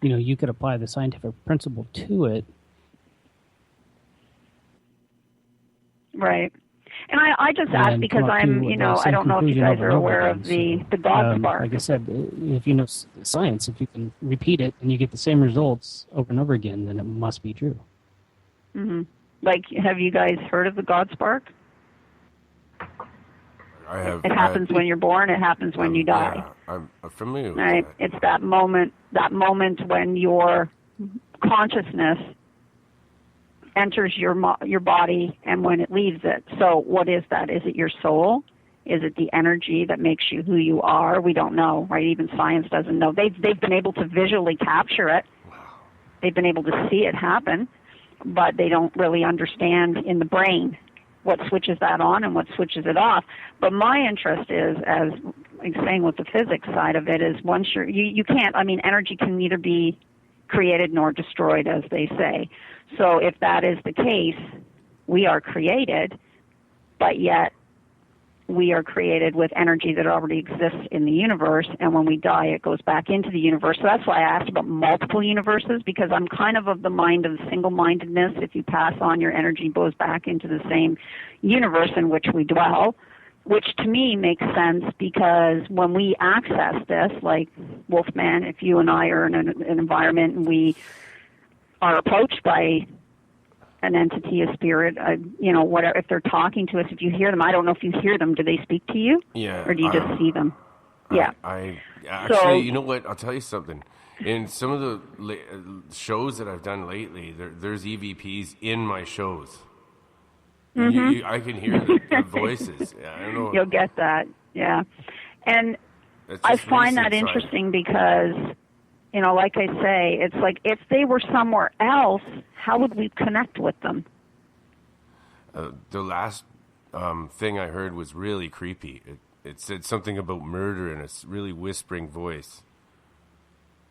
you could apply the scientific principle to it. Right. And I just asked because I'm, I don't know if you guys are aware of the God spark. Like I said, if you know science, if you can repeat it and you get the same results over and over again, then it must be true. Mm-hmm. Like, have you guys heard of the God spark? I have. It happens when you're born. It happens when you die. Yeah, I'm familiar with right. that. It's that moment when your consciousness enters your body and when it leaves it. So what is that? Is it your soul? Is it the energy that makes you who you are? We don't know, right? Even science doesn't know. They've been able to visually capture it. They've been able to see it happen, but they don't really understand in the brain what switches that on and what switches it off. But my interest is, as I'm saying with the physics side of it, is once you can't, I mean, energy can neither be created nor destroyed, as they say. So if that is the case, we are created, but yet we are created with energy that already exists in the universe, and when we die, it goes back into the universe. So that's why I asked about multiple universes, because I'm kind of the mind of single-mindedness. If you pass on, your energy goes back into the same universe in which we dwell, which to me makes sense because when we access this, like Wolfman, if you and I are in an environment and we are approached by an entity, a spirit, whatever, if they're talking to us, if you hear them, I don't know if you hear them, do they speak to you? Yeah. Or do you just see them? I actually, you know what? I'll tell you something. In some of the shows that I've done lately, there's EVPs in my shows. Mm-hmm. I can hear the voices. Yeah, I don't know. You'll get that, yeah. And I find that interesting because, like I say, it's like if they were somewhere else, how would we connect with them? The last thing I heard was really creepy. It said something about murder in a really whispering voice.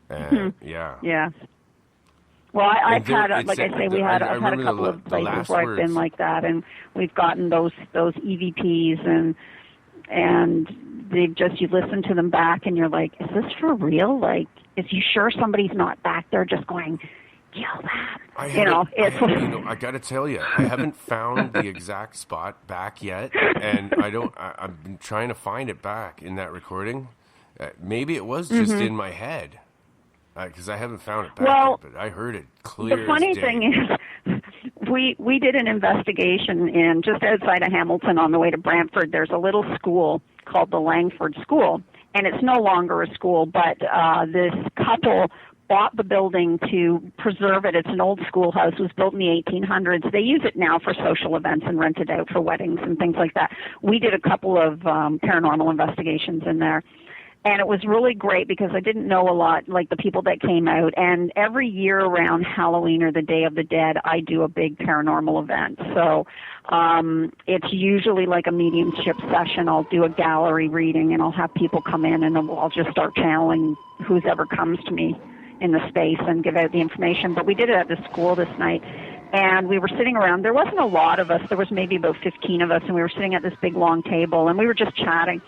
And yeah. Yeah. Well, I've had, like I say, I've had a couple of places where I've been like that, and we've gotten those EVPs, and they've just, you listen to them back, and you're like, is this for real? Like, is you sure somebody's not back there just going, kill them? I got to tell you, I haven't found the exact spot back yet, and I've been trying to find it back in that recording. Maybe it was just in my head. Because I haven't found it back yet, but I heard it clear. The funny thing is, we did an investigation in just outside of Hamilton on the way to Brantford. There's a little school called the Langford School, and it's no longer a school, but this couple bought the building to preserve it. It's an old schoolhouse. It was built in the 1800s. They use it now for social events and rent it out for weddings and things like that. We did a couple of paranormal investigations in there. And it was really great because I didn't know a lot, like the people that came out. And every year around Halloween or the Day of the Dead, I do a big paranormal event. So it's usually like a mediumship session. I'll do a gallery reading, and I'll have people come in, and I'll just start channeling whoever comes to me in the space and give out the information. But we did it at the school this night. And we were sitting around. There wasn't a lot of us. There was maybe about 15 of us, and we were sitting at this big, long table, and we were just chatting.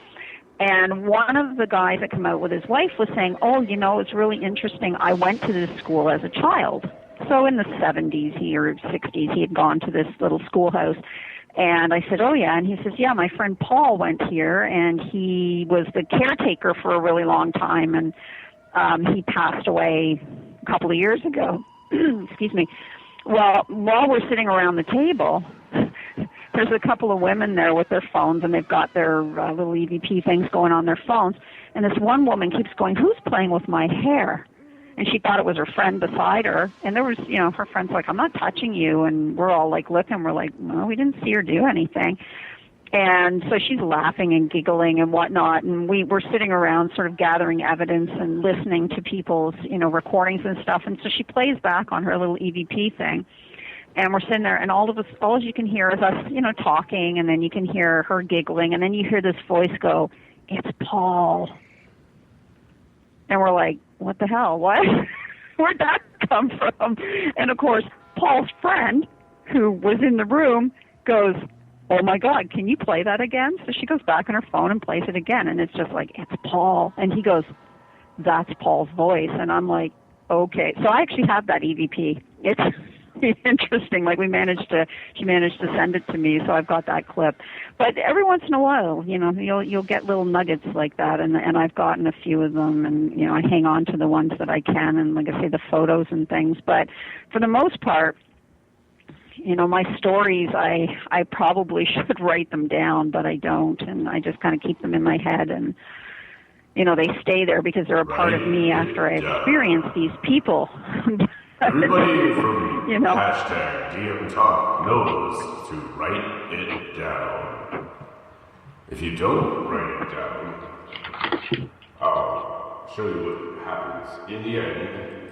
And one of the guys that came out with his wife was saying, it's really interesting. I went to this school as a child. So in the 70s or 60s, he had gone to this little schoolhouse. And I said, oh, yeah. And he says, yeah, my friend Paul went here, and he was the caretaker for a really long time. And he passed away a couple of years ago. Excuse me. Well, while we're sitting around the table, there's a couple of women there with their phones, and they've got their little EVP things going on their phones. And this one woman keeps going, who's playing with my hair? And she thought it was her friend beside her. And there was, her friend's like, I'm not touching you. And we're all like looking. We're like, no, we didn't see her do anything. And so she's laughing and giggling and whatnot. And we were sitting around sort of gathering evidence and listening to people's, recordings and stuff. And so she plays back on her little EVP thing. And we're sitting there, and all you can hear is us, talking, and then you can hear her giggling, and then you hear this voice go, it's Paul. And we're like, what the hell? What? Where'd that come from? And, of course, Paul's friend, who was in the room, goes, oh, my God, can you play that again? So she goes back on her phone and plays it again, and it's just like, it's Paul. And he goes, that's Paul's voice. And I'm like, okay. So I actually have that EVP. It's interesting. Like she managed to send it to me, so I've got that clip. But every once in a while, you'll get little nuggets like that, and I've gotten a few of them, and I hang on to the ones that I can, and like I say, the photos and things. But for the most part, my stories, I probably should write them down, but I don't, and I just kind of keep them in my head, and they stay there because they're a part of me after I experience these people. Everybody from hashtag DM Talk knows to write it down. If you don't write it down, I'll show you what happens. In the end,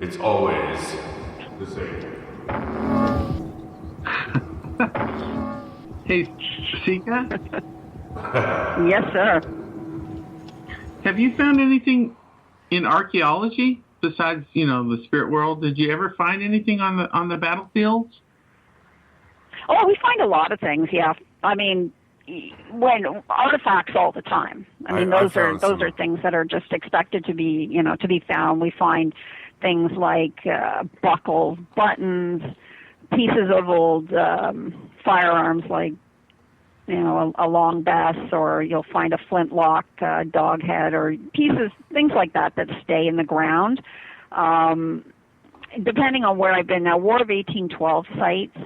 it's always the same. Hey, Sika? Yes, sir. Have you found anything in archaeology besides, the spirit world? Did you ever find anything on the battlefields? Oh, we find a lot of things. Yeah, I mean, when artifacts all the time. I mean, those are things that are just expected to be, to be found. We find things like buckles, buttons, pieces of old firearms, like a long bess, or you'll find a flintlock dog head, or pieces, things like that stay in the ground. Depending on where I've been now, War of 1812 sites,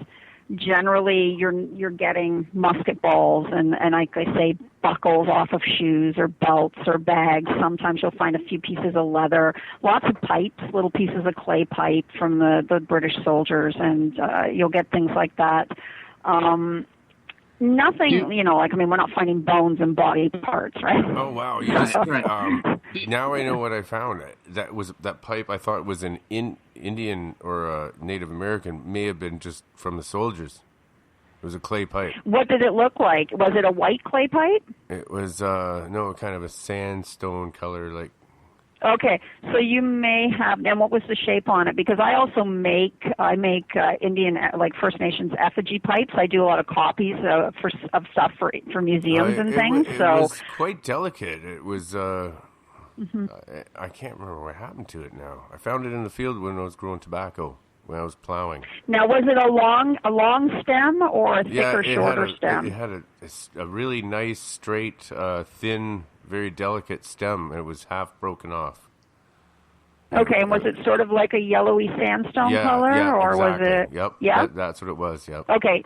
generally you're getting musket balls and like I say, buckles off of shoes or belts or bags. Sometimes you'll find a few pieces of leather, lots of pipes, little pieces of clay pipe from the British soldiers, and you'll get things like that. Nothing, we're not finding bones and body parts, right? Oh, wow. Now I know what I found. That pipe I thought was an Indian or a Native American, may have been just from the soldiers. It was a clay pipe. What did it look like? Was it a white clay pipe? It was, kind of a sandstone color, like. Okay, so you may have, and what was the shape on it? Because I also make Indian, like First Nations effigy pipes. I do a lot of copies of stuff for museums and things. It was quite delicate. It was, I can't remember what happened to it now. I found it in the field when I was growing tobacco, when I was plowing. Now, was it a long stem or a thicker, shorter stem? It had a really nice, straight, thin, very delicate stem, and it was half broken off. Okay, and was it sort of like a yellowy sandstone color, or exactly. was it? Yep. Yeah, that's what it was. Yep. Okay,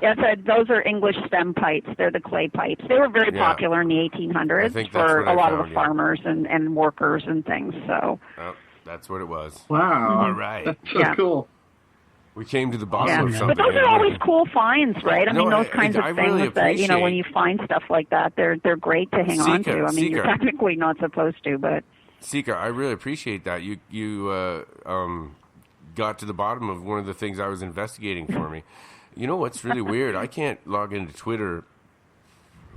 those are English stem pipes. They're the clay pipes. They were very popular in the 1800s for a lot of the farmers and workers and things. So. That's what it was. Wow! All right. That's so cool. We came to the bottom of something. But those are always cool finds, right? I mean, those kinds of things really that, when you find stuff like that, they're great to hang on to. I mean, you're technically not supposed to, but... Sika, I really appreciate that. You got to the bottom of one of the things I was investigating for me. You know what's really weird? I can't log into Twitter.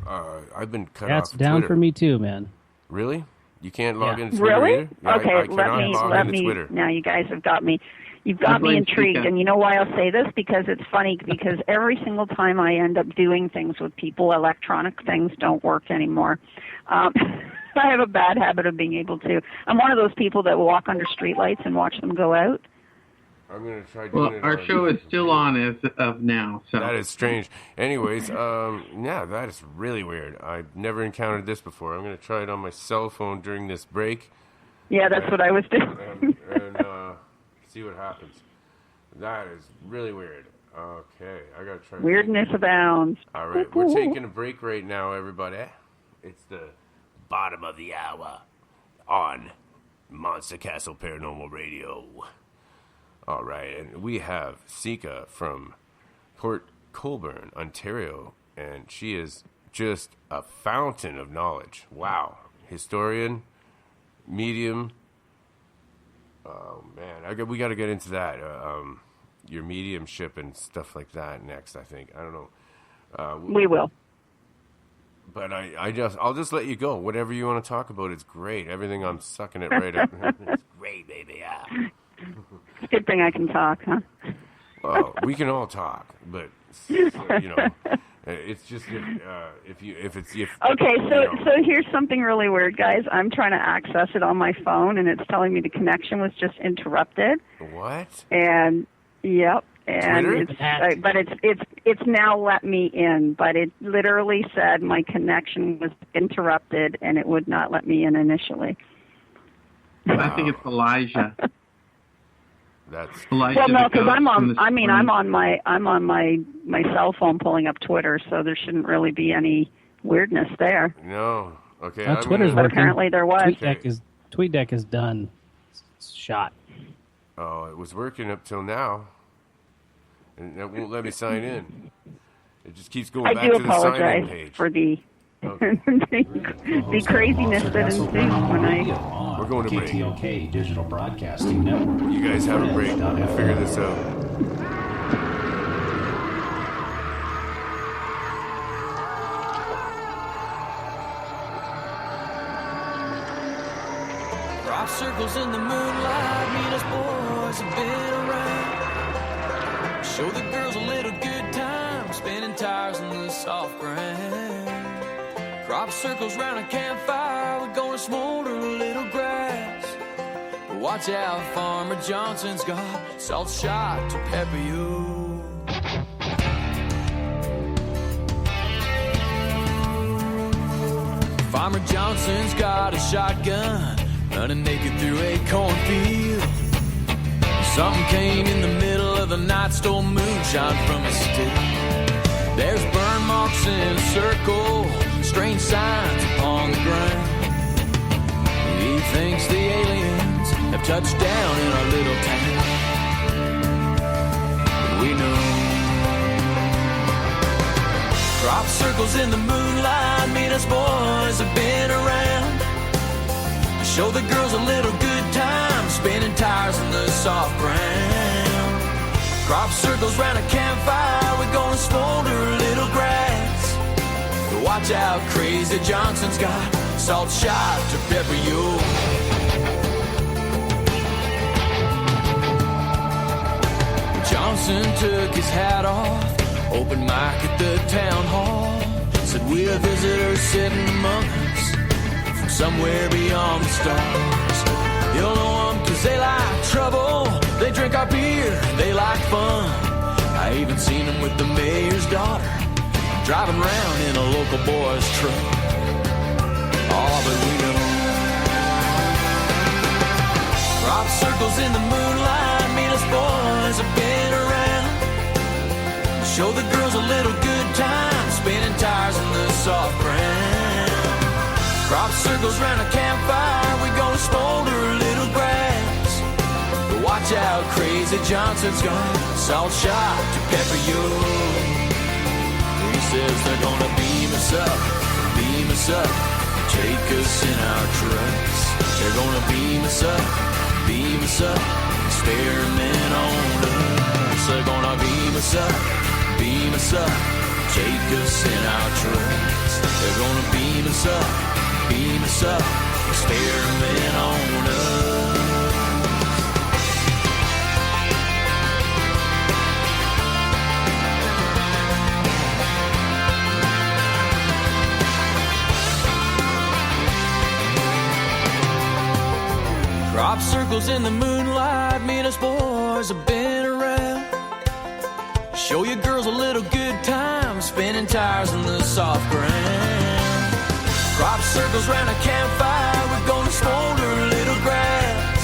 I've been cut off of Twitter. That's down for me too, man. Really? You can't log into Twitter Really? either? Yeah, okay, I let me. Twitter. Now you guys have got me. You've got me intrigued, and you know why I'll say this? Because it's funny, because every single time I end up doing things with people, electronic things don't work anymore. I have a bad habit of being able to. I'm one of those people that will walk under streetlights and watch them go out. I'm going to try doing it. Our show is still on as of now. So. That is strange. Anyways, that is really weird. I've never encountered this before. I'm going to try it on my cell phone during this break. Yeah, that's what I was doing. and see what happens. That is really weird. Okay, I got to try. Weirdness abounds. All right, we're taking a break right now, everybody. It's the bottom of the hour on Monster Castle Paranormal Radio. All right, and we have Sika from Port Colborne, Ontario, and she is just a fountain of knowledge. Wow. Historian, medium. Oh, man. We got to get into that. Your mediumship and stuff like that next, I think. I don't know. We will. But I'll just let you go. Whatever you want to talk about, it's great. Everything, I'm sucking it right up. It's great, baby. Yeah. It's a good thing I can talk, huh? Well, we can all talk, but, It's just if Okay, so here's something really weird, guys. I'm trying to access it on my phone, and it's telling me the connection was just interrupted. What? And yep, and Twitter? but it's now let me in, but it literally said my connection was interrupted, and it would not let me in initially. I think it's Elijah. That's Elijah. Well, no, because I'm on my cell phone pulling up Twitter, so there shouldn't really be any weirdness there. No. Okay. Well, Twitter's But working. apparently there was. TweetDeck is done. It's shot. Oh, it was working up till now, and that won't let me sign in. It just keeps going I back do to the sign-in apologize page. for the the craziness that ensues when I. We're going to break. KTLK Digital Broadcasting Network. You guys have a break. We'll figure this out. Crop circles in the moonlight, meet us boys have been around. Show the girls a little good time, spinning tires on the soft ground. Crop circles round a campfire, we're gonna smolder a little grass. But watch out, Farmer Johnson's got salt shot to pepper you. Farmer Johnson's got a shotgun, running naked through a cornfield. Something came in the middle of the night, stole moonshine from a stick. There's burn marks in a circle, strange signs upon the ground. He thinks the aliens have touched down in our little town. We know. Crop circles in the moonlight, mean us boys have been around. Show the girls a little good time, spinning tires in the soft ground. Crop circles round a campfire, we're gonna smolder a little grass. But watch out, Crazy Johnson's got salt shot to pepper you. Johnson took his hat off, open mic at the town hall. Said we're visitors sitting among us from somewhere beyond the stars. You'll know them cause they like trouble, they drink our beer, they like fun. I even seen them with the mayor's daughter, driving around in a local boy's truck. All that we know. Crop circles in the moonlight, mean us boys have been around. Show the girls a little good time, spinning tires in the soft ground. Crop circles round a campfire, we gonna smolder a little grass. But watch out, Crazy Johnson's got salt shot to pepper you. He says they're gonna beam us up, take us in our trucks. They're gonna beam us up, experiment on us. They're gonna beam us up, take us in our trucks. They're gonna beam us up, experiment on us. Crop circles in the moonlight, mean us boys have been around. Show your girls a little good time, spinning tires in the soft ground. Crop circles round a campfire, we're gonna smolder a little grass.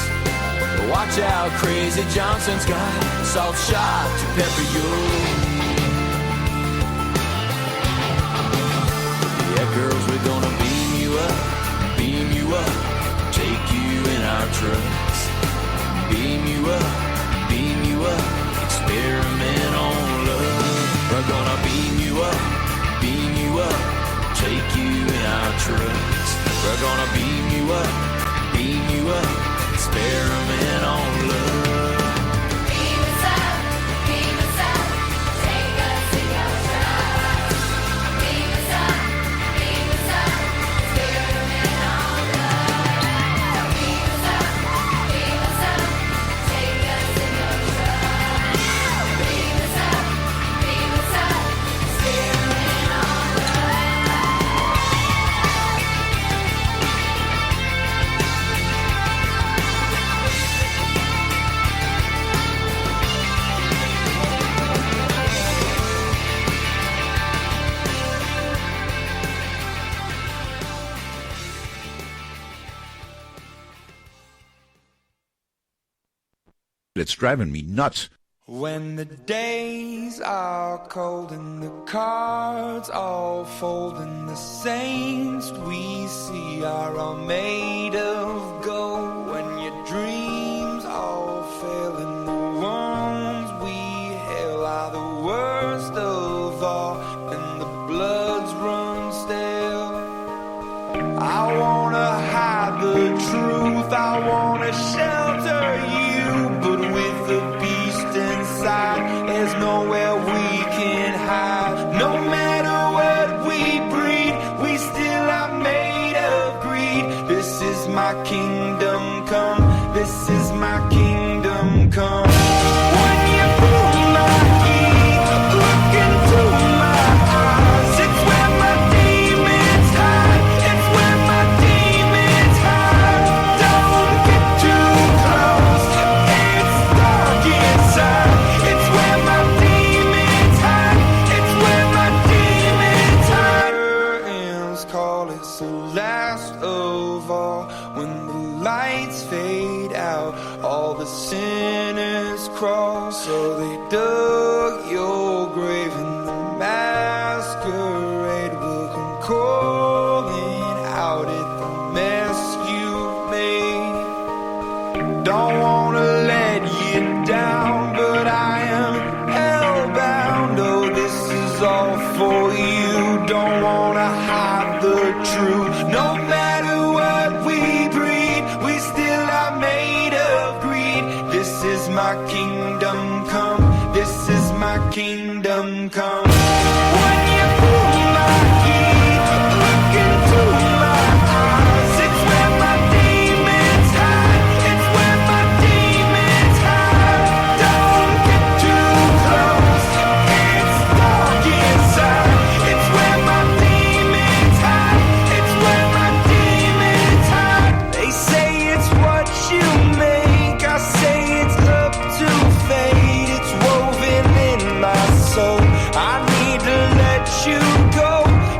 But watch out, Crazy Johnson's got salt shot to pepper you. Yeah, girls, we're gonna beam you up, take you in our trucks. Beam you up, experiment on love. We're gonna beam you up, take you in our trucks. We're gonna beam you up, experiment on love. Beam us up, take us in your trucks. Beam us up, experiment on love. Beam us up, take us in your trucks. Beam us up, experiment It's driving me nuts. When the days are cold and the cards all fold and the saints we see are all made of gold, when your dreams all fail and the ones we hail are the worst of all and the bloods run stale, I wanna hide the truth, I wanna shelter you, but with the beast inside, there's nowhere we can hide. No matter what we breed, we still are made of greed. This is my kingdom come, this is my kingdom come. When you pull my key, look into my eyes, it's where my demons hide, it's where my demons hide. Don't get too close, it's dark inside. It's where my demons hide, it's where my demons hide. Curtains call, it's the last of all. When the lights fade out, all the sinners crawl. So they dug your grave and the masquerade will come calling out at the mess you made. Don't wanna let you down, but I am hellbound. Oh, this is all for you. Don't wanna hide the truth. No matter what we breed, we still are made of greed. This is my kingdom come, this is my kingdom come. When you pull my key, look into my eyes, it's where my demons hide, it's where my demons hide. Don't get too close, it's dark inside. It's where my demons hide, it's where my demons hide. They say it's what you make, I say it's up to fate. It's woven in my soul, I need to let you go.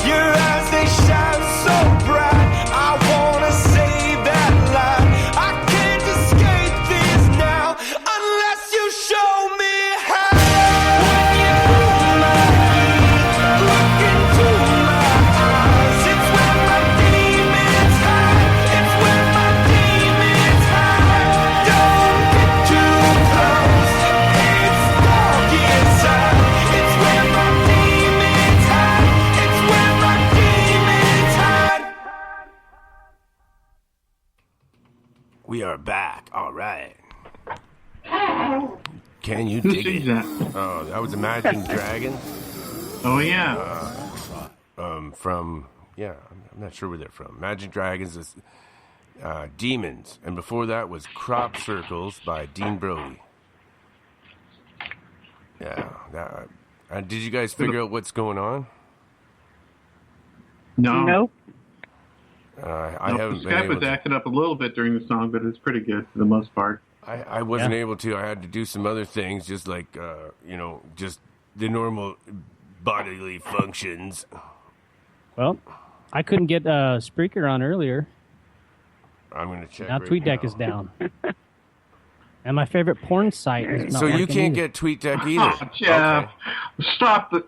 Your eyes, they shine so bright, I wanna save that light. I can't escape this now unless you show me how. When you pull my key, look into my eyes, it's where my demons hide, it's where my demons hide. Don't get too close, it's dark inside. It's where my demons hide, it's where my demons hide. We are back. All right. Can you Who dig sings it? that? Oh, that was Imagine Dragons. Oh, yeah. From I'm not sure where they're from. Imagine Dragons is Demons, and before that was Crop Circles by Dean Brody. Yeah. Did you guys figure out what's going on? No. Nope. I No, haven't been Skype able was to. acting up a little bit during the song, but it's pretty good for the most part. I wasn't able to. I had to do some other things, just like just the normal bodily functions. Well, I couldn't get Spreaker on earlier. I'm going to check. Now right TweetDeck now. is down. And my favorite porn site is not So you working can't either. get TweetDeck either. Oh, Jeff, stop the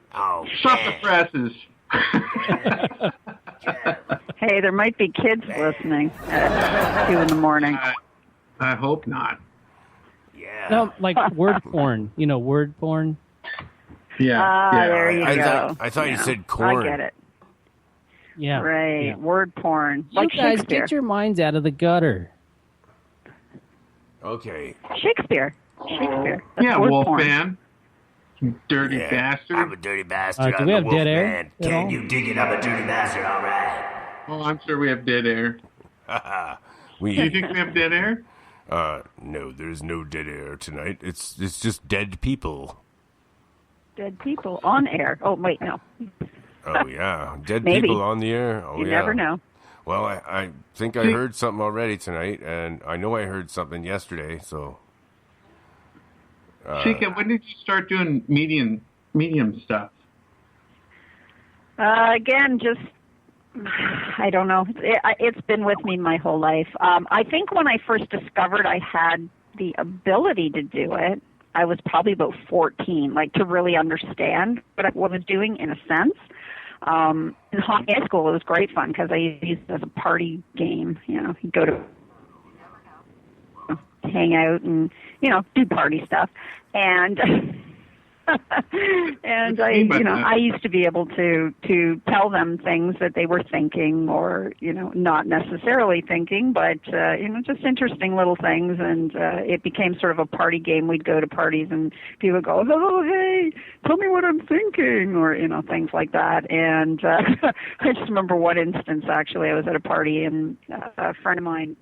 presses. Hey, there might be kids listening at 2 in the morning. I hope not. Yeah. No, like word porn. You know, word porn. Yeah. There you I go. thought you Yeah. said corn. I get it. Yeah. Right. yeah. Word porn. You Like guys Shakespeare. get your minds out of the gutter. Okay. Shakespeare. That's Yeah, word porn. Wolfman. You dirty bastard. I'm a dirty bastard. do I'm we the have dead air Wolfman. at Can all? you dig it? I'm a dirty bastard. All right. Oh, I'm sure we have dead air. Do you think we have dead air? No, there's no dead air tonight. It's just dead people. Dead people on air. Oh, wait, no. Oh yeah, dead Maybe. people on the air. Oh You yeah. never know. Well, I think I heard something already tonight, and I know I heard something yesterday. So. Chica, when did you start doing medium stuff? Again, just, I don't know. It's been with me my whole life. I think when I first discovered I had the ability to do it, I was probably about 14, like to really understand what I was doing in a sense. In high school, it was great fun because I used it as a party game. You know, you'd go to hang out and, you know, do party stuff. And and I used to be able to tell them things that they were thinking or, you know, not necessarily thinking, but, you know, just interesting little things. And it became sort of a party game. We'd go to parties and people would go, oh, hey, tell me what I'm thinking, or, you know, things like that. And I just remember one instance, actually, I was at a party and a friend of mine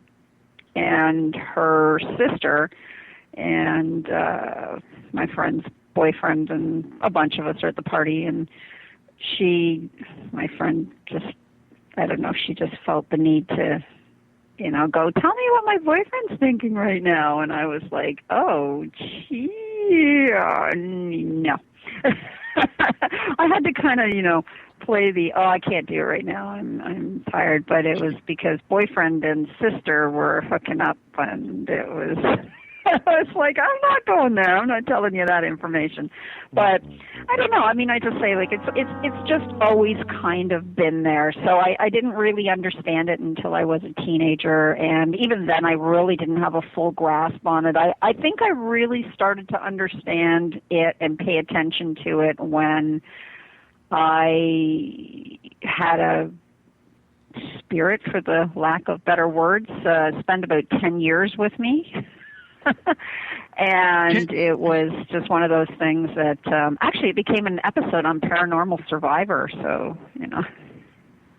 and her sister and my friend's boyfriend and a bunch of us are at the party, and my friend just, I don't know, she just felt the need to, you know, go, tell me what my boyfriend's thinking right now. And I was like, oh, gee, no. I had to kind of, you know, play the, I can't do it right now, I'm tired. But it was because boyfriend and sister were hooking up, and it was... It's like, I'm not going there. I'm not telling you that information. But I don't know. I mean, I just say, like, it's just always kind of been there. So I didn't really understand it until I was a teenager. And even then, I really didn't have a full grasp on it. I think I really started to understand it and pay attention to it when I had a spirit, for the lack of better words, spend about 10 years with me. And it was just one of those things that actually it became an episode on Paranormal Survivor. So, you know.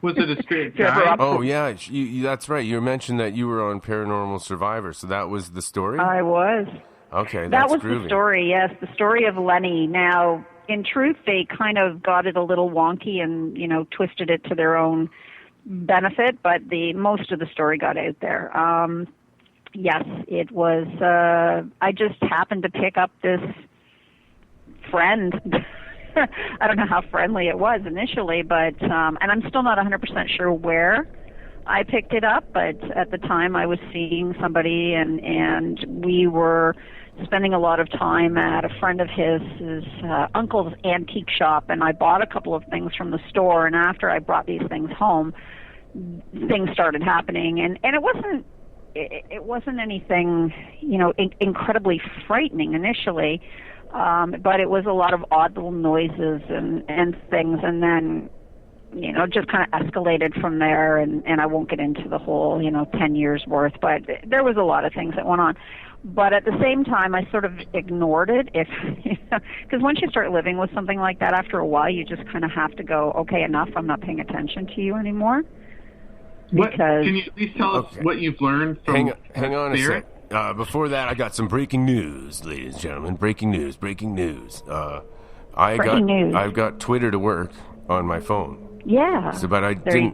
Was it a spirit guide? Oh, yeah. That's right. You mentioned that you were on Paranormal Survivor. So that was the story? I was. Okay, that was groovy. The story, yes. The story of Lenny. Now, in truth, they kind of got it a little wonky and, you know, twisted it to their own benefit. But most of the story got out there. Yes, it was, I just happened to pick up this friend. I don't know how friendly it was initially, but, and I'm still not 100% sure where I picked it up, but at the time I was seeing somebody and we were spending a lot of time at a friend of his uncle's antique shop, and I bought a couple of things from the store, and after I brought these things home, things started happening, and it wasn't anything, you know, incredibly frightening initially, but it was a lot of odd little noises and things, and then, you know, just kind of escalated from there, and I won't get into the whole, you know, 10 years worth, but there was a lot of things that went on. But at the same time, I sort of ignored it, because once you start living with something like that, after a while, you just kind of have to go, okay, enough, I'm not paying attention to you anymore. Can you at least tell us what you've learned from Hang on a spirit? sec. Before that, I got some breaking news, ladies and gentlemen. Breaking news. I've got Twitter to work on my phone. Yeah. So, but I don't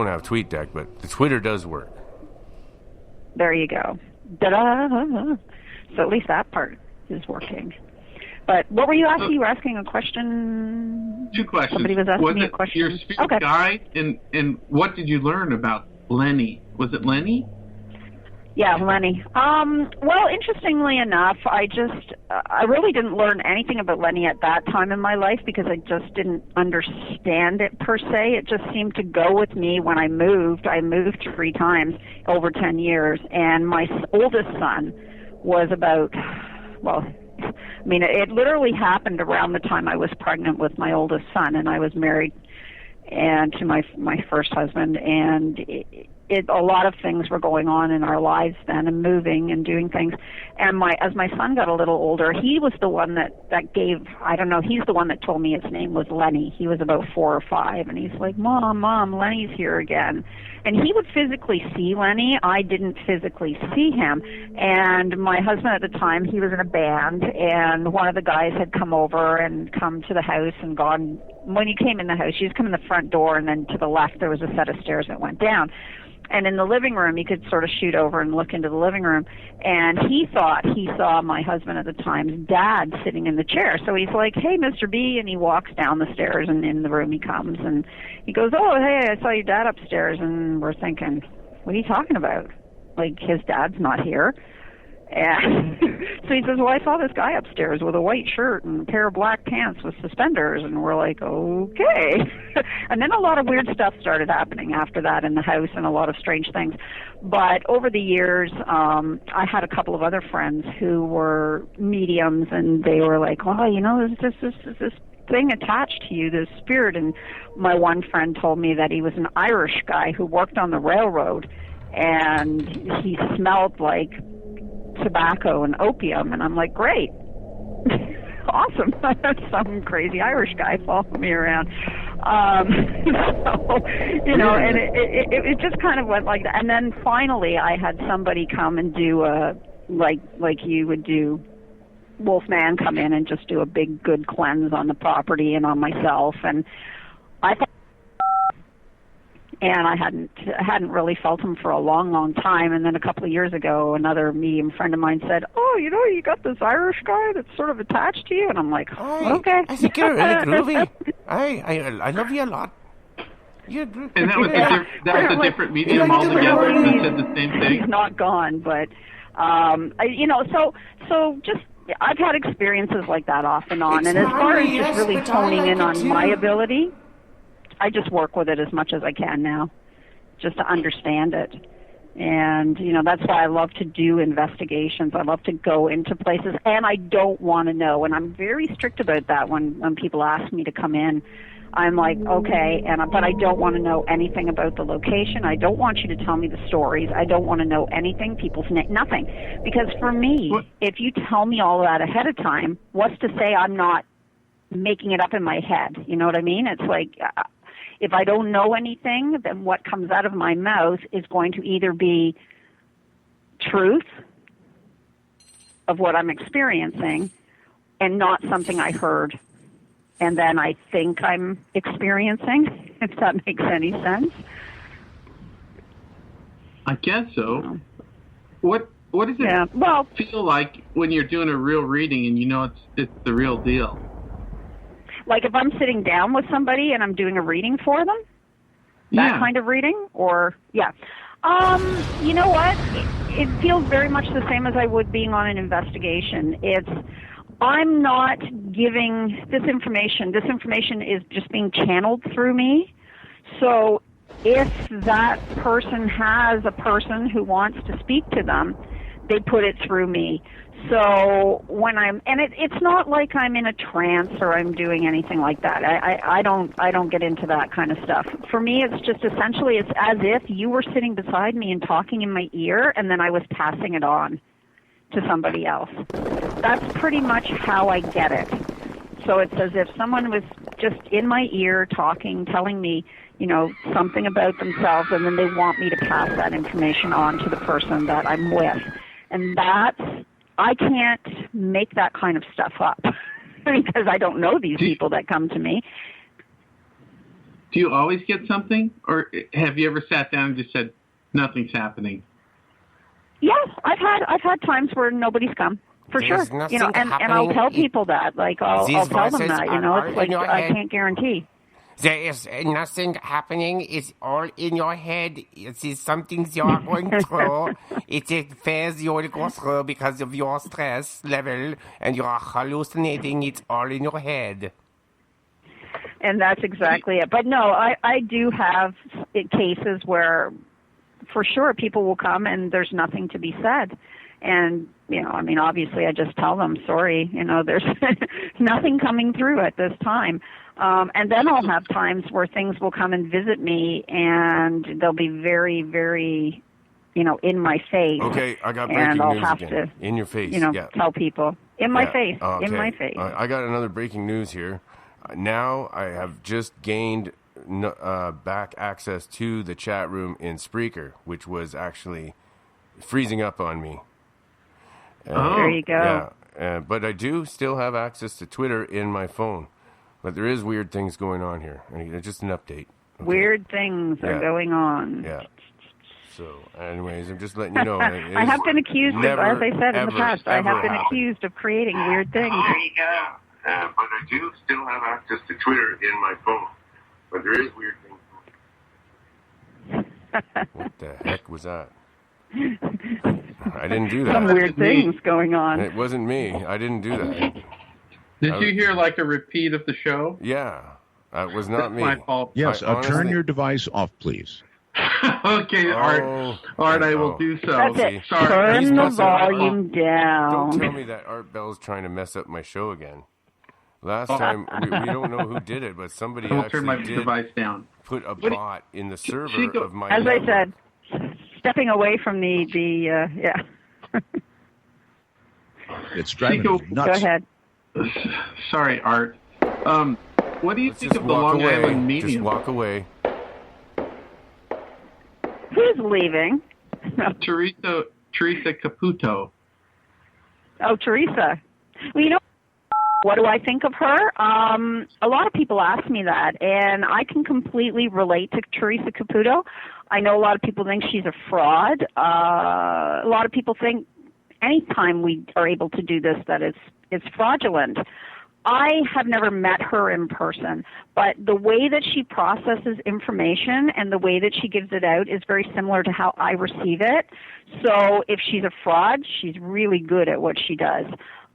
have TweetDeck, but the Twitter does work. There you go. Da-da. So at least that part is working. But what were you asking? You were asking a question? 2 questions. Somebody was asking me a question. Your spirit guide, and what did you learn about Lenny? Was it Lenny? Yeah, Lenny. Well, interestingly enough, I really didn't learn anything about Lenny at that time in my life because I just didn't understand it per se. It just seemed to go with me when I moved. I moved 3 times over 10 years, and my oldest son was about, well, I mean, it literally happened around the time I was pregnant with my oldest son, and I was married and to my first husband, and a lot of things were going on in our lives then, and moving and doing things. And as my son got a little older, he was the one that gave, I don't know, he's the one that told me his name was Lenny. He was about 4 or 5, and he's like, Mom, Lenny's here again. And he would physically see Lenny. I didn't physically see him. And my husband at the time, he was in a band, and one of the guys had come over and come to the house and gone. When you came in the house, you just come in the front door, and then to the left there was a set of stairs that went down. And in the living room, you could sort of shoot over and look into the living room. And he thought he saw my husband at the time's dad sitting in the chair. So he's like, hey, Mr. B. And he walks down the stairs, and in the room he comes. And he goes, oh, hey, I saw your dad upstairs. And we're thinking, what are you talking about? Like, his dad's not here. And so he says, well, I saw this guy upstairs with a white shirt and a pair of black pants with suspenders. And we're like, okay. And then a lot of weird stuff started happening after that in the house and a lot of strange things. But over the years, I had a couple of other friends who were mediums, and they were like, well, you know, there's this thing attached to you, this spirit. And my one friend told me that he was an Irish guy who worked on the railroad, and he smelled like tobacco and opium. And I'm like, great. Awesome. I have some crazy Irish guy following me around. So, you know, and it just kind of went like that. And then finally I had somebody come and do like you would do, Wolfman come in and just do a big good cleanse on the property and on myself. And I thought, and I hadn't really felt him for a long time. And then a couple of years ago, another medium friend of mine said, oh, you know, you got this Irish guy that's sort of attached to you. And I'm like, okay. I think you're really groovy. I love you a lot. And that was a different medium altogether that said the same thing. He's not gone, but so just I've had experiences like that off and on. And as far as just really honing in on my ability, I just work with it as much as I can now, just to understand it. And, you know, that's why I love to do investigations. I love to go into places, and I don't want to know. And I'm very strict about that when people ask me to come in. I'm like, okay, but I don't want to know anything about the location. I don't want you to tell me the stories. I don't want to know anything, people's nothing. Because for me, if you tell me all that ahead of time, what's to say I'm not making it up in my head? You know what I mean? It's like, if I don't know anything, then what comes out of my mouth is going to either be truth of what I'm experiencing and not something I heard and then I think I'm experiencing, if that makes any sense. I guess so. What does it feel like when you're doing a real reading and you know it's the real deal? Like if I'm sitting down with somebody and I'm doing a reading for them? That kind of reading? Or, you know what? It feels very much the same as I would being on an investigation. I'm not giving this information. This information is just being channeled through me. So if that person has a person who wants to speak to them, they put it through me. So when it's not like I'm in a trance or I'm doing anything like that. I don't get into that kind of stuff. For me, it's just essentially it's as if you were sitting beside me and talking in my ear, and then I was passing it on to somebody else. That's pretty much how I get it. So it's as if someone was just in my ear talking, telling me, you know, something about themselves, and then they want me to pass that information on to the person that I'm with. And I can't make that kind of stuff up because I don't know these people that come to me. Do you always get something? Or have you ever sat down and just said, nothing's happening? Yeah, I've had times where nobody's come, for sure. You know, and I'll tell people that. Like, I'll tell them that, you know, it's like I can't guarantee. There is nothing happening. It's all in your head. It is something you're going through. It's a phase you're going through because of your stress level, and you're hallucinating. It's all in your head. And that's exactly it. But no, I do have cases where, for sure, people will come and there's nothing to be said. And, you know, I mean, obviously I just tell them, sorry, you know, there's nothing coming through at this time. And then I'll have times where things will come and visit me and they'll be very, very, you know, in my face. Okay, I got breaking and I'll news have again. to, In your face, you know, tell people. In my face, okay. in my face. I got another breaking news here. Now I have just gained back access to the chat room in Spreaker, which was actually freezing up on me. There you go. Yeah, but I do still have access to Twitter in my phone. But there is weird things going on here. Just an update. Okay. Weird things are going on. Yeah. So, anyways, I'm just letting you know. I have been accused of, as I said in the past, I have been accused of creating weird things. There you go. But I do still have access to Twitter in my phone. But there is weird things. What the heck was that? I didn't do that. Some weird things going on. It wasn't me. I didn't do that. Did you hear like a repeat of the show? Yeah, it was not me. My fault. Yes, I honestly- turn your device off, please. Okay, Art, I will do so. That's it. Sorry. Turn He's the messing up. volume down. Don't tell me that Art Bell's trying to mess up my show again. Last time, we don't know who did it, but somebody I will turn my actually did device down. put a bot in the server of my As network. I said, stepping away from the yeah. It's driving Chico, me nuts. Go ahead. Sorry, Art. What do you think Just of the walk Long away. Island Just medium? walk away. Who's leaving? Teresa Caputo. Oh, Teresa. Well, you know, what do I think of her? A lot of people ask me that, and I can completely relate to Teresa Caputo. I know a lot of people think she's a fraud. A lot of people think anytime we are able to do this that it's fraudulent. I have never met her in person, but the way that she processes information and the way that she gives it out is very similar to how I receive it. So if she's a fraud, she's really good at what she does.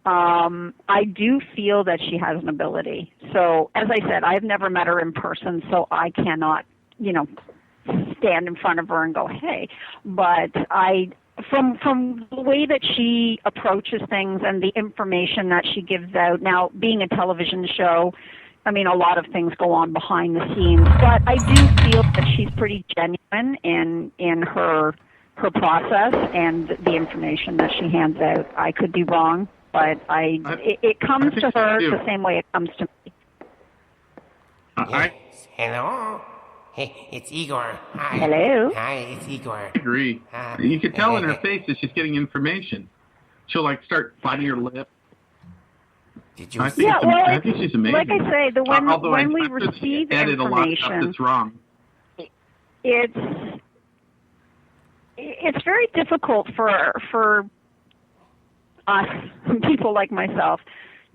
I do feel that she has an ability. So as I said, I've never met her in person, so I cannot, stand in front of her and go, hey, but from the way that she approaches things and the information that she gives out. Now, being a television show, I mean, a lot of things go on behind the scenes, but I do feel that she's pretty genuine in her process and the information that she hands out. I could be wrong, but it comes to her the same way it comes to me. Yes. Hello. Hey, it's Igor. Hi. Hello. Hi, it's Igor. I agree. You can tell in her face that she's getting information. She'll start biting her lip. Did you? I think she's amazing. Like I say, Although when we I've heard she receive added a lot of stuff information, that's wrong. It's very difficult for us, people like myself,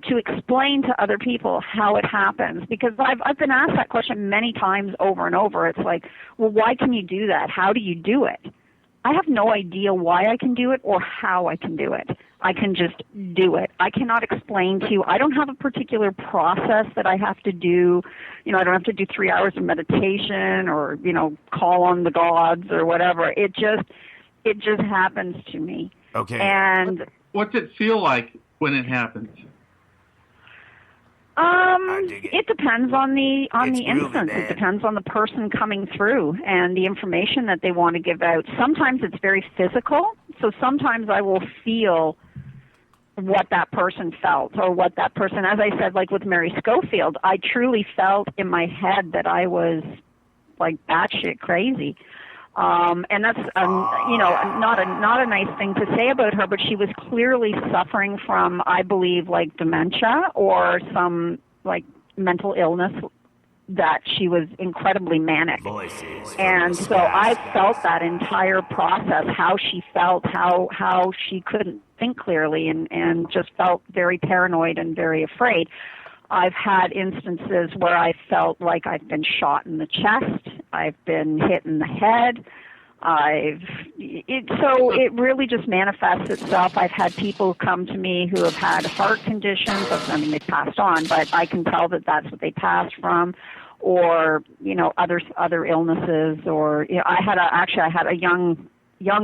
to explain to other people how it happens, because I've been asked that question many times over and over. It's like, well, why can you do that? How do you do it? I have no idea why I can do it or how I can do it. I can just do it. I cannot explain to you. I don't have a particular process that I have to do. I don't have to do 3 hours of meditation or, call on the gods or whatever. It just happens to me. Okay. And what's it feel like when it happens? It depends on the instance. It depends on the person coming through and the information that they want to give out. Sometimes it's very physical, so sometimes I will feel what that person felt or what that person, as I said, like with Mary Schofield, I truly felt in my head that I was like batshit crazy. And that's, not a nice thing to say about her, but she was clearly suffering from, I believe, like dementia or some like mental illness, that she was incredibly manic. And so I felt that entire process, how she felt, how she couldn't think clearly and just felt very paranoid and very afraid. I've had instances where I felt like I've been shot in the chest, I've been hit in the head, so it really just manifests itself. I've had people come to me who have had heart conditions. I mean, they passed on, but I can tell that that's what they passed from, or other illnesses, or I had a young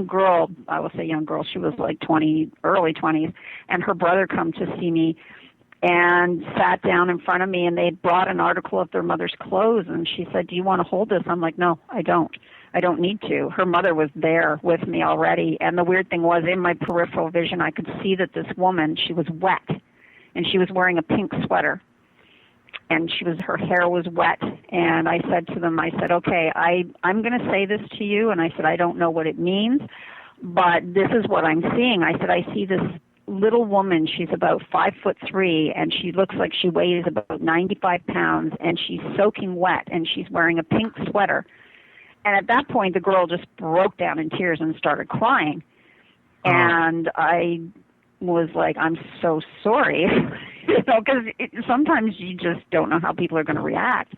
girl. I will say young girl. She was like 20, early 20s, and her brother come to see me and sat down in front of me, and they brought an article of their mother's clothes, and she said, "Do you want to hold this?" I'm like, "No, I don't. I don't need to." Her mother was there with me already, and the weird thing was, in my peripheral vision, I could see that this woman, she was wet, and she was wearing a pink sweater, and her hair was wet, and I said to them, okay, I'm going to say this to you, and I said, I don't know what it means, but this is what I'm seeing. I said, I see this little woman. She's about 5'3", and she looks like she weighs about 95 pounds, and she's soaking wet, and she's wearing a pink sweater. And at that point, the girl just broke down in tears and started crying. And I was like, I'm so sorry, because sometimes you just don't know how people are going to react.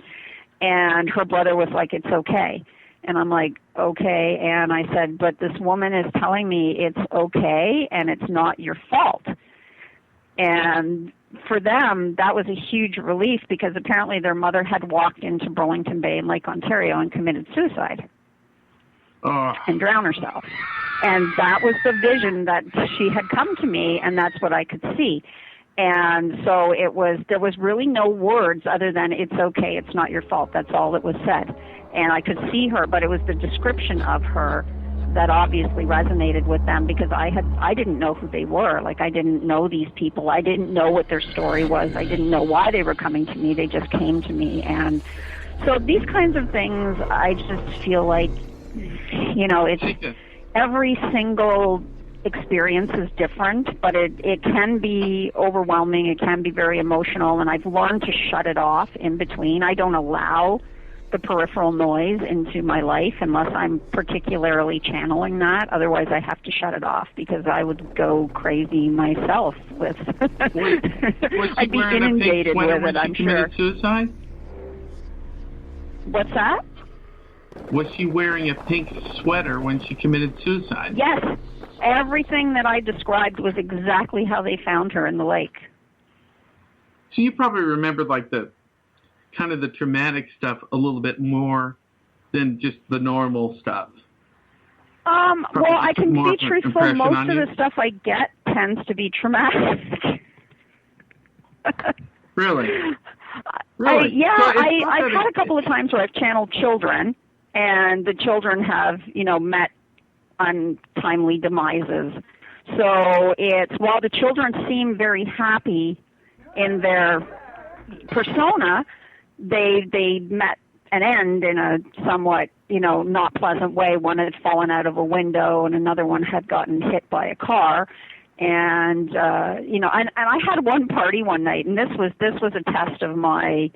And her brother was like, it's okay. And I'm like, okay? And I said, but this woman is telling me it's okay and it's not your fault. And for them, that was a huge relief because apparently their mother had walked into Burlington Bay in Lake Ontario and committed suicide and drowned herself. And that was the vision that she had come to me, and that's what I could see. And so there was really no words other than it's okay, it's not your fault. That's all that was said. And I could see her, but it was the description of her that obviously resonated with them because I didn't know who they were. Like, I didn't know these people. I didn't know what their story was. I didn't know why they were coming to me. They just came to me. And so these kinds of things, I just feel like, you know, it's every single experience is different, but it can be overwhelming. It can be very emotional, and I've learned to shut it off in between. I don't allow the peripheral noise into my life unless I'm particularly channeling that. Otherwise, I have to shut it off because I would go crazy myself with. I'd be inundated with it, I'm sure. Suicide? What's that? Was she wearing a pink sweater when she committed suicide? Yes. Everything that I described was exactly how they found her in the lake. So you probably remember like the kind of the traumatic stuff a little bit more than just the normal stuff. Well, I can be truthful. Most of the stuff I get tends to be traumatic. Really? I've had a couple of times where I've channeled children, and the children have, you know, met untimely demises. So while the children seem very happy in their persona, they met an end in a somewhat, you know, not pleasant way. One had fallen out of a window and another one had gotten hit by a car. And, you know, and I had one party one night, and this was a test of my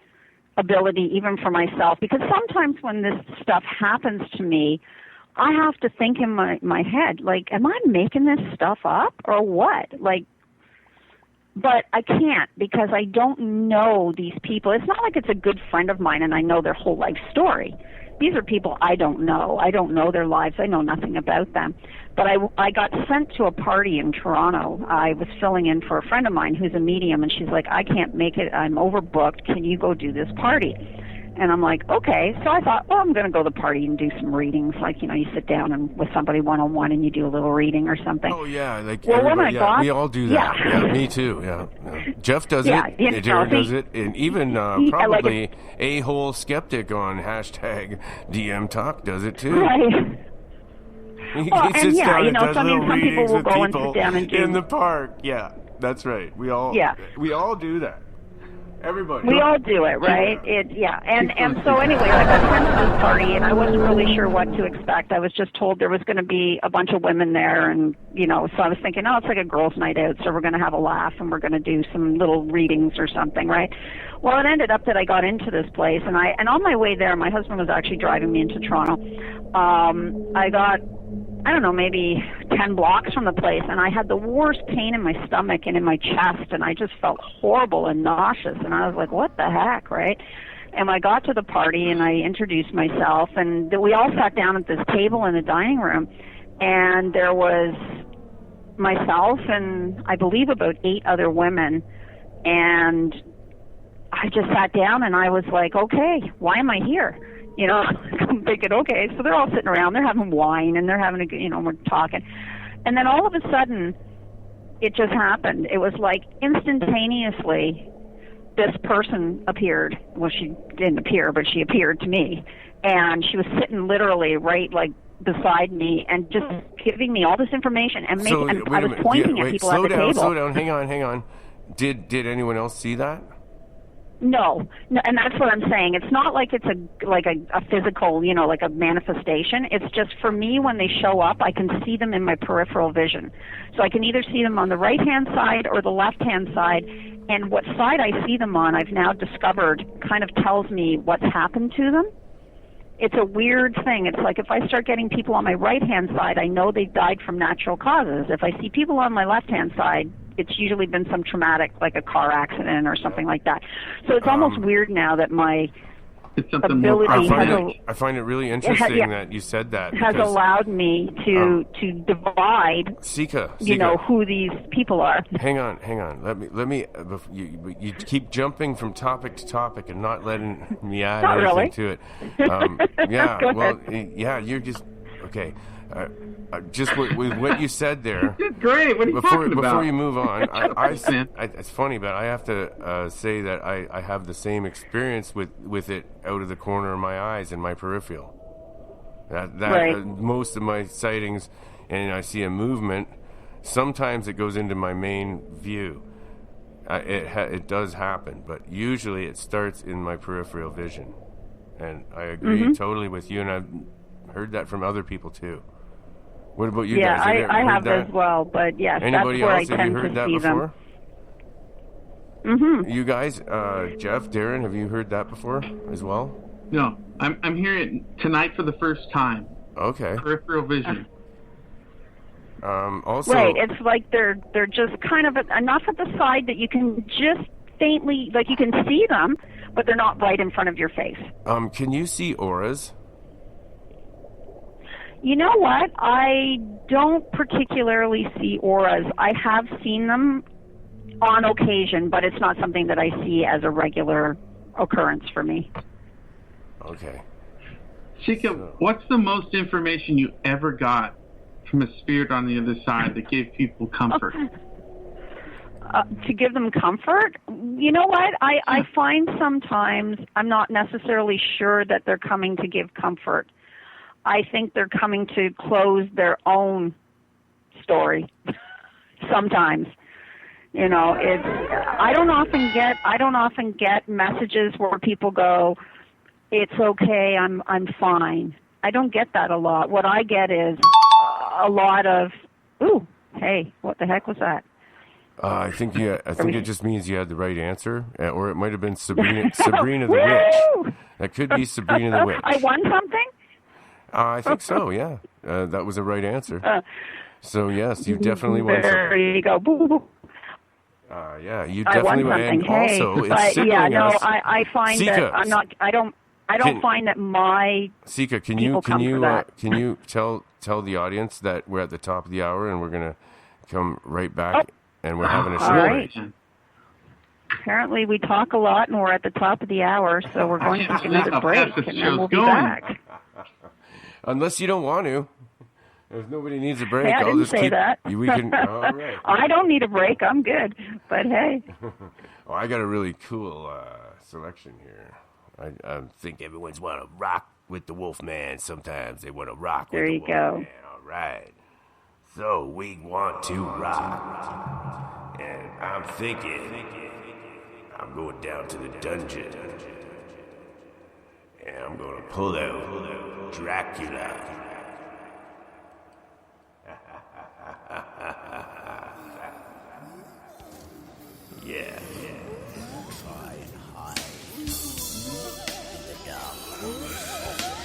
ability even for myself, because sometimes when this stuff happens to me, I have to think in my head, like, am I making this stuff up or what? Like, but I can't because I don't know these people. It's not like it's a good friend of mine and I know their whole life story. These are people I don't know. I don't know their lives. I know nothing about them. But I got sent to a party in Toronto. I was filling in for a friend of mine who's a medium, and she's like, I can't make it. I'm overbooked. Can you go do this party? And I'm like, okay. So I thought, well, I'm going to go to the party and do some readings. Like, you know, you sit down and with somebody one-on-one and you do a little reading or something. Oh, yeah. Like, well, when I got, we all do that. Yeah, me too. Yeah. Jeff does it. Darren does it. And even probably A-hole skeptic on hashtag DM Talk does it too. Right. He well, sits down and does some little people readings will with go and people sit down and do in the park. Yeah, that's right. We all do that. Everybody. We all do it, right? And so anyway, I got sent to this party, and I wasn't really sure what to expect. I was just told there was going to be a bunch of women there, and, you know, so I was thinking, oh, it's like a girls' night out, so we're going to have a laugh, and we're going to do some little readings or something, right? Well, it ended up that I got into this place, and on my way there, my husband was actually driving me into Toronto. I got, I don't know, maybe 10 blocks from the place, and I had the worst pain in my stomach and in my chest, and I just felt horrible and nauseous, and I was like, what the heck, right? And I got to the party, and I introduced myself, and we all sat down at this table in the dining room, and there was myself and I believe about 8 other women, and I just sat down, and I was like, okay, why am I here? You know, I'm thinking, okay, so they're all sitting around, they're having wine, and they're having a, you know, we're talking. And then all of a sudden, it just happened. It was like instantaneously, this person appeared. Well, she didn't appear, but she appeared to me. And she was sitting literally right, like, beside me and just giving me all this information. And, I was pointing at people at the table. Slow down, hang on. Did anyone else see that? No, and that's what I'm saying. It's not like it's a physical, you know, like a manifestation. It's just for me, when they show up, I can see them in my peripheral vision. So I can either see them on the right-hand side or the left-hand side, and what side I see them on, I've now discovered, kind of tells me what's happened to them. It's a weird thing. It's like if I start getting people on my right-hand side, I know they died from natural causes. If I see people on my left-hand side, it's usually been some traumatic, like a car accident or something like that. So it's almost weird now that my It's something more ability I find it really interesting that you said that. has because, allowed me to divide, Sika, who these people are. Hang on. Let me. You keep jumping from topic to topic and not letting me add Not anything really. to it. Yeah. Go Well, ahead. yeah. You're just okay. Just with what you said there. It's great. What are you talking about? Before you move on, it's funny, but I have to say that I have the same experience with it out of the corner of my eyes in my peripheral. Right. Most of my sightings, and I see a movement. Sometimes it goes into my main view. It does happen, but usually it starts in my peripheral vision, and I agree totally with you. And I've heard that from other people too. What about you guys? Yeah, I have as well, but yes, Anybody that's where else? I Have you tend heard to that see before? them. You guys, Jeff, Darren, have you heard that before as well? No, I'm hearing it tonight for the first time. Okay. Peripheral vision. Also, Right, it's like they're just kind of enough at the side that you can just faintly, like you can see them, but they're not right in front of your face. can you see auras? You know what? I don't particularly see auras. I have seen them on occasion, but it's not something that I see as a regular occurrence for me. Okay. Chica, what's the most information you ever got from a spirit on the other side that gave people comfort? To give them comfort? You know what? I find sometimes I'm not necessarily sure that they're coming to give comfort. I think they're coming to close their own story. Sometimes, it's. I don't often get messages where people go, "It's okay, I'm fine." I don't get that a lot. What I get is a lot of, "Ooh, hey, what the heck was that?" I think it just means you had the right answer, or it might have been Sabrina the Witch. That could be Sabrina the Witch. I won something? I think so. Yeah, that was the right answer. So yes, you definitely won something. There you go. Boo, boo. Yeah, you definitely won won. something. And Hey, also, it's but signaling yeah, no, us. I find Sika, that I'm not. I don't find that my Sika, can people come for that. can you tell the audience that we're at the top of the hour and we're gonna come right back and we're having a show. All right. Apparently, we talk a lot and we're at the top of the hour, so we're going to take another break and then we'll be back. Unless you don't want to. If nobody needs a break, Hey, I I'll didn't just say keep. that. We can. All right. I don't need a break. I'm good. But hey. Oh, I got a really cool selection here. I think Everyone's want to rock with the Wolfman. Sometimes they want to rock There with the you go. Wolfman. All right. So we want to rock. And I'm thinking I'm going down to the dungeon. And I'm going to pull out Dracula. Yeah. Try and hide in the dark.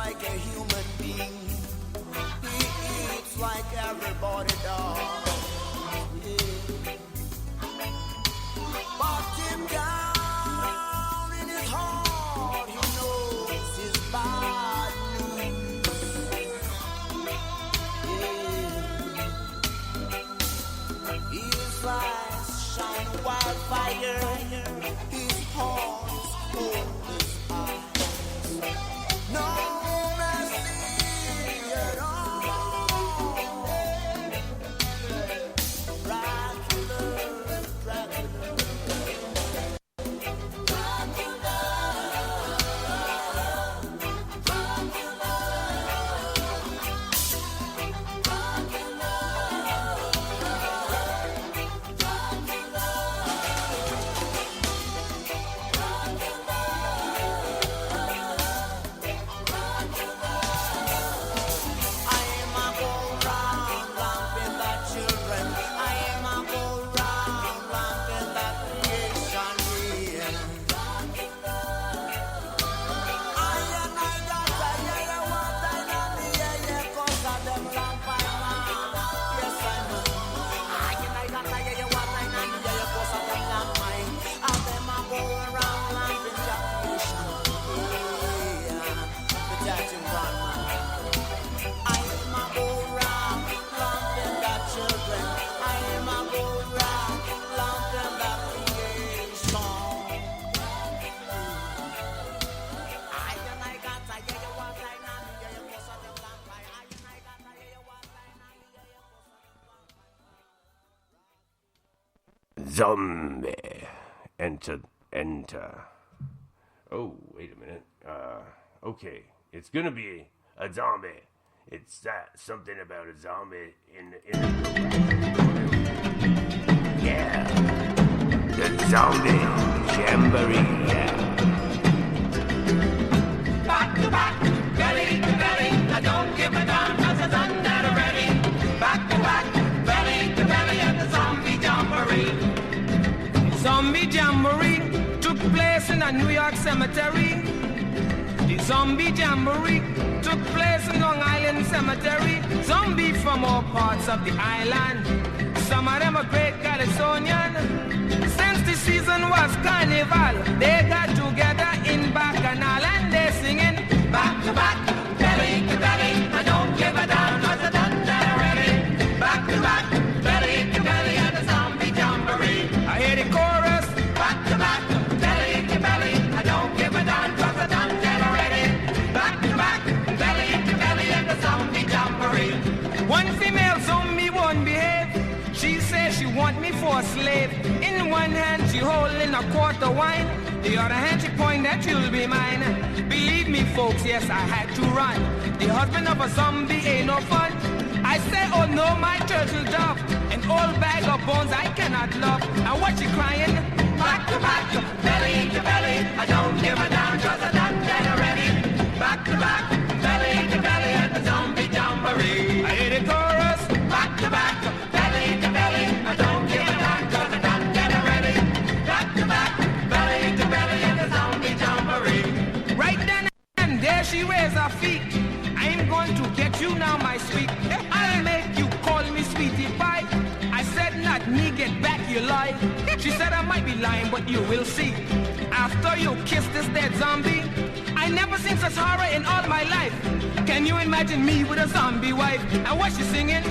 like a human being. He eats like everybody does. Yeah. But deep down in his heart, he knows his bad news. Yeah. His eyes shine wildfire. His heart is cold as ice. No mercy at all. Dracula, Dracula. Zombie. Enter. Oh, wait a minute. Okay. It's gonna be a zombie. It's something about a zombie in the yeah. The zombie jamboree, yeah. Back to back, belly to belly. I don't give a damn 'cause it's under ready. Back to back, belly to belly at the zombie jamboree. Zombie Jamboree took place in a New York cemetery. The Zombie Jamboree took place in Long Island Cemetery. Zombie from all parts of the island. Some of them are great Californian. Since the season was carnival, they got together in Bacchanal and they're singing back to back, belly to belly. I don't give a damn 'cause I done that already. Back to back, belly to belly at the Zombie Jamboree. I hear the chorus. Back to back, belly to belly. I don't give a damn 'cause I done that already. Back to back, belly to belly at the Zombie Jamboree. One female zombie won't behave. She says she want me for a slave. In one hand she holding a quart of wine. The other hand she point that you'll be mine. Believe me folks, yes I had to run. The husband of a zombie ain't no fun. I say, oh no, my turtle dove. And old bag of bones I cannot love. And what you crying? Back to back, belly to belly. I don't give a damn 'cause I done that already. Back to back, belly to belly at the zombie jamboree. I hear the chorus. Back to back, belly to belly. I don't give a damn 'cause I done that already. Back to back, belly to belly at the zombie jamboree. Right then and there she raised her feet. I'm going to get you now, my sweet. I'll make you call me sweetie pie. I said not me, get back, you lie. She said I might be lying, but you will see. After you kiss this dead zombie, I never seen such horror in all my life. Can you imagine me with a zombie wife? And what she singing?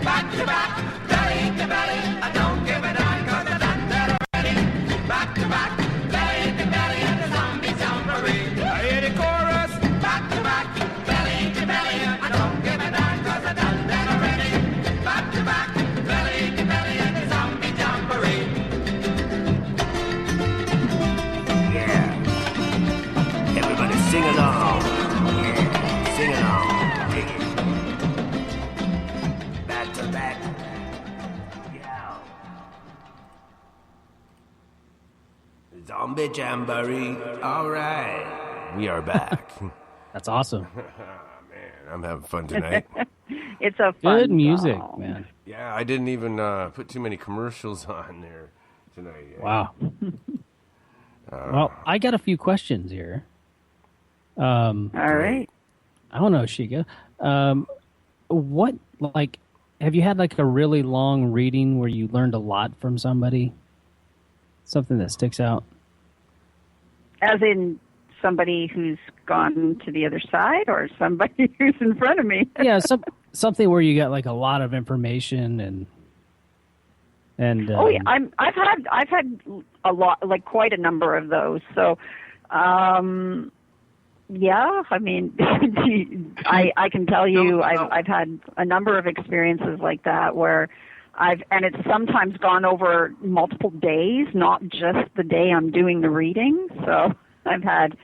Back to back, belly to belly. I don't give a damn 'cause I done that already. Back to back, belly to belly at the zombie jamboree. I hear the chorus. Back to back, belly to belly. I don't give a damn 'cause I done that already. Back to back, belly to belly at the zombie jamboree. Yeah. Everybody sing along. Yeah, sing along. Dig it. Back to back. Yeah. Zombie jamboree. All right. We are back. That's awesome. Man, I'm having fun tonight. It's a fun Good music, song. man. Yeah, I didn't even put too many commercials on there tonight. Yeah. Wow. Well, I got a few questions here. All right. I don't know, Shiga. What, like, have you had like a really long reading where you learned a lot from somebody? Something that sticks out? As in somebody who's gone to the other side, or somebody who's in front of me? Yeah, something where you got like a lot of information and. Oh yeah, I've had a lot, like quite a number of those. So, yeah, I mean, I can tell you, I've had a number of experiences like that where and it's sometimes gone over multiple days, not just the day I'm doing the reading. So I've had,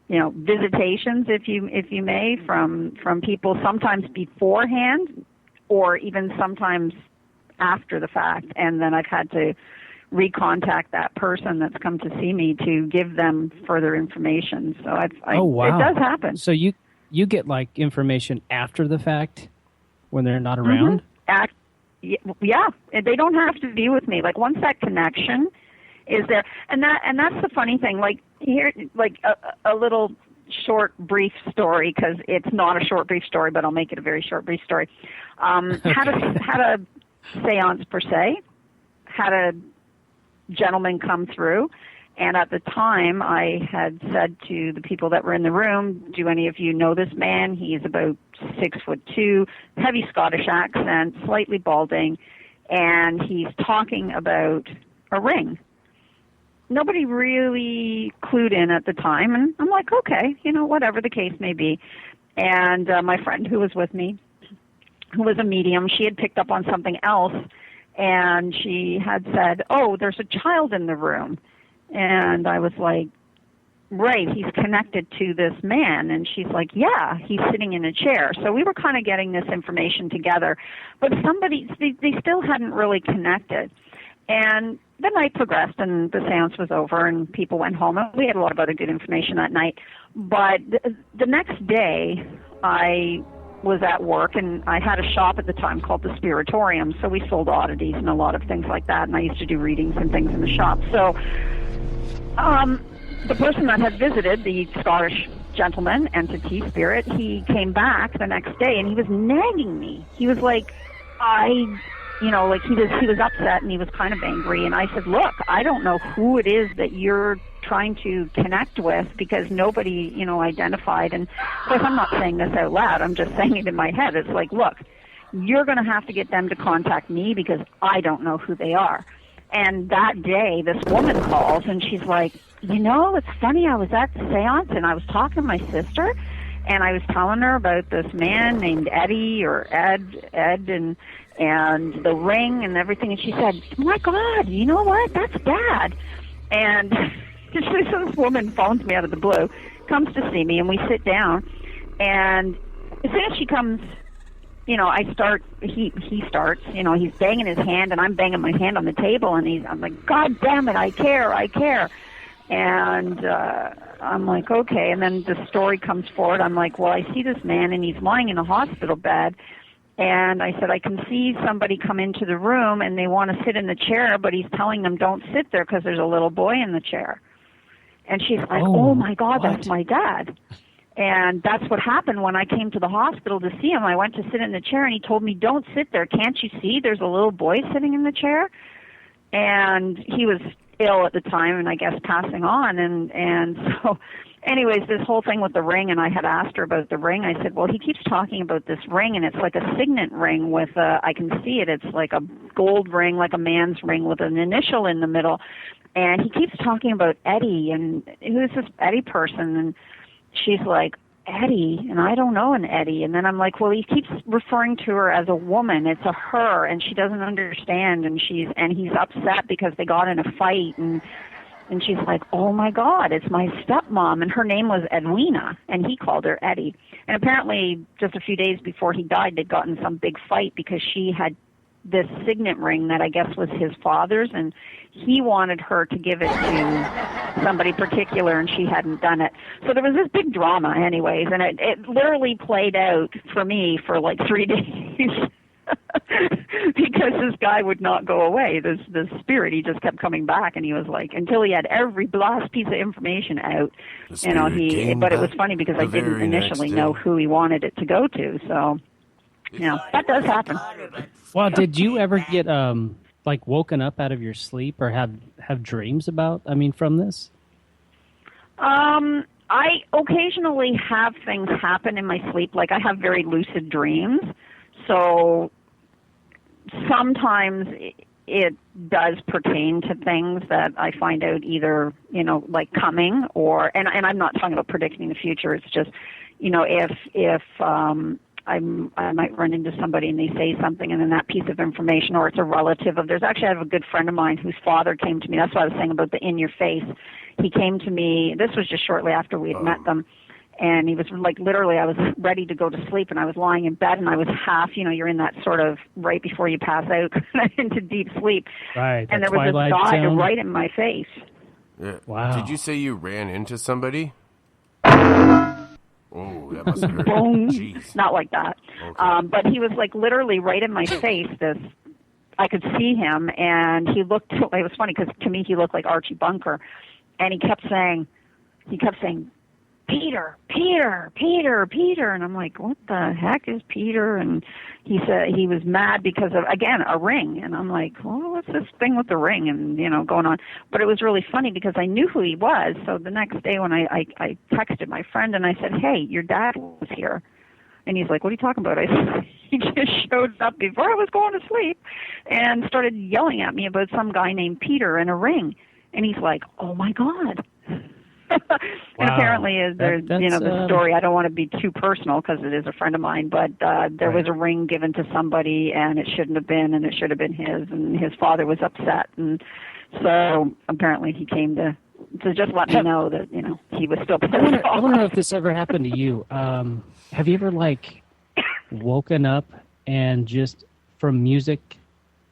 visitations, if you may, from people sometimes beforehand, or even sometimes after the fact, and then I've had to recontact that person that's come to see me to give them further information. So oh wow, it does happen. So you get like information after the fact when they're not around. Yeah, they don't have to be with me. Like once that connection is there, and that's the funny thing. Like here, like a little short brief story, because it's not a short brief story, but I'll make it a very short brief story. Had a seance per se. Had a gentleman come through, and at the time I had said to the people that were in the room, do any of you know this man? He's about 6'2", heavy Scottish accent, slightly balding, and he's talking about a ring. Nobody really clued in at the time, and I'm like, okay, whatever the case may be. And my friend who was with me, who was a medium, she had picked up on something else, and she had said, oh, there's a child in the room. And I was like, right, he's connected to this man. And she's like, yeah, he's sitting in a chair. So we were kind of getting this information together. But they still hadn't really connected. And the night progressed, and the seance was over, and people went home. And we had a lot of other good information that night. But the next day, I was at work, and I had a shop at the time called the Spiritorium, so we sold oddities and a lot of things like that, and I used to do readings and things in the shop. So the person that had visited, the Scottish gentleman, entity, spirit, he came back the next day, and he was nagging me. He was like, he was upset, and he was kind of angry, and I said, look, I don't know who it is that you're trying to connect with, because nobody, identified. And of course, I'm not saying this out loud, I'm just saying it in my head. It's like, look, you're going to have to get them to contact me, because I don't know who they are. And that day, this woman calls, and she's like, it's funny, I was at the seance, and I was talking to my sister, and I was telling her about this man named Eddie, or Ed, and the ring and everything, and she said, my God, you know what, that's Dad. And so this woman phones me out of the blue, comes to see me, and we sit down, and as soon as she comes I start, he starts, he's banging his hand and I'm banging my hand on the table and I'm like, God damn it, I care. And I'm like, okay. And then the story comes forward. I'm like, well, I see this man and he's lying in a hospital bed. And I said, I can see somebody come into the room and they want to sit in the chair, but he's telling them don't sit there because there's a little boy in the chair. And she's like, oh my God, that's my dad. And that's what happened when I came to the hospital to see him. I went to sit in the chair and he told me, don't sit there. Can't you see there's a little boy sitting in the chair? And he was ill at the time and I guess passing on. And so anyways, this whole thing with the ring, and I had asked her about the ring. I said, well, he keeps talking about this ring, and it's like a signet ring with I can see it. It's like a gold ring, like a man's ring with an initial in the middle. And he keeps talking about Eddie, and who's this Eddie person? And she's like, Eddie, and I don't know an Eddie. And then I'm like, well, he keeps referring to her as a woman. It's a her, and she doesn't understand, and he's upset because they got in a fight, and she's like, oh, my God, it's my stepmom. And her name was Edwina, and he called her Eddie. And apparently just a few days before he died, they'd gotten some big fight because she had this signet ring that I guess was his father's, and he wanted her to give it to somebody particular, and she hadn't done it. So there was this big drama anyways, and it literally played out for me for like 3 days. Because this guy would not go away. This spirit, he just kept coming back, and he was like, until he had every last piece of information out. But it was funny because I didn't initially know who he wanted it to go to. So, that does happen. Well, did you ever get woken up out of your sleep or have dreams about? From this? I occasionally have things happen in my sleep. Like I have very lucid dreams. So sometimes it does pertain to things that I find out either, like coming or, and I'm not talking about predicting the future. It's just, if I might run into somebody and they say something and then that piece of information, or it's a relative of theirs. Actually, I have a good friend of mine whose father came to me. That's what I was saying about the in your face. He came to me, this was just shortly after we had met them. And he was like, literally, I was ready to go to sleep, and I was lying in bed, and I was half, you're in that sort of right before you pass out into deep sleep. Right. And there was a guy right in my face. Yeah. Wow. Did you say you ran into somebody? Oh, that must have hurt. Boom. Jeez. Not like that. Okay. But he was like literally right in my face. I could see him, and he looked, it was funny because to me he looked like Archie Bunker. And he kept saying, Peter, Peter, Peter, Peter. And I'm like, what the heck is Peter? And he said he was mad because of, again, a ring. And I'm like, well, what's this thing with the ring and, going on? But it was really funny because I knew who he was. So the next day when I texted my friend and I said, hey, your dad was here. And he's like, what are you talking about? I said, he just showed up before I was going to sleep and started yelling at me about some guy named Peter and a ring. And he's like, oh, my God. And apparently, the story, I don't want to be too personal because it is a friend of mine, but there was a ring given to somebody and it shouldn't have been, and it should have been his, and his father was upset. And so apparently he came to just let me know that, he was still pissed off. I wonder if this ever happened to you. Have you ever, woken up and just from music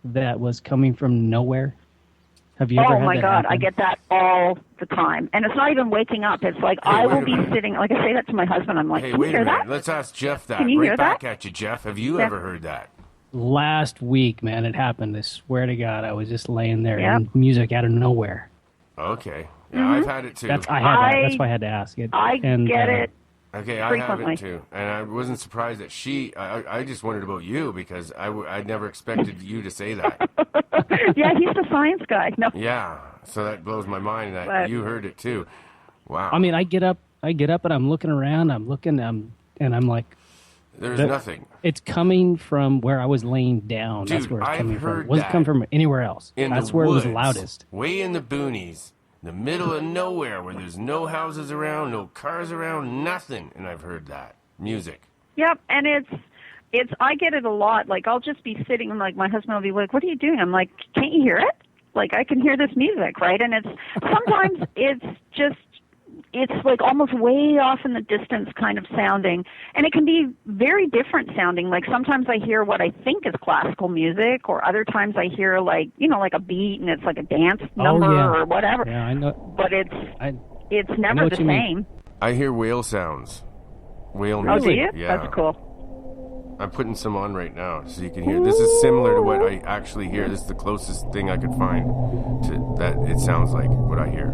that was coming from nowhere? Have you ever had my that God, happen? I get that all the time. And it's not even waking up. It's like I will be sitting, like I say that to my husband. I'm like, hey, can wait you hear a minute. that? Let's ask Jeff that. Can you right hear back that? at you, Jeff. Have you ever heard that? Last week, man, it happened. I swear to God, I was just laying there Yep. and music out of nowhere. Okay. Yeah, I've had it too. That's why I had to ask it. I get it. Okay, I have it too. And I wasn't surprised that I just wondered about you because I never expected you to say that. Yeah, he's the science guy. No. Yeah, so that blows my mind that you heard it too. Wow. I mean, I get up and I'm looking around, and I'm like, there's nothing. It's coming from where I was laying down. Dude, that's where it's I've coming heard from. It wasn't coming from anywhere else. That's where woods, it was loudest. Way in the boonies. The middle of nowhere where there's no houses around, no cars around, nothing. And I've heard that. Music. Yep, and it's I get it a lot. Like I'll just be sitting and like my husband will be like, what are you doing? I'm like, can't you hear it? Like I can hear this music, right? And it's sometimes it's just it's like almost way off in the distance kind of sounding, and it can be very different sounding. Like sometimes I hear what I think is classical music, or other times I hear like, you know, like a beat and it's like a dance number or whatever. Yeah, I know. But it's never the same. I hear whale sounds. Whale Oh, music. do you? Yeah. That's cool. I'm putting some on right now so you can hear. This is similar to what I actually hear. This is the closest thing I could find to that. It sounds like what I hear.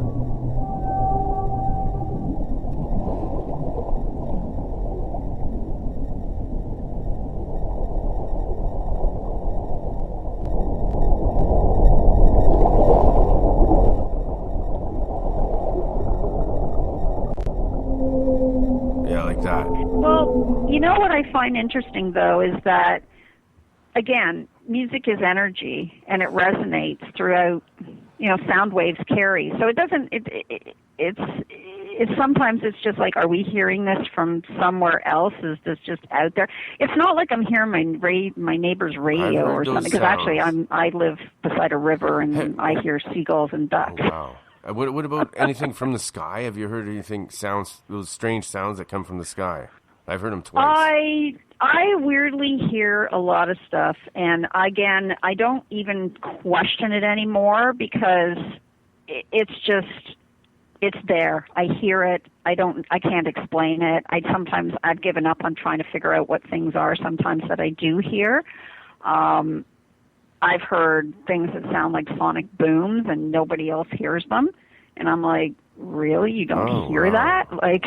Yeah, like that. Well, you know what I find interesting, though, is that, again, music is energy, and it resonates throughout, you know, sound waves carry. So it doesn't, it's sometimes it's just like, are we hearing this from somewhere else? Is this just out there? It's not like I'm hearing my neighbor's radio or something, because actually I live beside a river, and I hear seagulls and ducks. Oh, wow. What about anything from the sky? Have you heard anything those strange sounds that come from the sky? I've heard them twice. I weirdly hear a lot of stuff, and again, I don't even question it anymore because it's there. I hear it. I can't explain it. I've given up on trying to figure out what things are sometimes that I do hear. I've heard things that sound like sonic booms and nobody else hears them. And I'm like, really? You don't hear that? Like,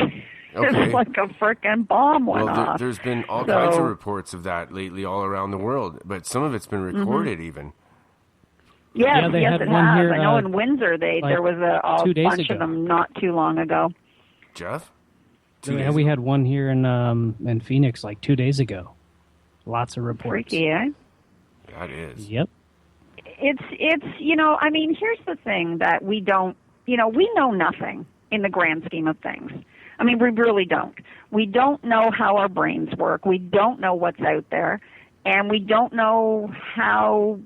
it's like a frickin' bomb went off. There's been all kinds of reports of that lately all around the world, but some of it's been recorded even. Yes, they had it one has. here, I know in Windsor there was a 2 days bunch ago. of them not too long ago. Jeff? We had one here in Phoenix like 2 days ago. Lots of reports. Freaky, eh? That is. Yep. It's you know, I mean, here's the thing that we don't, you know, we know nothing in the grand scheme of things. I mean, we really don't. We don't know how our brains work. We don't know what's out there, and we don't know how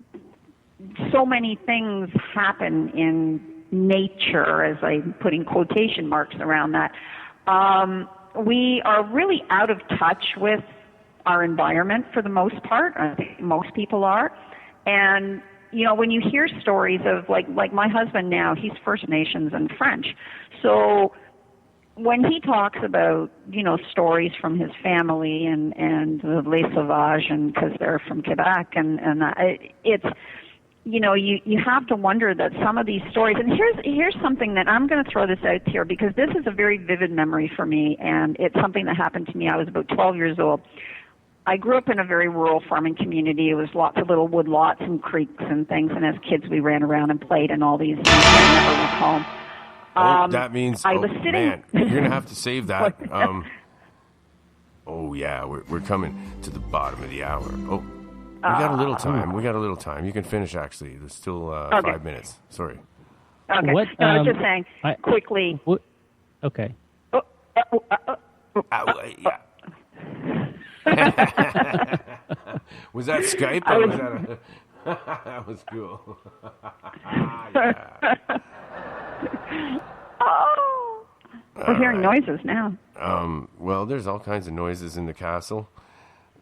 so many things happen in nature, as I'm putting quotation marks around that. We are really out of touch with our environment for the most part. I think most people are. And, you know, when you hear stories of, like my husband now, he's First Nations and French. So when he talks about, you know, stories from his family and the Les Sauvages, and because they're from Quebec, and it's, you know, you have to wonder that some of these stories, and here's something that I'm going to throw this out here because this is a very vivid memory for me, and it's something that happened to me. I was about 12 years old. I grew up in a very rural farming community. It was lots of little wood lots and creeks and things, and as kids we ran around and played and all these things. I never went home. That means I was sitting. Man, you're gonna have to save that. Oh yeah, we're coming to the bottom of the hour. Oh, we got a little time. We got a little time. You can finish actually. There's still 5 minutes. Sorry. Okay. What, no, I was just saying quickly. What? Okay. Yeah. Was that Skype or was that that was cool. Oh, we're hearing noises now. Well, there's all kinds of noises in the castle.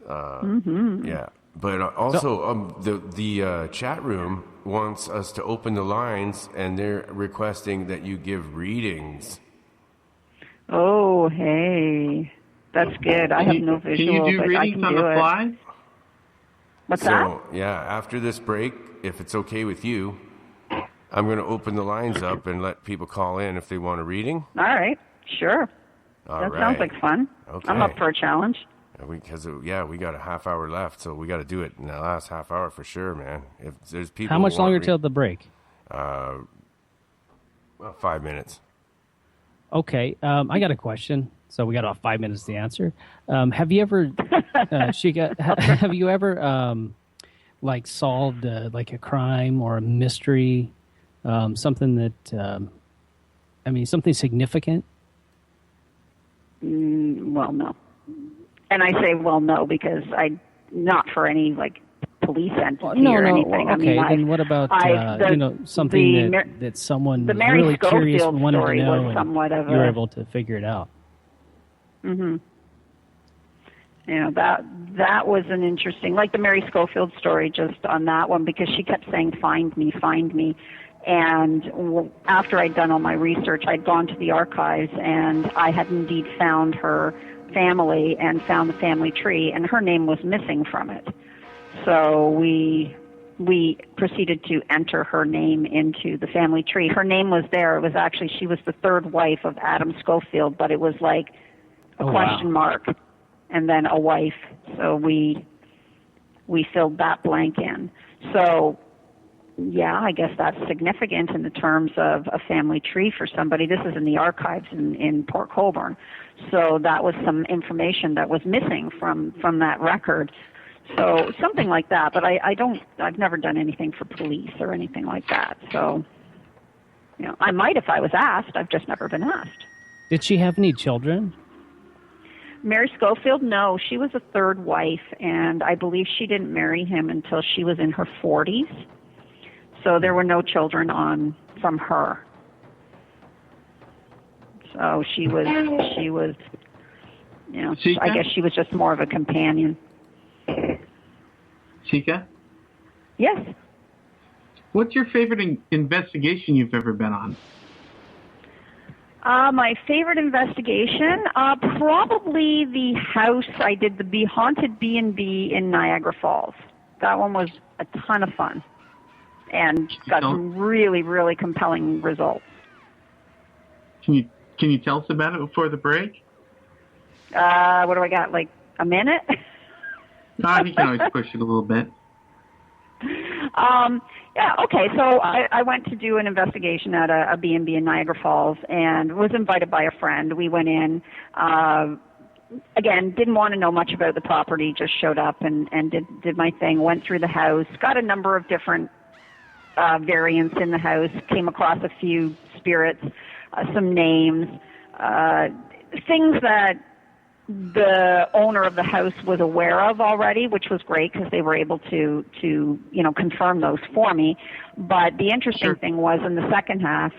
Mm-hmm. Yeah, but also the chat room wants us to open the lines, and they're requesting that you give readings. Oh, hey. That's good. I have no visual, Can you do but I readings can on do the it. fly? What's that? Yeah, after this break, if it's okay with you, I'm going to open the lines up and let people call in if they want a reading. All right. Sure. All that sounds like fun. Okay. I'm up for a challenge. Because we got a half hour left, so we got to do it in the last half hour for sure, man. If there's people, How much longer till the break? Well, 5 minutes. Okay, I got a question. So we got about 5 minutes to answer. Have you ever, Shika? Have you ever like solved like a crime or a mystery, something that, something significant? Well, no. And I say, well, no, because not for any like police entity No, or no. anything. Okay, then what about something that someone was Mary really curious, Schofield wanted to story know, was somewhat and of you were a- able to figure it out? Mm-hmm. That was an interesting, like the Mary Schofield story, just on that one, because she kept saying, "Find me, find me." And after I'd done all my research, I'd gone to the archives, and I had indeed found her family and found the family tree, and her name was missing from it. So we proceeded to enter her name into the family tree. Her name was there. It was actually, she was the third wife of Adam Schofield, but it was like a question mark and then a wife. So we filled that blank in. So yeah, I guess that's significant in the terms of a family tree for somebody. This is in the archives in Port Colborne. So that was some information that was missing from that record. So something like that, but I've never done anything for police or anything like that. So, I might if I was asked. I've just never been asked. Did she have any children? Mary Schofield, no. She was a third wife, and I believe she didn't marry him until she was in her 40s. So there were no children from her. So she was, I guess she was just more of a companion. Chica? Yes. What's your favorite investigation you've ever been on? My favorite investigation, probably the house I did, the haunted B&B in Niagara Falls. That one was a ton of fun and got some really, really compelling results. Can you tell us about it before the break? What do I got, like a minute? No, you can always push it a little bit. Yeah, okay, so I went to do an investigation at a B&B in Niagara Falls and was invited by a friend. We went in, again, didn't want to know much about the property, just showed up and did my thing, went through the house, got a number of different variants in the house, came across a few spirits, some names, things that the owner of the house was aware of already, which was great because they were able to confirm those for me. But the interesting thing was in the second half,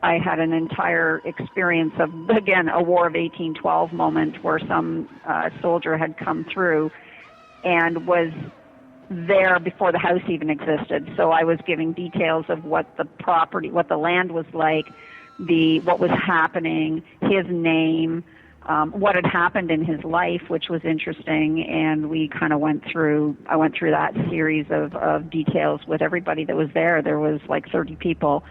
I had an entire experience of, again, a War of 1812 moment where some soldier had come through and was there before the house even existed. So I was giving details of what the property, what the land was like, what was happening, his name, what had happened in his life, which was interesting, and we kind of I went through that series of details with everybody that was there. There was like 30 people,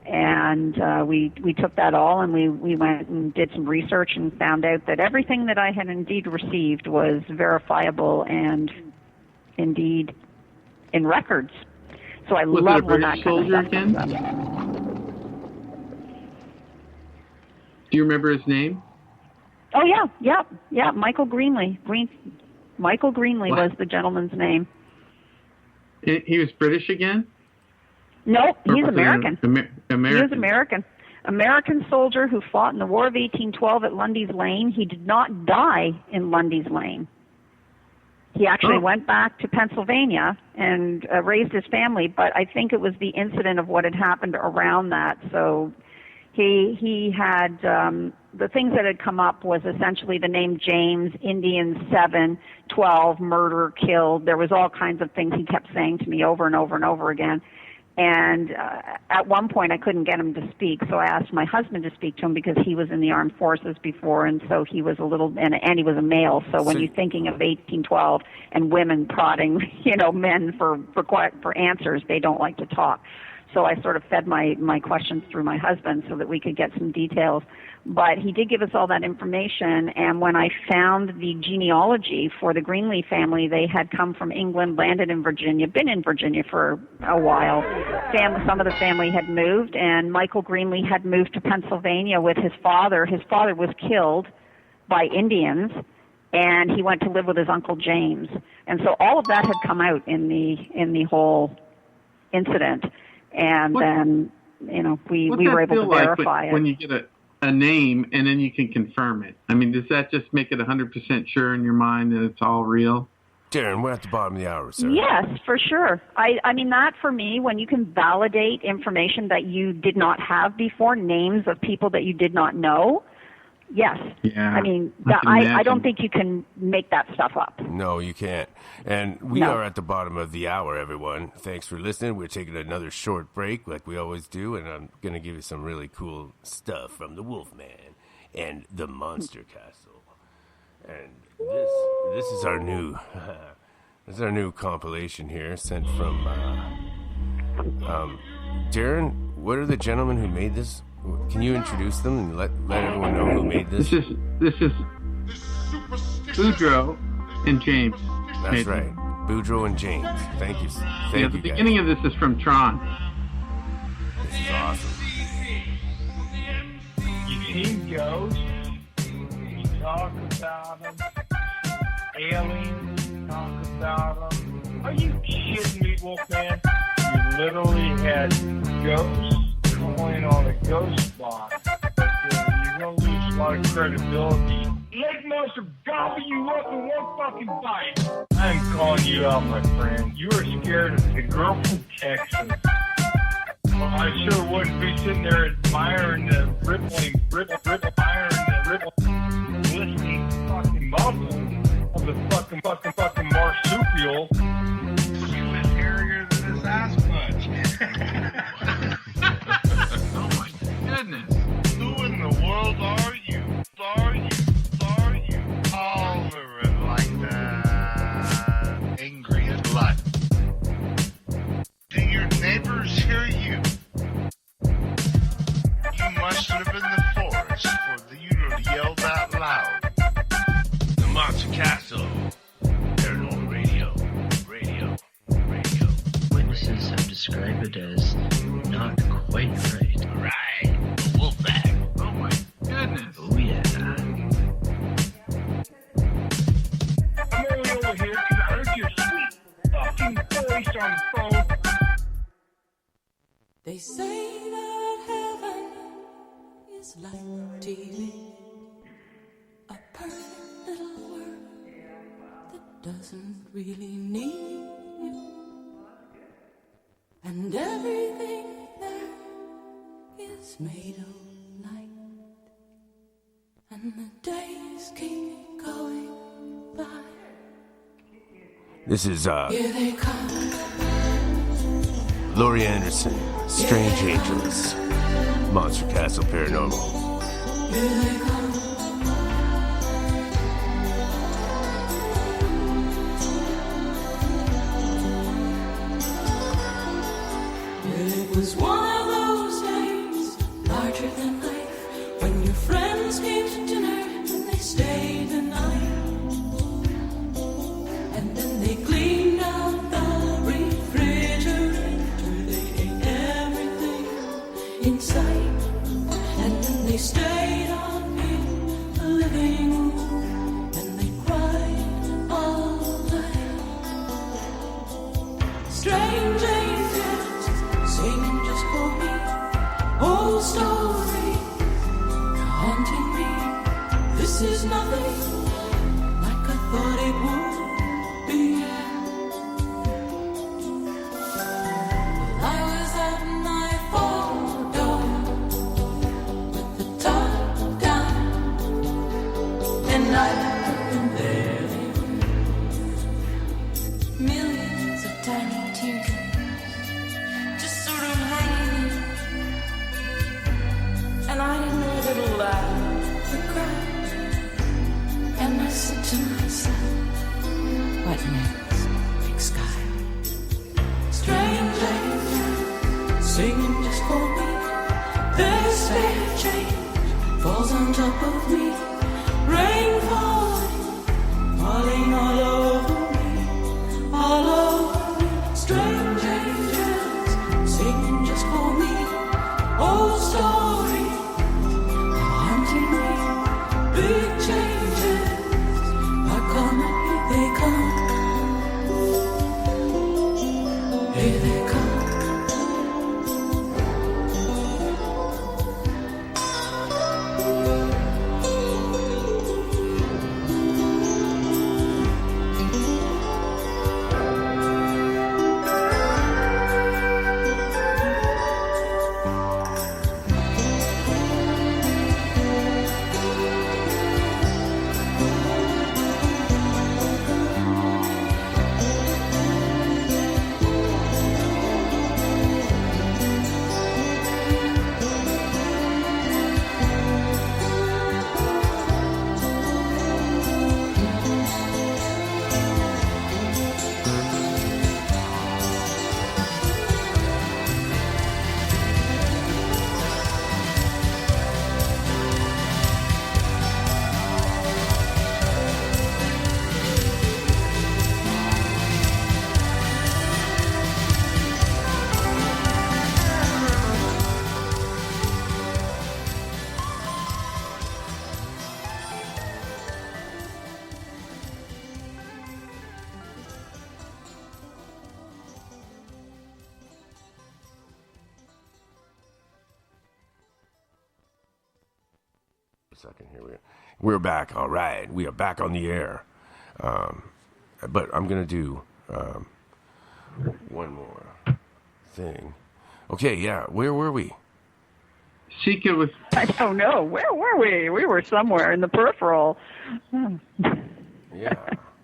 and we took that all and we went and did some research and found out that everything that I had indeed received was verifiable and indeed in records. So I love when that kind of stuff comes up. Do you remember his name? Oh yeah, Michael Greenlee. Michael Greenlee was the gentleman's name. He was British again? Nope, he's American. American. He was American. American soldier who fought in the War of 1812 at Lundy's Lane. He did not die in Lundy's Lane. He actually went back to Pennsylvania and raised his family, but I think it was the incident of what had happened around that. So he had the things that had come up was essentially the name James, Indians 7, 12, murder, killed. There was all kinds of things he kept saying to me over and over and over again. And at one point I couldn't get him to speak, so I asked my husband to speak to him because he was in the armed forces before, and so he was a little, and he was a male. So when you're thinking of 1812 and women prodding, men for answers, they don't like to talk. So I sort of fed my questions through my husband so that we could get some details. But he did give us all that information, and when I found the genealogy for the Greenlee family, they had come from England, landed in Virginia, been in Virginia for a while. Some of the family had moved, and Michael Greenlee had moved to Pennsylvania with his father. His father was killed by Indians, and he went to live with his Uncle James. And so all of that had come out in the whole incident. And then, we were able to verify it. When you get a name and then you can confirm it? I mean, does that just make it 100% sure in your mind that it's all real? Darren, we're at the bottom of the hour, sir. Yes, for sure. I mean, that for me, when you can validate information that you did not have before, names of people that you did not know, yes. Yeah. I mean, I I don't think you can make that stuff up. No, you can't. And we No. are at the bottom of the hour, everyone. Thanks for listening. We're taking another short break like we always do, and I'm going to give you some really cool stuff from the Wolfman and the Monster Castle. And this is our new this is our new compilation here, sent from Darren. What are the gentlemen who made this? Can you introduce them and let everyone know who made this? This is Boudreaux and James. That's made right, Boudreaux and James. Thank you. Thank The you, guys. beginning of this is from Tron. This is awesome. You seen ghosts? You talk about them. Aliens, you talk about them. Are you kidding me, Wolfman? You literally had ghosts calling on a ghost box. You're going to lose a lot of credibility. Lake Monster gobble you up in one fucking bite. I'm calling you out, my friend. You are scared of the girl from Texas. Well, I sure wouldn't be sitting there admiring the rippling, glistening fucking muscles of the fucking marsupial. You was hairier than this ass punch. Oh my goodness. Who in the world are you? Are you hovering like that? Angry and blood. Do your neighbors hear you? You must live in the forest for you to yell that loud. The Monster Castle. Paranormal Radio. Witnesses have described it as not quite right. Right. The Wolfpack. Oh my goodness. Oh yeah. I'm only over here because I heard your sweet fucking voice on the phone. They say that heaven is like TV, a perfect little world that doesn't really need you, and everything there is made of light, and the days keep going by. This is Here they come. Laurie Anderson, Strange Angels, Monster Castle Paranormal. Here they come. It was one of those days, larger than life, when your friends came to dinner and they stayed the night, and then they cleaned out the refrigerator, they ate everything in sight, and then they stayed on in the living room, and they cried all night. Strange angels singing just for me, old stories haunting me. This is nothing like I thought it would be. I was at my photo with the top down, and I looked up and there they were, millions of tiny teardrops just sort of hanging, and I didn't know whether to laugh or cry. And I said to myself, what next, big sky? Strange angels singing just for me. This fair change falls on top of me. Rain falling all over me, all over me. Strange angels singing just for me. Old stories haunting me. Big changes are coming, here they come. Here they come. second here. We're back. All right. We are back on the air. But I'm going to do one more thing. Okay, yeah. Where were we? Sika was... I don't know. Where were we? We were somewhere in the peripheral. Yeah.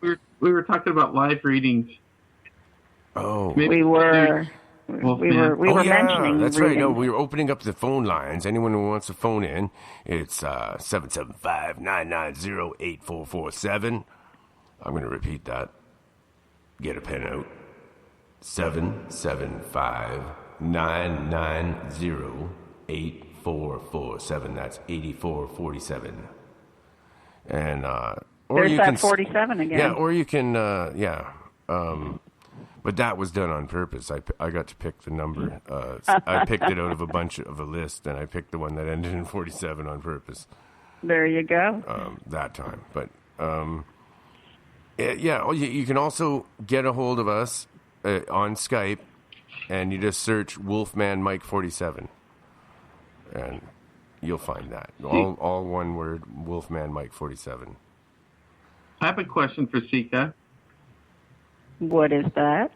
We were talking about live readings. Oh. We were mentioning that's right. No, readings. we were opening up the phone lines. Anyone who wants to phone in, it's 775-990-8447. I'm going to repeat that. Get a pen out. 775-990-8447. That's 8447. And or There's you that can 47 again. Yeah, or you can but that was done on purpose. I got to pick the number. I picked it out of a list, and I picked the one that ended in 47 on purpose. There you go. That time, but yeah. You can also get a hold of us on Skype, and you just search Wolfman Mike 47, and you'll find that. All one word, Wolfman Mike 47. I have a question for Sika. What is that?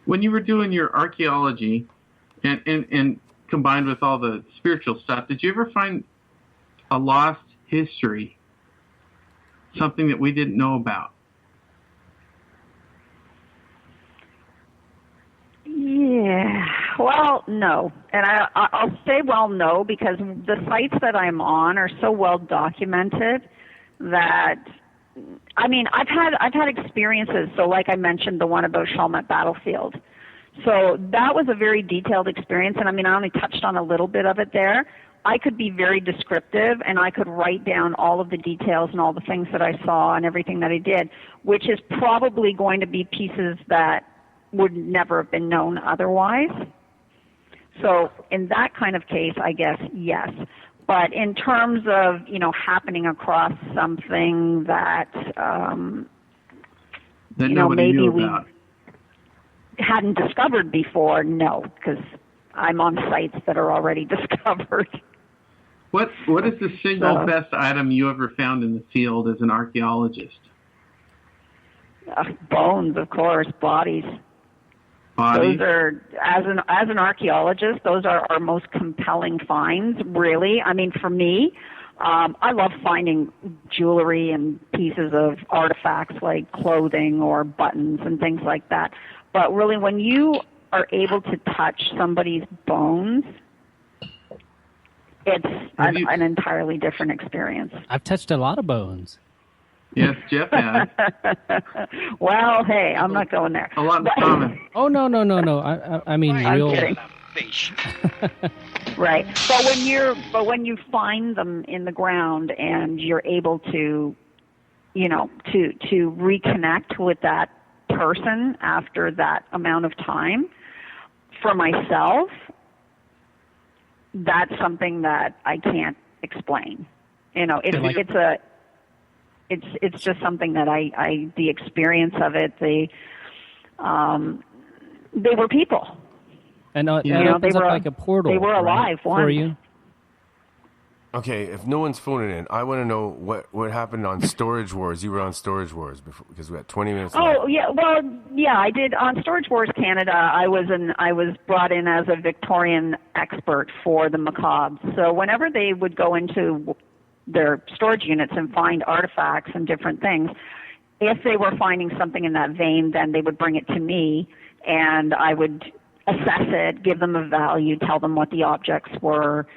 When you were doing your archaeology and combined with all the spiritual stuff, did you ever find a lost history? Something that we didn't know about? Yeah. Well, no. And I'll say no because the sites that I'm on are so well documented that... I mean, I've had experiences. So, like I mentioned, the one about Chalmette Battlefield. So that was a very detailed experience, and I mean, I only touched on a little bit of it there. I could be very descriptive, and I could write down all of the details and all the things that I saw and everything that I did, which is probably going to be pieces that would never have been known otherwise. So, in that kind of case, I guess yes. But in terms of, happening across something that, maybe we hadn't discovered before, no, because I'm on sites that are already discovered. What is the single best item you ever found in the field as an archaeologist? Bones, of course, bodies. Bodies? Those are, as an archaeologist, those are our most compelling finds, really. I mean, for me, I love finding jewelry and pieces of artifacts like clothing or buttons and things like that. But really, when you are able to touch somebody's bones, it's an entirely different experience. I've touched a lot of bones. Yes, Jeff has. Well, hey, I'm not going there. A lot in common. Oh, no. I mean, real. I'm kidding. Right. But when you find them in the ground and you're able to, to reconnect with that person after that amount of time, for myself, that's something that I can't explain. It's just something that the experience of it, they were people. And it opens up like a portal. They were alive for you. Okay, if no one's phoning in, I want to know what happened on Storage Wars. You were on Storage Wars before, because we got 20 minutes left. Oh, yeah. Well, yeah, I did. On Storage Wars Canada, I was brought in as a Victorian expert for the Macabres. So whenever they would go into their storage units and find artifacts and different things, if they were finding something in that vein, then they would bring it to me, and I would assess it, give them a value, tell them what the objects were,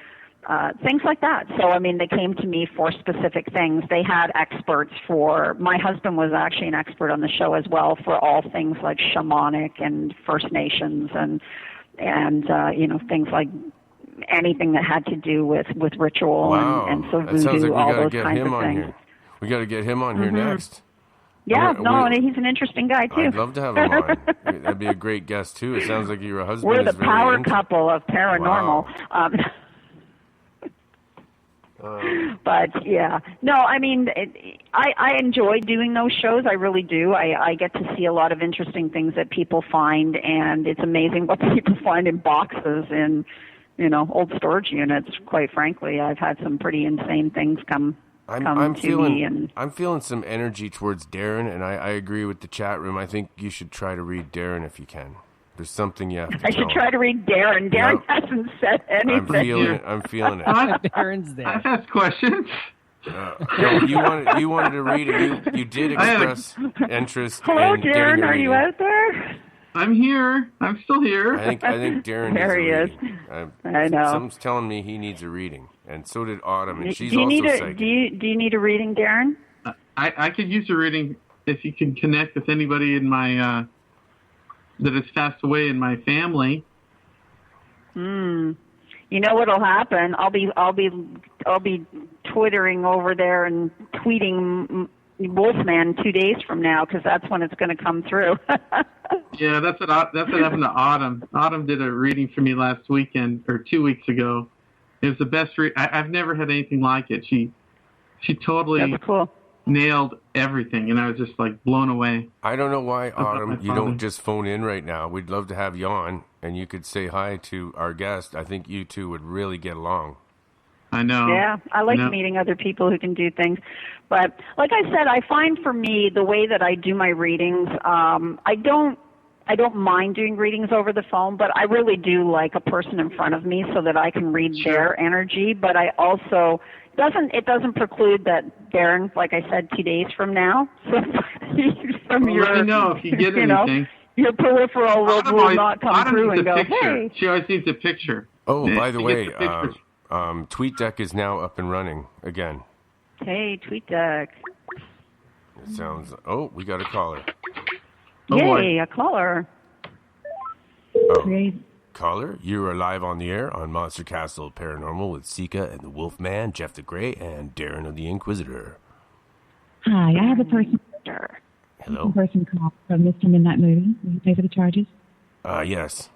things like that. So, I mean, they came to me for specific things. They had experts my husband was actually an expert on the show as well for all things like shamanic and First Nations and things like anything that had to do with ritual and so voodoo, sounds like all those kinds of things. Here. We got to get him on here next. Yeah, and he's an interesting guy, too. I'd love to have him on. That'd be a great guest, too. It sounds like your husband We're is the very power couple of paranormal. Wow. But, yeah. No, I mean, I enjoy doing those shows. I really do. I get to see a lot of interesting things that people find, and it's amazing what people find in boxes in old storage units. Quite frankly, I've had some pretty insane things come to me. And I'm feeling some energy towards Darren, and I agree with the chat room. I think you should try to read Darren if you can. There's something you have to I should try to read Darren. Darren hasn't said anything. I'm feeling it. Darren's there. I've asked questions. You wanted to read it. You did express interest. Hello, in Darren. getting a Are you reading. out there? I'm here. I'm still here. I think Darren There needs he a is. reading. I know. Someone's telling me he needs a reading, and so did Autumn, and she's do you also need psychic. do you need a reading, Darren? I could use a reading if you can connect with anybody in my that has passed away in my family. You know what'll happen? I'll be twittering over there and tweeting Wolfman 2 days from now, because that's when it's going to come through. Yeah, that's what happened to Autumn. Autumn did a reading for me last weekend or 2 weeks ago. It was the best I've never had anything like it. She totally That's cool. nailed everything, and I was just like blown away. I don't know why, Autumn, my you don't just phone in right now. We'd love to have you on, and you could say hi to our guest. I think you two would really get along. I know. Yeah, I like I know. meeting other people who can do things. But like I said, I find for me the way that I do my readings, I don't mind doing readings over the phone, but I really do like a person in front of me so that I can read their energy. But I also it doesn't preclude that Darren, like I said, 2 days from now. So from Well, let me know if you get anything. Your peripheral will not come Autumn through needs and a go, picture. hey. She always needs a picture. Oh, by the She way, gets the pictures. TweetDeck is now up and running again. Hey, TweetDeck. It sounds. Oh, we got a caller. Yay, a caller. Oh. Caller, you are live on the air on Monster Castle Paranormal with Sika and the Wolfman, Jeff the Grey, and Darren of the Inquisitor. Hi, I have a person. Hello? A person called from Mr. Midnight Movie. Will you pay for the charges? Yes.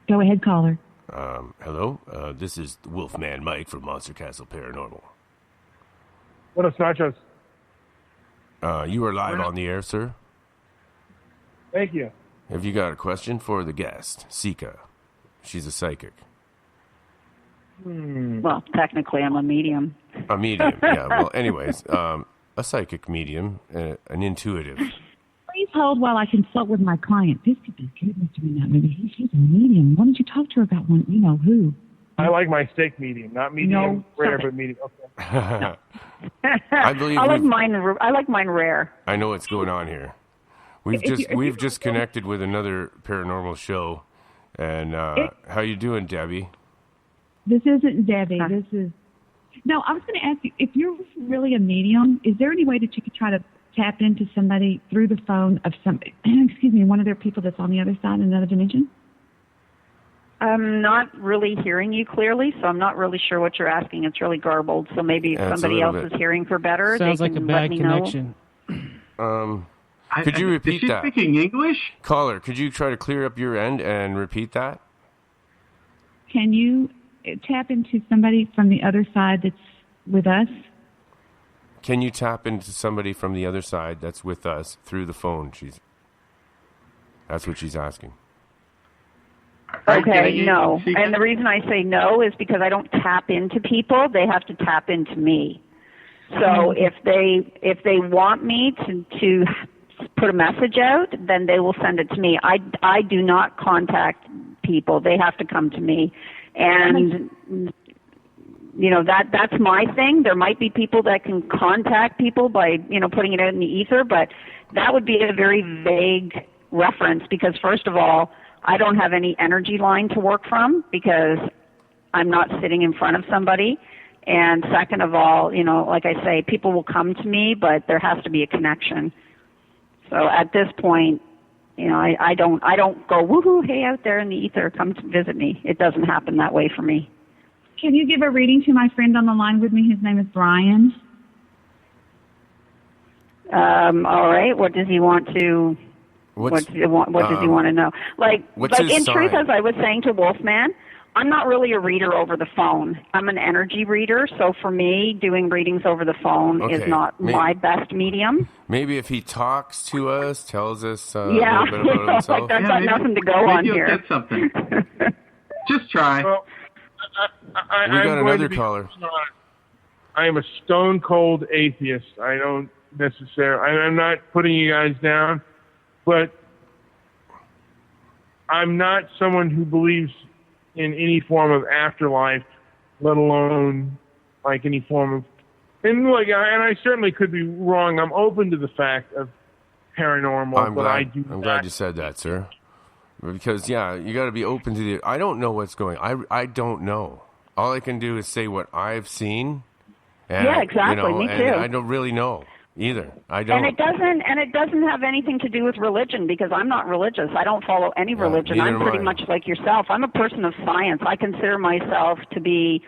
Go ahead, caller. Hello? This is Wolfman Mike from Monster Castle Paranormal. Buenos nachos. You are live on the air, sir. Thank you. Have you got a question for the guest, Sika? She's a psychic. Well, technically, I'm a medium. A medium, yeah. Well, anyways, a psychic medium, an intuitive. Please hold while I consult with my client. This could be good, Mr. Midnight Movie. She's a medium. Why don't you talk to her about one? You know who? I like my steak medium, not medium No, rare, sorry. but medium. Okay. I believe I like mine rare. I know what's going on here. We've just connected with another paranormal show, and how you doing, Debbie? This isn't Debbie. This is... No, I was going to ask you, if you're really a medium, is there any way that you could try to tap into somebody through the phone of one of their people that's on the other side in another dimension? I'm not really hearing you clearly, so I'm not really sure what you're asking. It's really garbled, so maybe if Yeah, it's a somebody little else bit. is hearing for better, Sounds they like a can bad let me connection. Could you repeat is she that? speaking English? Caller, could you try to clear up your end and repeat that? Can you tap into somebody from the other side that's with us? Can you tap into somebody from the other side that's with us through the phone? That's what she's asking. know. Okay, no. And the reason I say no is because I don't tap into people. They have to tap into me. So if they want me to put a message out, then they will send it to me. I do not contact people. They have to come to me. And that's my thing. There might be people that can contact people by, putting it out in the ether, but that would be a very vague reference because first of all, I don't have any energy line to work from because I'm not sitting in front of somebody. And second of all, like I say, people will come to me, but there has to be a connection. So at this point, I don't go, woohoo, hey, out there in the ether, come to visit me. It doesn't happen that way for me. Can you give a reading to my friend on the line with me? His name is Brian. All right. What does he want to? What does he want to know? what's his in truth, sign? as I was saying to Wolfman, I'm not really a reader over the phone. I'm an energy reader, so for me, doing readings over the phone is Okay. not my best medium. Maybe if he talks to us, tells us Yeah, a little bit about himself. I've got nothing to go on maybe here. You'll get something. Just try. Well, We got another caller. I am a stone cold atheist. I don't necessarily. I'm not putting you guys down, but I'm not someone who believes in any form of afterlife, let alone like any form of. And I certainly could be wrong. I'm open to the fact of paranormal, I'm glad you said that, sir. Because you got to be open to the. I don't know what's going. I don't know. All I can do is say what I've seen. And, Yeah, exactly. Me and too. I don't really know either. I don't. And it doesn't have anything to do with religion because I'm not religious. I don't follow any religion. neither I'm am pretty I. much like yourself. I'm a person of science. I consider myself to be,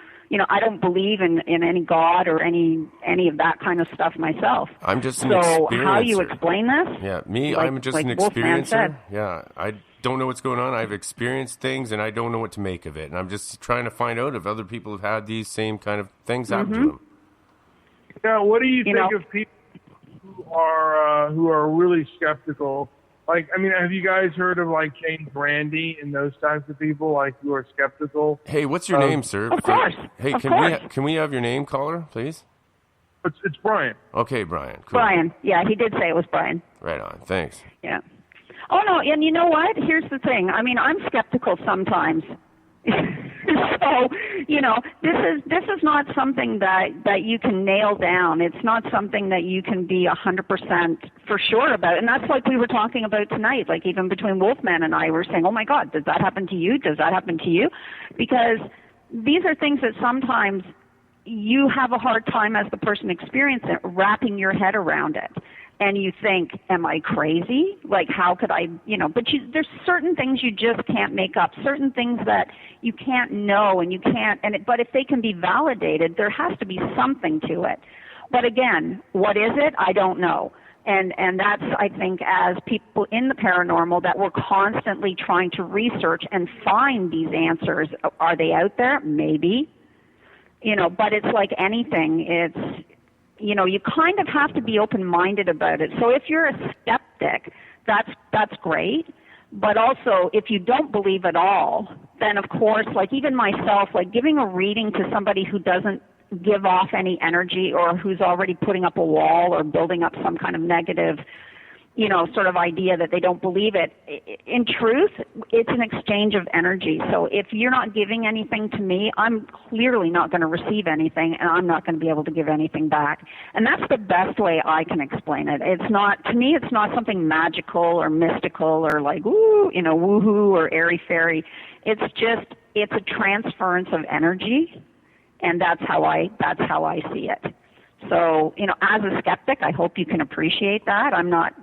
I don't believe in any God or any of that kind of stuff myself. I'm just an So experiencer. how you explain this? Yeah, me. Like- I'm just like an Wolfman experiencer. said. Yeah, I don't know what's going on. I've experienced things, and I don't know what to make of it. And I'm just trying to find out if other people have had these same kind of things happen to them. Now, what do you think of people who are really skeptical? Like, I mean, have you guys heard of like James Randi and those types of people, like who are skeptical? Hey, what's your name, sir? Of course. Hey, Of can course. can we have your name, caller, please? It's Brian. Okay, Brian. Cool. Brian. Yeah, he did say it was Brian. Right on. Thanks. Yeah. Oh no, and you know what? Here's the thing. I mean, I'm skeptical sometimes. So, this is not something that you can nail down. It's not something that you can be 100% for sure about. And that's like we were talking about tonight, like even between Wolfman and I, we're saying, oh my God, does that happen to you? Does that happen to you? Because these are things that sometimes you have a hard time as the person experiencing it, wrapping your head around it. And you think, am I crazy? Like, how could I, but there's certain things you just can't make up, certain things that you can't know and you can't, but if they can be validated, there has to be something to it. But again, what is it? I don't know. And that's, I think, as people in the paranormal that we're constantly trying to research and find these answers. Are they out there? Maybe. But it's like anything. You kind of have to be open-minded about it. So if you're a skeptic, that's great. But also, if you don't believe at all, then of course, like even myself, like giving a reading to somebody who doesn't give off any energy or who's already putting up a wall or building up some kind of negative, sort of idea that they don't believe it. In truth, it's an exchange of energy. So if you're not giving anything to me, I'm clearly not going to receive anything, and I'm not going to be able to give anything back. And that's the best way I can explain it. It's not, to me, it's not something magical or mystical or like, woohoo or airy-fairy. It's a transference of energy, and that's how I see it. So, as a skeptic, I hope you can appreciate that. I'm not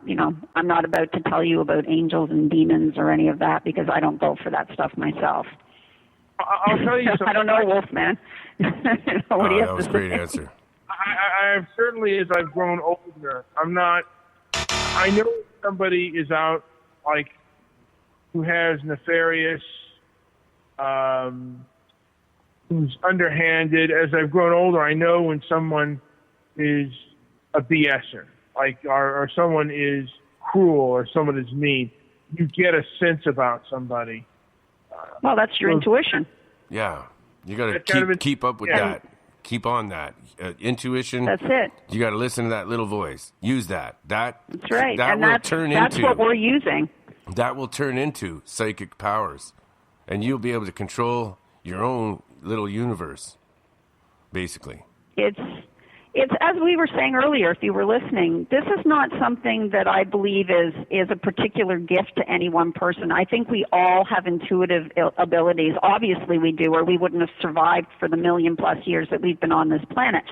about to tell you about angels and demons or any of that because I don't go for that stuff myself. I'll tell you something. I don't know, Wolfman. What do you have that was to a great say? answer. I have certainly, as I've grown older, I know somebody is out, like, who has nefarious, who's underhanded. As I've grown older, I know when someone is a BSer, like, or someone is cruel or someone is mean. You get a sense about somebody. Well, that's your intuition. Yeah, you got to keep up with that. Keep on that intuition. That's it. You got to listen to that little voice. Use that. That's right. That And will that's turn that's into what we're using. That will turn into psychic powers, and you'll be able to control your own little universe. Basically, It's as we were saying earlier, if you were listening, this is not something that I believe is a particular gift to any one person. I think we all have intuitive abilities. Obviously we do, or we wouldn't have survived for the 1,000,000+ years that we've been on this planet.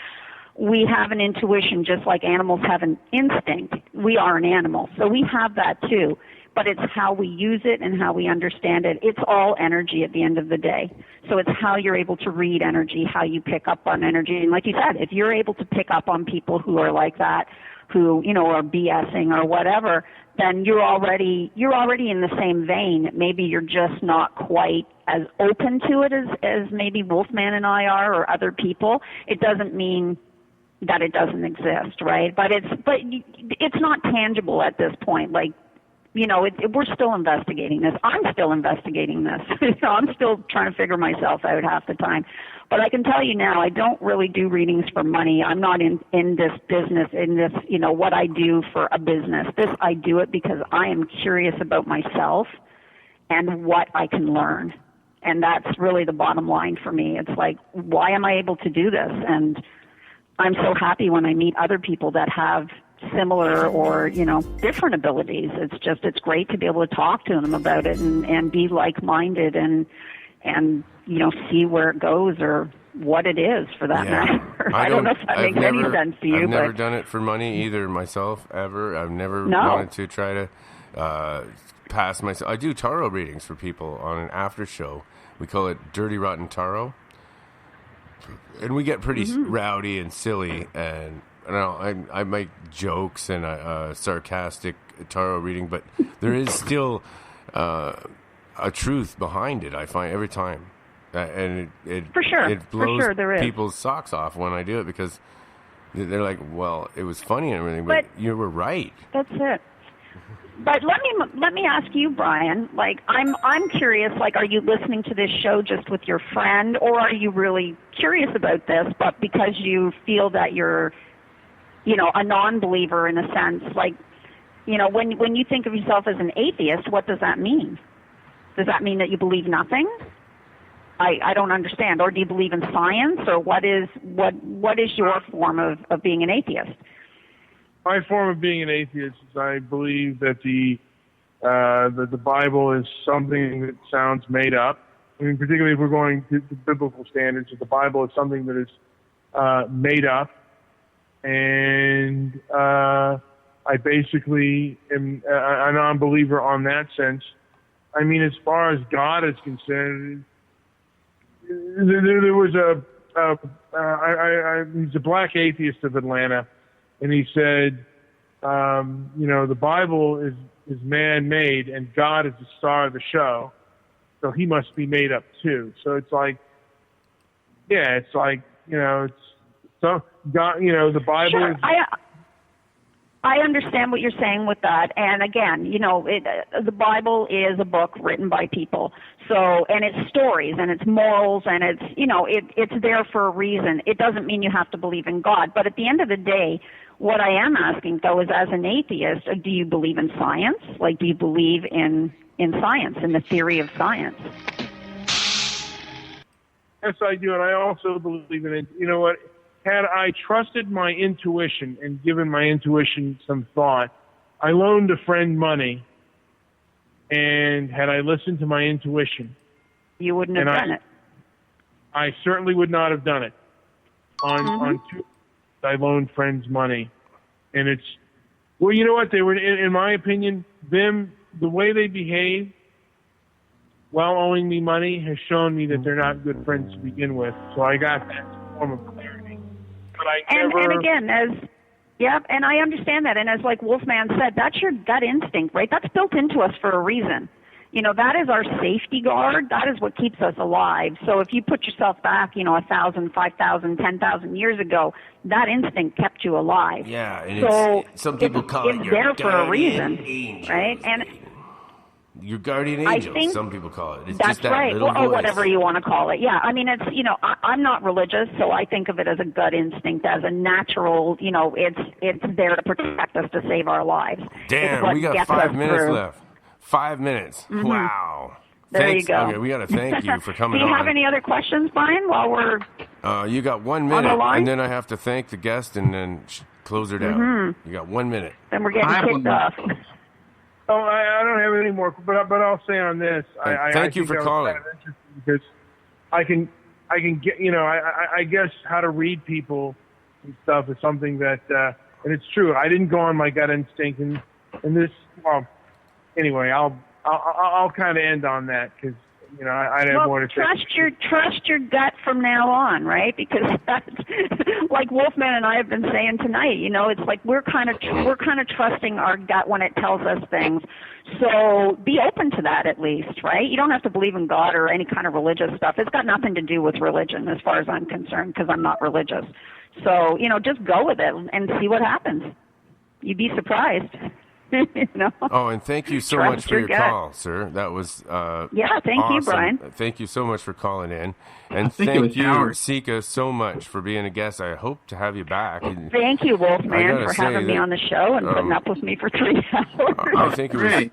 We have an intuition just like animals have an instinct. We are an animal, so we have that too. But it's how we use it and how we understand it. It's all energy at the end of the day. So it's how you're able to read energy, how you pick up on energy. And like you said, if you're able to pick up on people who are like that, who, are BSing or whatever, then you're already in the same vein. Maybe you're just not quite as open to it as maybe Wolfman and I are or other people. It doesn't mean that it doesn't exist, right? But it's not tangible at this point. Like, we're still investigating this. I'm still investigating this. I'm still trying to figure myself out half the time. But I can tell you now, I don't really do readings for money. I'm not in this business, in this, what I do for a business. I do it because I am curious about myself and what I can learn. And that's really the bottom line for me. It's like, why am I able to do this? And I'm so happy when I meet other people that have similar or, different abilities. It's great to be able to talk to them about it and be like-minded and see where it goes or what it is for that matter. I don't know if that makes any sense to you. I've never done it for money either myself, ever. I've never wanted to try to pass myself. I do tarot readings for people on an after show. We call it Dirty Rotten Tarot. And we get pretty rowdy and silly, and I make jokes and a sarcastic tarot reading, but there is still a truth behind it, I find, every time. And it for sure. It blows for sure there is. people's socks off when I do it, because they're like, well, it was funny and everything, but you were right. That's it. But let me ask you, Brian, I'm curious, are you listening to this show just with your friend, or are you really curious about this, but because you feel that you're, a non-believer in a sense, when you think of yourself as an atheist, what does that mean? Does that mean that you believe nothing? I don't understand. Or do you believe in science, or what is your form of being an atheist? My form of being an atheist is I believe that the Bible is something that sounds made up. I mean, particularly if we're going to biblical standards, that the Bible is something that is made up. And I basically am a non-believer on that sense. I mean, as far as God is concerned, there was he's a black atheist of Atlanta, and he said, the Bible is man-made, and God is the star of the show, so he must be made up too. So it's like, it's so God, the Bible sure. is. I understand what you're saying with that, and again, the Bible is a book written by people. So, and it's stories, and it's morals, and it's it's there for a reason. It doesn't mean you have to believe in God, but at the end of the day, what I am asking though is, as an atheist, do you believe in science? Do you believe in science, in the theory of science? Yes, I do, and I also believe in it. You know what? Had I trusted my intuition and given my intuition some thought, I loaned a friend money, and had I listened to my intuition, you wouldn't have done it. I certainly would not have done it. On two, I loaned friends money, and it's you know what, they were, in my opinion, the way they behave while owing me money has shown me that they're not good friends to begin with. So I got that form of clarity. And again, and I understand that. And as Wolfman said, that's your gut instinct, right? That's built into us for a reason. That is our safety guard. That is what keeps us alive. So if you put yourself back, 1,000, 5,000, 10,000 years ago, that instinct kept you alive. Yeah, and so some people call it your there for a reason, angel, right? And your guardian angel, some people call it. It's that's just that right, little or voice. whatever you want to call it. Yeah, I mean, it's I'm not religious, so I think of it as a gut instinct, as a natural. It's there to protect us, to save our lives. Damn, we got 5 minutes left. 5 minutes. Mm-hmm. Wow. There you go. Okay, we got to thank you for coming on. Do you have any other questions, Brian? While we're you got 1 on the minute, line? and then I have to thank the guest and then close her down. Mm-hmm. You got 1 minute. Then we're getting kicked off. Oh, I don't have any more, but I'll say on this. Thank you for calling. Kind of interesting because I can get I guess how to read people and stuff is something that and it's true. I didn't go on my gut instinct and this. Well, anyway, I'll kind of end on that because I'd have more to say. Trust your gut from now on, right? Because that's like Wolfman and I have been saying tonight. It's like we're kind of trusting our gut when it tells us things. So be open to that at least, right? You don't have to believe in God or any kind of religious stuff. It's got nothing to do with religion, as far as I'm concerned, because I'm not religious. So just go with it and see what happens. You'd be surprised. You know? Oh, and thank you so Trust much for your your gut. call, sir. That was Yeah, thank you, awesome. Brian. Thank you so much for calling in, and think it thank was you, Howard. Sika, so much for being a guest. I hope to have you back. And Thank you, I Wolfman, gotta for say having me that, on the show and putting up with me for 3 hours. I think it was Great.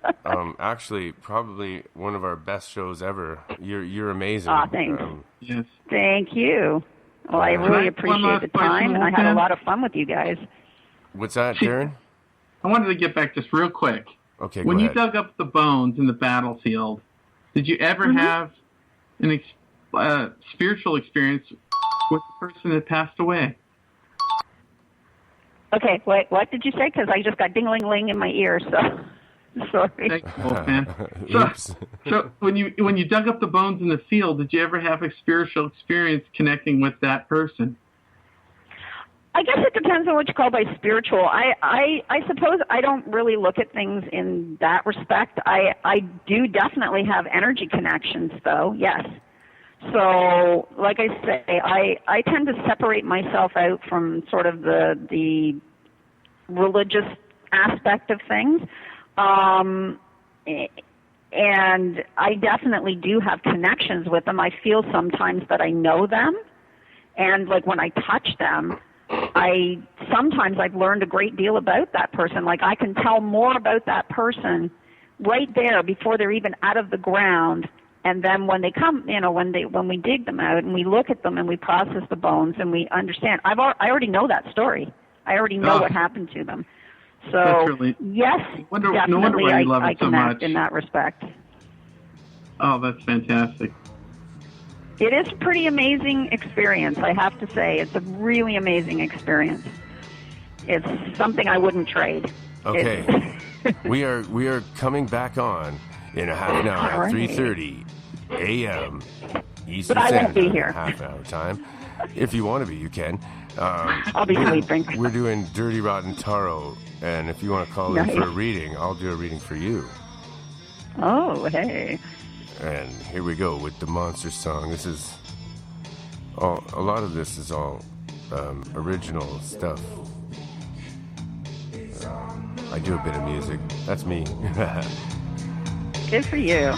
actually probably one of our best shows ever. You're amazing. Aw, thanks. Yes. Thank you. Well, I Can really I have one appreciate last the question, time, and I had a Wolfman? lot of fun with you guys. What's that, Darren? I wanted to get back just real quick. Okay, When go you ahead. dug up the bones in the battlefield, did you ever Mm-hmm. have an spiritual experience with the person that passed away? Okay, wait, what did you say? Because I just got ding-ling-ling in my ear, so sorry. Thanks, Wolfman. Oops. So when you dug up the bones in the field, did you ever have a spiritual experience connecting with that person? I guess it depends on what you call by spiritual. I suppose I don't really look at things in that respect. I do definitely have energy connections, though, yes. So, like I say, I tend to separate myself out from sort of the religious aspect of things. And I definitely do have connections with them. I feel sometimes that I know them. And, like, when I touch them, sometimes I've learned a great deal about that person. Like, I can tell more about that person right there before they're even out of the ground. And then when they come, you know, when we dig them out and we look at them and we process the bones and we understand, I already know that story. I already know what happened to them. So That's really- yes, no wonder definitely why you love I it so connect much. in that respect. Oh, that's fantastic. It is a pretty amazing experience, I have to say. It's a really amazing experience. It's something I wouldn't trade. Okay, we are coming back on in a half an hour All at right. 3:30 a.m. Eastern But I won't Standard be Time, here. half hour time. If you want to be, you can. I'll be sleeping. We're doing Dirty Rotten Tarot, and if you want to call in for a Nice. reading, I'll do a reading for you. Oh, hey. And here we go with the monster song. This is all. A lot of this is all original stuff. I do a bit of music. That's me. Good for you.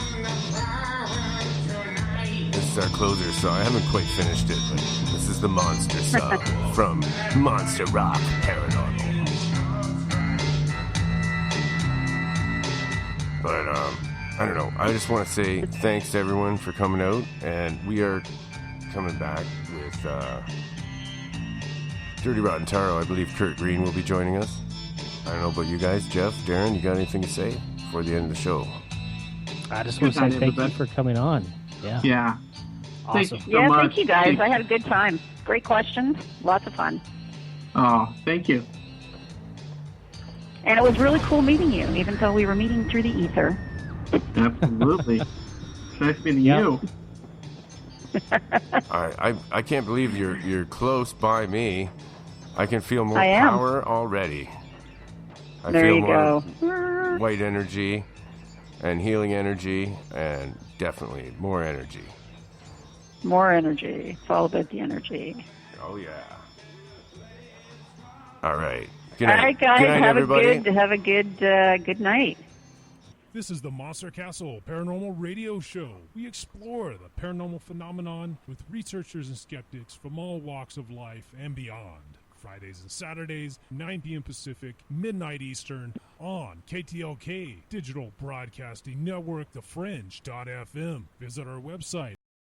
This is our closer song. I haven't quite finished it, but this is the monster song from Monster Rock Paranormal. But I don't know. I just want to say thanks to everyone for coming out, and we are coming back with Dirty Rotten Tarot. I believe Kurt Green will be joining us. I don't know about you guys. Jeff, Darren, you got anything to say before the end of the show? I just want to say thank you for coming on. Yeah. Yeah. Awesome. Thank you so Yeah, much. thank you guys. I had a good time. Great questions. Lots of fun. Oh, thank you. And it was really cool meeting you, even though we were meeting through the ether. Absolutely. It's nice meeting you. I can't believe you're close by me. I can feel more I am. power already. I There feel you more go. white energy and healing energy and definitely more energy. More energy. It's all about the energy. Oh yeah. All right. All right, guys. Good night, everybody. Have a good good night. This is the Monster Castle Paranormal Radio Show. We explore the paranormal phenomenon with researchers and skeptics from all walks of life and beyond. Fridays and Saturdays, 9 p.m. Pacific, midnight Eastern, on KTLK, Digital Broadcasting Network, thefringe.fm. Visit our website